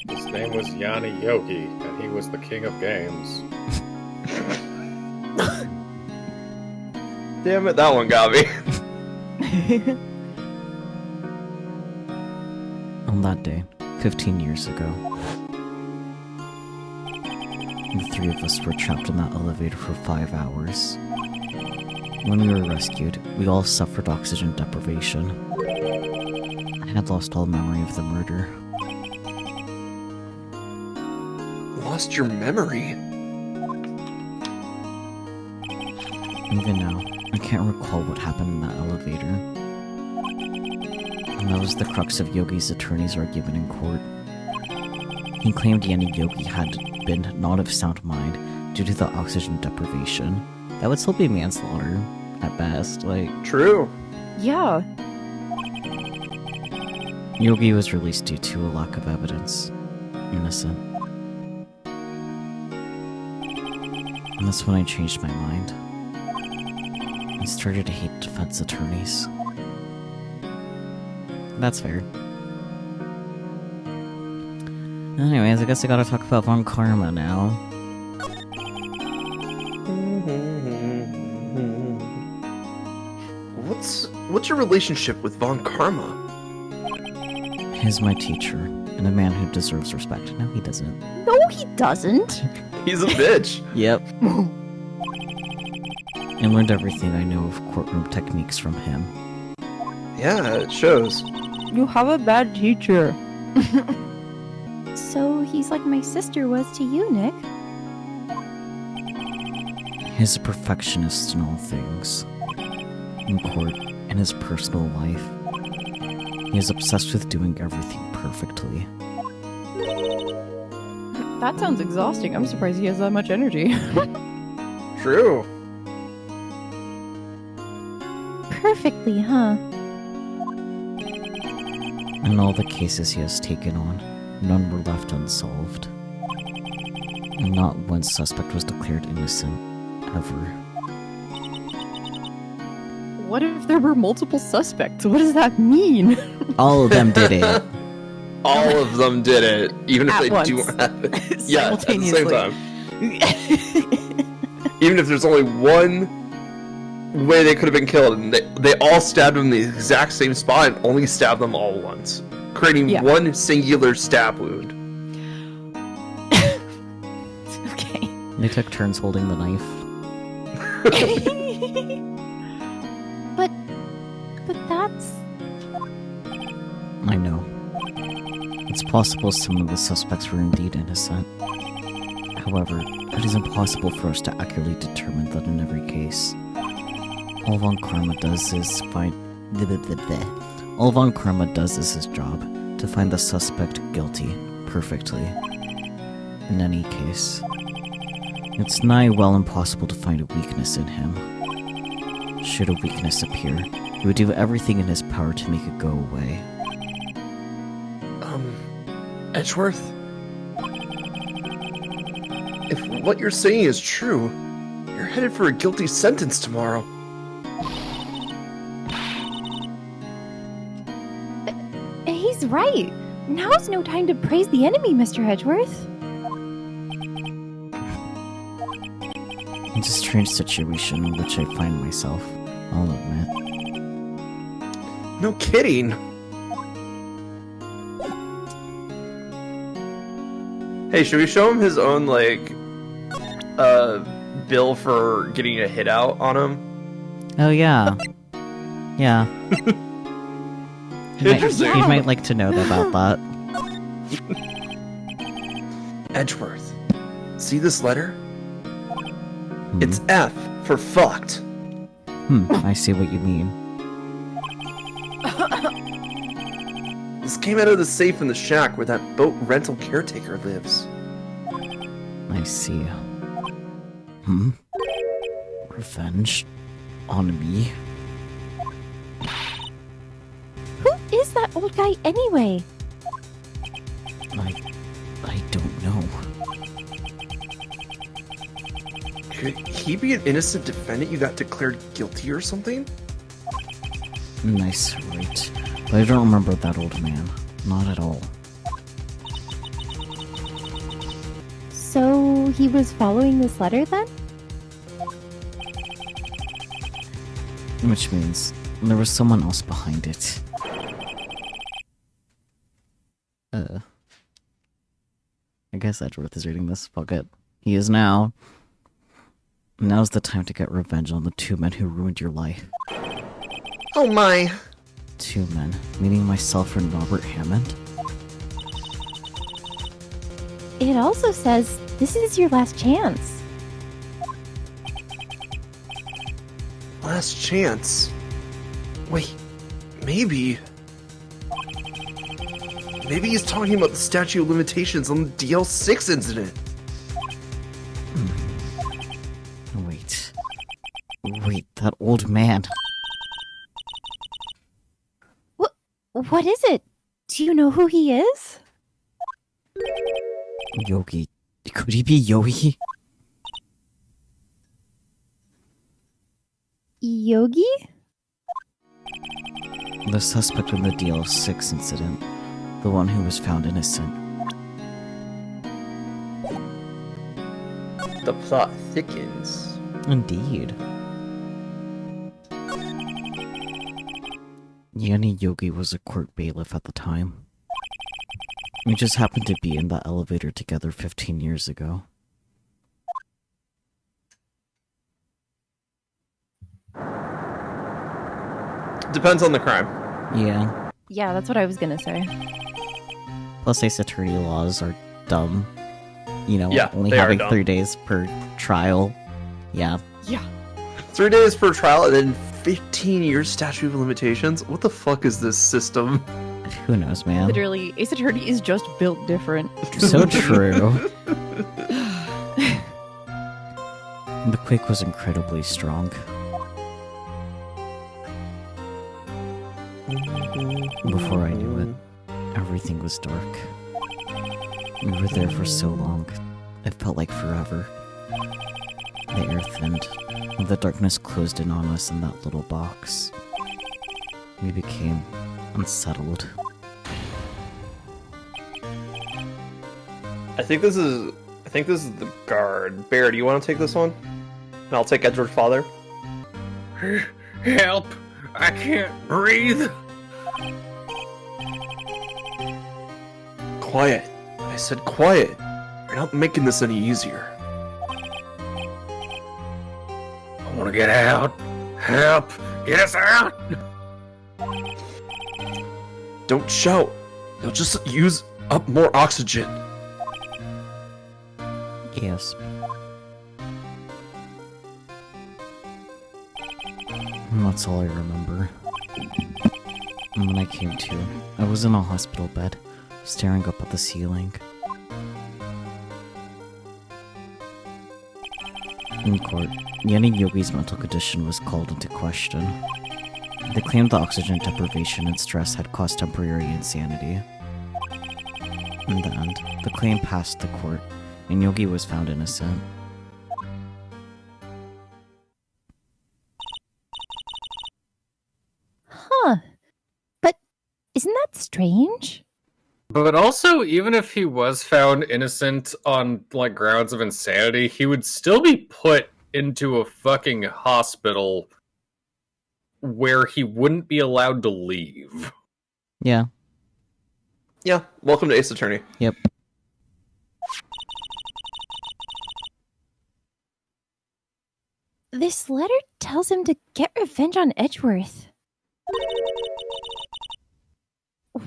His name was Yanni Yogi, and he was the king of games. Damn it, that one got me. On that day, 15 years ago, the three of us were trapped in that elevator for 5 hours. When we were rescued, we all suffered oxygen deprivation. I had lost all memory of the murder. Lost your memory? Even now, I can't recall what happened in that elevator. And that was the crux of Yogi's attorney's argument in court. He claimed Yanni Yogi had been not of sound mind due to the oxygen deprivation. That would still be manslaughter, at best, like... True. Yeah. Yogi was released due to a lack of evidence. Innocent. And that's when I changed my mind. I started to hate defense attorneys. That's fair. Anyways, I guess I gotta talk about Von Karma now. What's your relationship with Von Karma? He's my teacher, and a man who deserves respect. No, he doesn't. No, he doesn't. He's a bitch. Yep. I learned everything I know of courtroom techniques from him. Yeah, it shows. You have a bad teacher. So he's like my sister was to you, Nick. He's a perfectionist in all things. In court, in his personal life. He is obsessed with doing everything perfectly. That sounds exhausting. I'm surprised he has that much energy. True. Perfectly, huh? In all the cases he has taken on, none were left unsolved. And not one suspect was declared innocent, ever. What if there were multiple suspects? What does that mean? All of them did it. All of them did it, even if At they once. do have it. Yeah, at the same Simultaneously. time. Even if there's only one way they could have been killed, and they all stabbed him in the exact same spot and only stabbed them all once, creating Yeah. one singular stab wound. Okay. They took turns holding the knife. But that's... I know. It's possible some of the suspects were indeed innocent. However, it is impossible for us to accurately determine that in every case. All Von Karma does is find... All Von Karma does is his job, to find the suspect guilty, perfectly. In any case, it's nigh well impossible to find a weakness in him. Should a weakness appear, he would do everything in his power to make it go away. Edgeworth? If what you're saying is true, you're headed for a guilty sentence tomorrow. He's right. Now's no time to praise the enemy, Mr. Edgeworth. It's a strange situation in which I find myself, I'll admit. No kidding. Hey, should we show him his own, like, bill for getting a hit out on him? Oh yeah. Yeah. Interesting. He might like to know about that. Edgeworth, see this letter? Hmm. It's F for fucked. I see what you mean. This came out of the safe in the shack where that boat rental caretaker lives. I see. Revenge? On me? Who is that old guy anyway? I don't know. Could he be an innocent defendant you got declared guilty or something? Nice, right. But I don't remember that old man. Not at all. So he was following this letter then? Which means there was someone else behind it. I guess Edgeworth is reading this. Fuck it. He is now. Now's the time to get revenge on the two men who ruined your life. Oh my. Two men, meaning myself and Robert Hammond? It also says this is your last chance. Last chance. Wait, maybe. Maybe he's talking about the statute of limitations on the DL6 incident. Wait, that old man. What is it? Do you know who he is? Yogi. Could he be Yogi? Yogi? The suspect in the DL6 incident. The one who was found innocent. The plot thickens. Indeed. Yanni Yogi was a court bailiff at the time. We just happened to be in that elevator together 15 years ago. Depends on the crime. Yeah. Yeah, that's what I was gonna say. Plus, ace attorney laws are dumb. You know, Yeah, only they are having dumb. 3 days per trial. Yeah. 3 days per trial and then 15 years statute of limitations? What the fuck is this system? Who knows, man? Literally, Ace Attorney is just built different. So true. The quake was incredibly strong. Before I knew it, Everything was dark. We were there for so long. It felt like forever. The air thinned, and the darkness closed in on us in that little box. We became unsettled. I think this is the guard. Bear, do you want to take this one? And I'll take Edward's father. Help! I can't breathe! Quiet. I said quiet. You're not making this any easier. I want to get out. Help! Get us out! Don't shout. You'll just use up more oxygen. Gasp. And that's all I remember. And when I came to, I was in a hospital bed, staring up at the ceiling. In court, Yanni Yogi's mental condition was called into question. They claimed the oxygen deprivation and stress had caused temporary insanity. In the end, the claim passed the court, and Yogi was found innocent. Huh. But isn't that strange? But also, even if he was found innocent on, like, grounds of insanity, he would still be put into a fucking hospital where he wouldn't be allowed to leave. Yeah. Yeah, welcome to Ace Attorney. Yep. This letter tells him to get revenge on Edgeworth.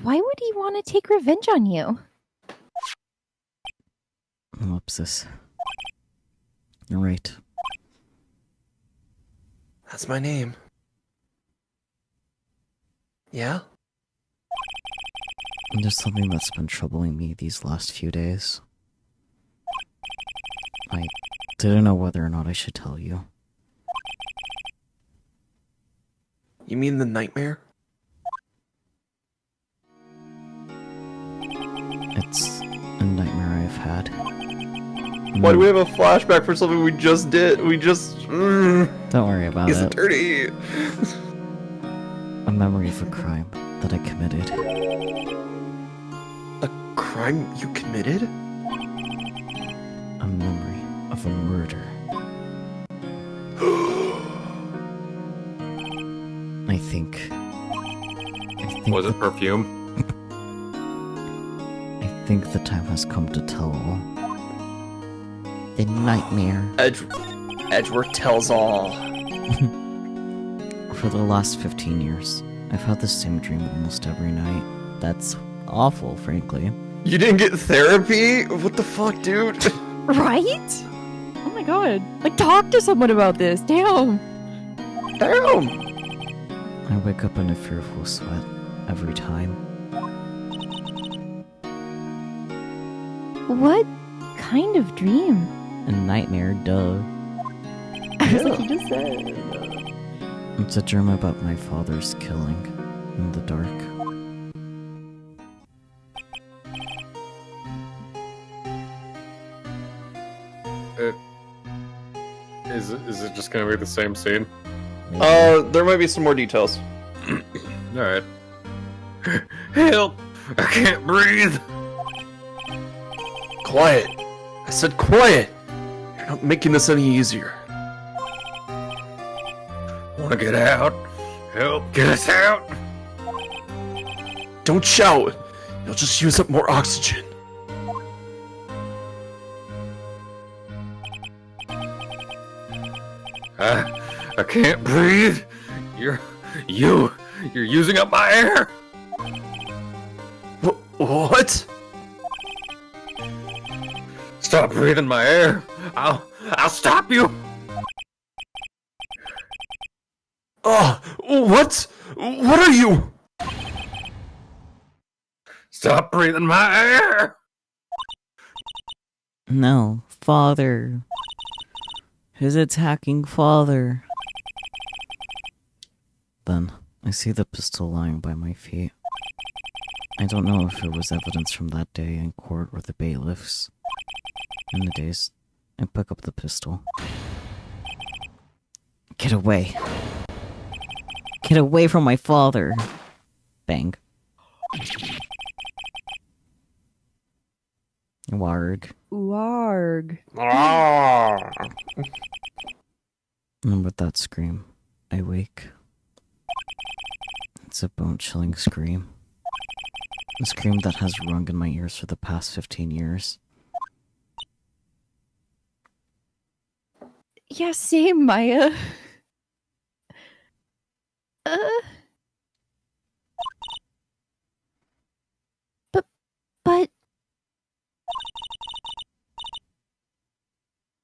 Why would he want to take revenge on you? Whoopsis. You're right. That's my name. Yeah? There's something that's been troubling me these last few days. I didn't know whether or not I should tell you. You mean the nightmare? It's a nightmare I've had. Why do we have a flashback for something we just did? We just... Don't worry about He's it. dirty. A memory of a crime that I committed. A crime you committed? A memory of a murder. I think Was it perfume? I think the time has come to tell all. The nightmare. Edgeworth tells all. For the last 15 years, I've had the same dream almost every night. That's awful, frankly. You didn't get therapy? What the fuck, dude? Right? Oh my god. Like, talk to someone about this. Damn. Damn! I wake up in a fearful sweat every time. What kind of dream? A nightmare, duh. That's what you just said. It's a dream about my father's killing in the dark. Is it just gonna be the same scene? Maybe. There might be some more details. Alright. Help! I can't breathe! Quiet. I said quiet. You're not making this any easier. Wanna get out? Help! Get us out! Don't shout. You'll just use up more oxygen. I can't breathe! You're using up my air! What? Stop breathing my air! I'll stop you! What? What are you? Stop breathing my air! No, father. Who's attacking father? Then, I see the pistol lying by my feet. I don't know if it was evidence from that day in court or the bailiffs. In the days, I pick up the pistol. Get away. Get away from my father. Bang. Warg. Warg. And with that scream, I wake. It's a bone-chilling scream. A scream that has rung in my ears for the past 15 years. Yeah, same, Maya. But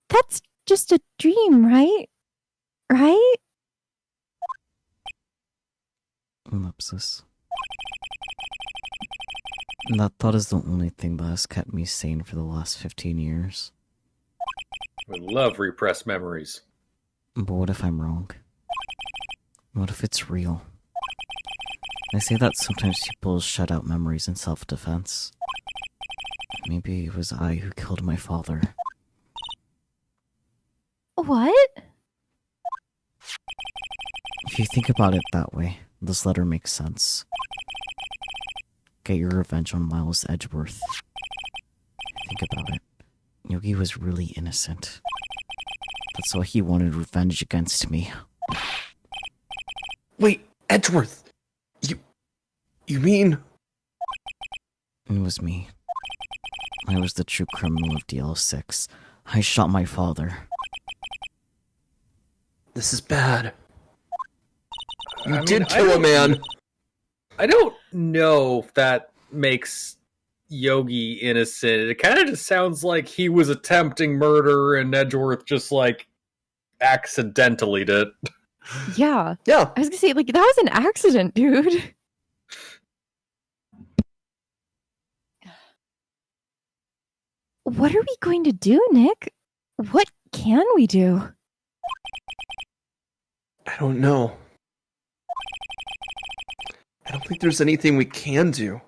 that's just a dream, right? Right? Ellipsis. And that thought is the only thing that has kept me sane for the last 15 years. We love repressed memories. But what if I'm wrong? What if it's real? I say that sometimes people shut out memories in self-defense. Maybe it was I who killed my father. What? If you think about it that way, this letter makes sense. Get your revenge on Miles Edgeworth. Think about it. Yogi was really innocent. That's why he wanted revenge against me. Wait, Edgeworth! You mean... It was me. I was the true criminal of DL6. I shot my father. This is bad. You I did mean, kill a man! I don't know if that makes Yogi innocent. It kind of just sounds like he was attempting murder and Edgeworth just, like, accidentally did. Yeah. Yeah. I was gonna say, like, that was an accident, dude. What are we going to do, Nick? What can we do? I don't know. I don't think there's anything we can do.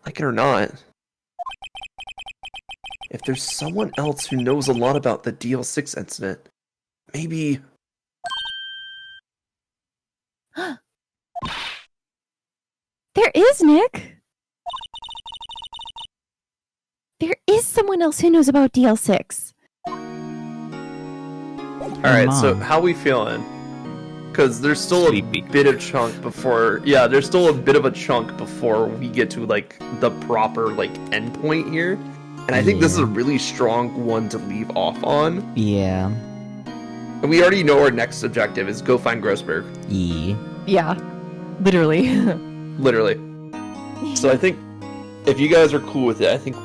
Like it or not. If there's someone else who knows a lot about the DL6 incident, maybe... There is, Nick. There is someone else who knows about DL6. Alright, so Mom. how we feeling? Because there's still Sleepy. a bit of chunk before... Yeah, there's still a bit of a chunk before we get to, like, the proper, like, endpoint here. And I think this is a really strong one to leave off on. Yeah. And we already know our next objective is go find Grossberg. Yeah. Yeah. Literally. Literally. So I think if you guys are cool with it, I think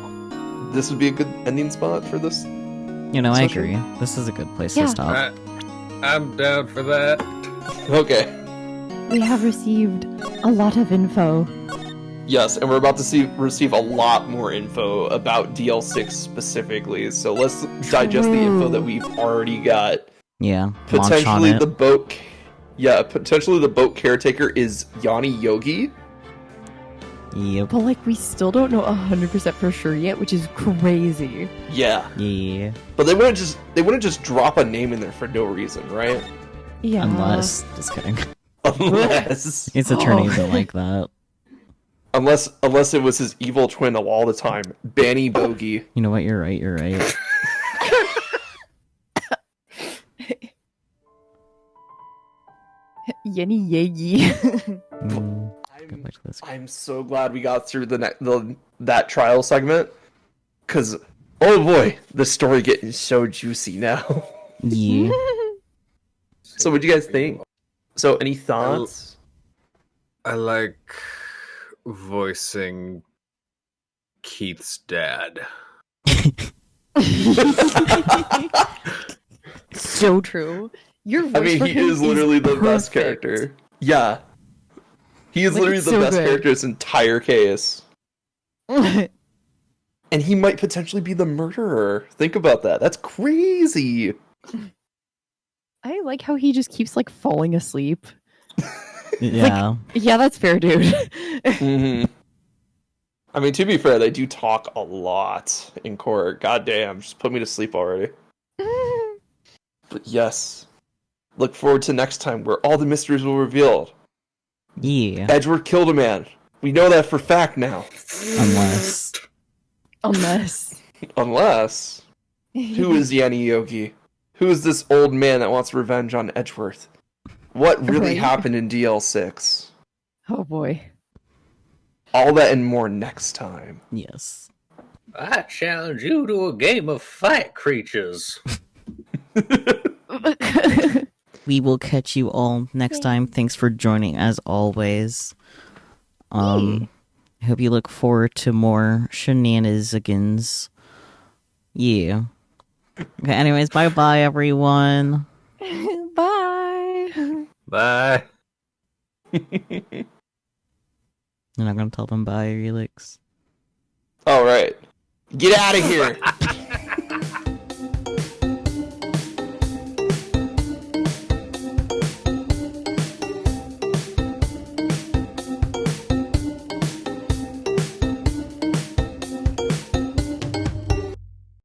this would be a good ending spot for this. You know, I Session? agree. This is a good place Yeah. to stop. I'm down for that. Okay. We have received a lot of info. Yes, and we're about to receive a lot more info about DL6 specifically. So let's digest the info that we've already got. Yeah. Launch on Potentially it. the boat. Yeah, potentially the boat caretaker is Yanni Yogi. Yep. But, like, we still don't know 100% for sure yet, which is crazy. Yeah, Yeah. but they wouldn't just drop a name in there for no reason, right? Yeah. Unless, just kidding. Unless Its attorneys are like that. unless it was his evil twin of all the time, Banny Bogey. You know what? You're right. You're right. Yenny Yagi. Go back to this. I'm so glad we got through that trial segment, because oh boy, the story getting so juicy now. Yeah. So what do you guys think? So any thoughts? I like voicing Keith's dad. So true. Your voice I mean, for he him is literally the best perfect. character. Yeah. He is Like, literally it's the so best good. character in this entire case. And he might potentially be the murderer. Think about that. That's crazy. I like how he just keeps, like, falling asleep. Yeah. Yeah, that's fair, dude. hmm I mean, to be fair, they do talk a lot in court. God damn, just put me to sleep already. But yes, look forward to next time where all the mysteries will be revealed. Yeah. Edward killed a man. We know that for fact now. Unless. Unless. Who is Yanni Yogi? Who is this old man that wants revenge on Edgeworth? What really Right. happened in DL6? Oh boy. All that and more next time. Yes. I challenge you to a game of fight creatures. We will catch you all next time. Thanks for joining as always. I hope you look forward to more shenanigans. Yeah. Okay, anyways, bye-bye, everyone. Bye. Bye. You're not gonna tell them bye, Relix? All right. Get out of here.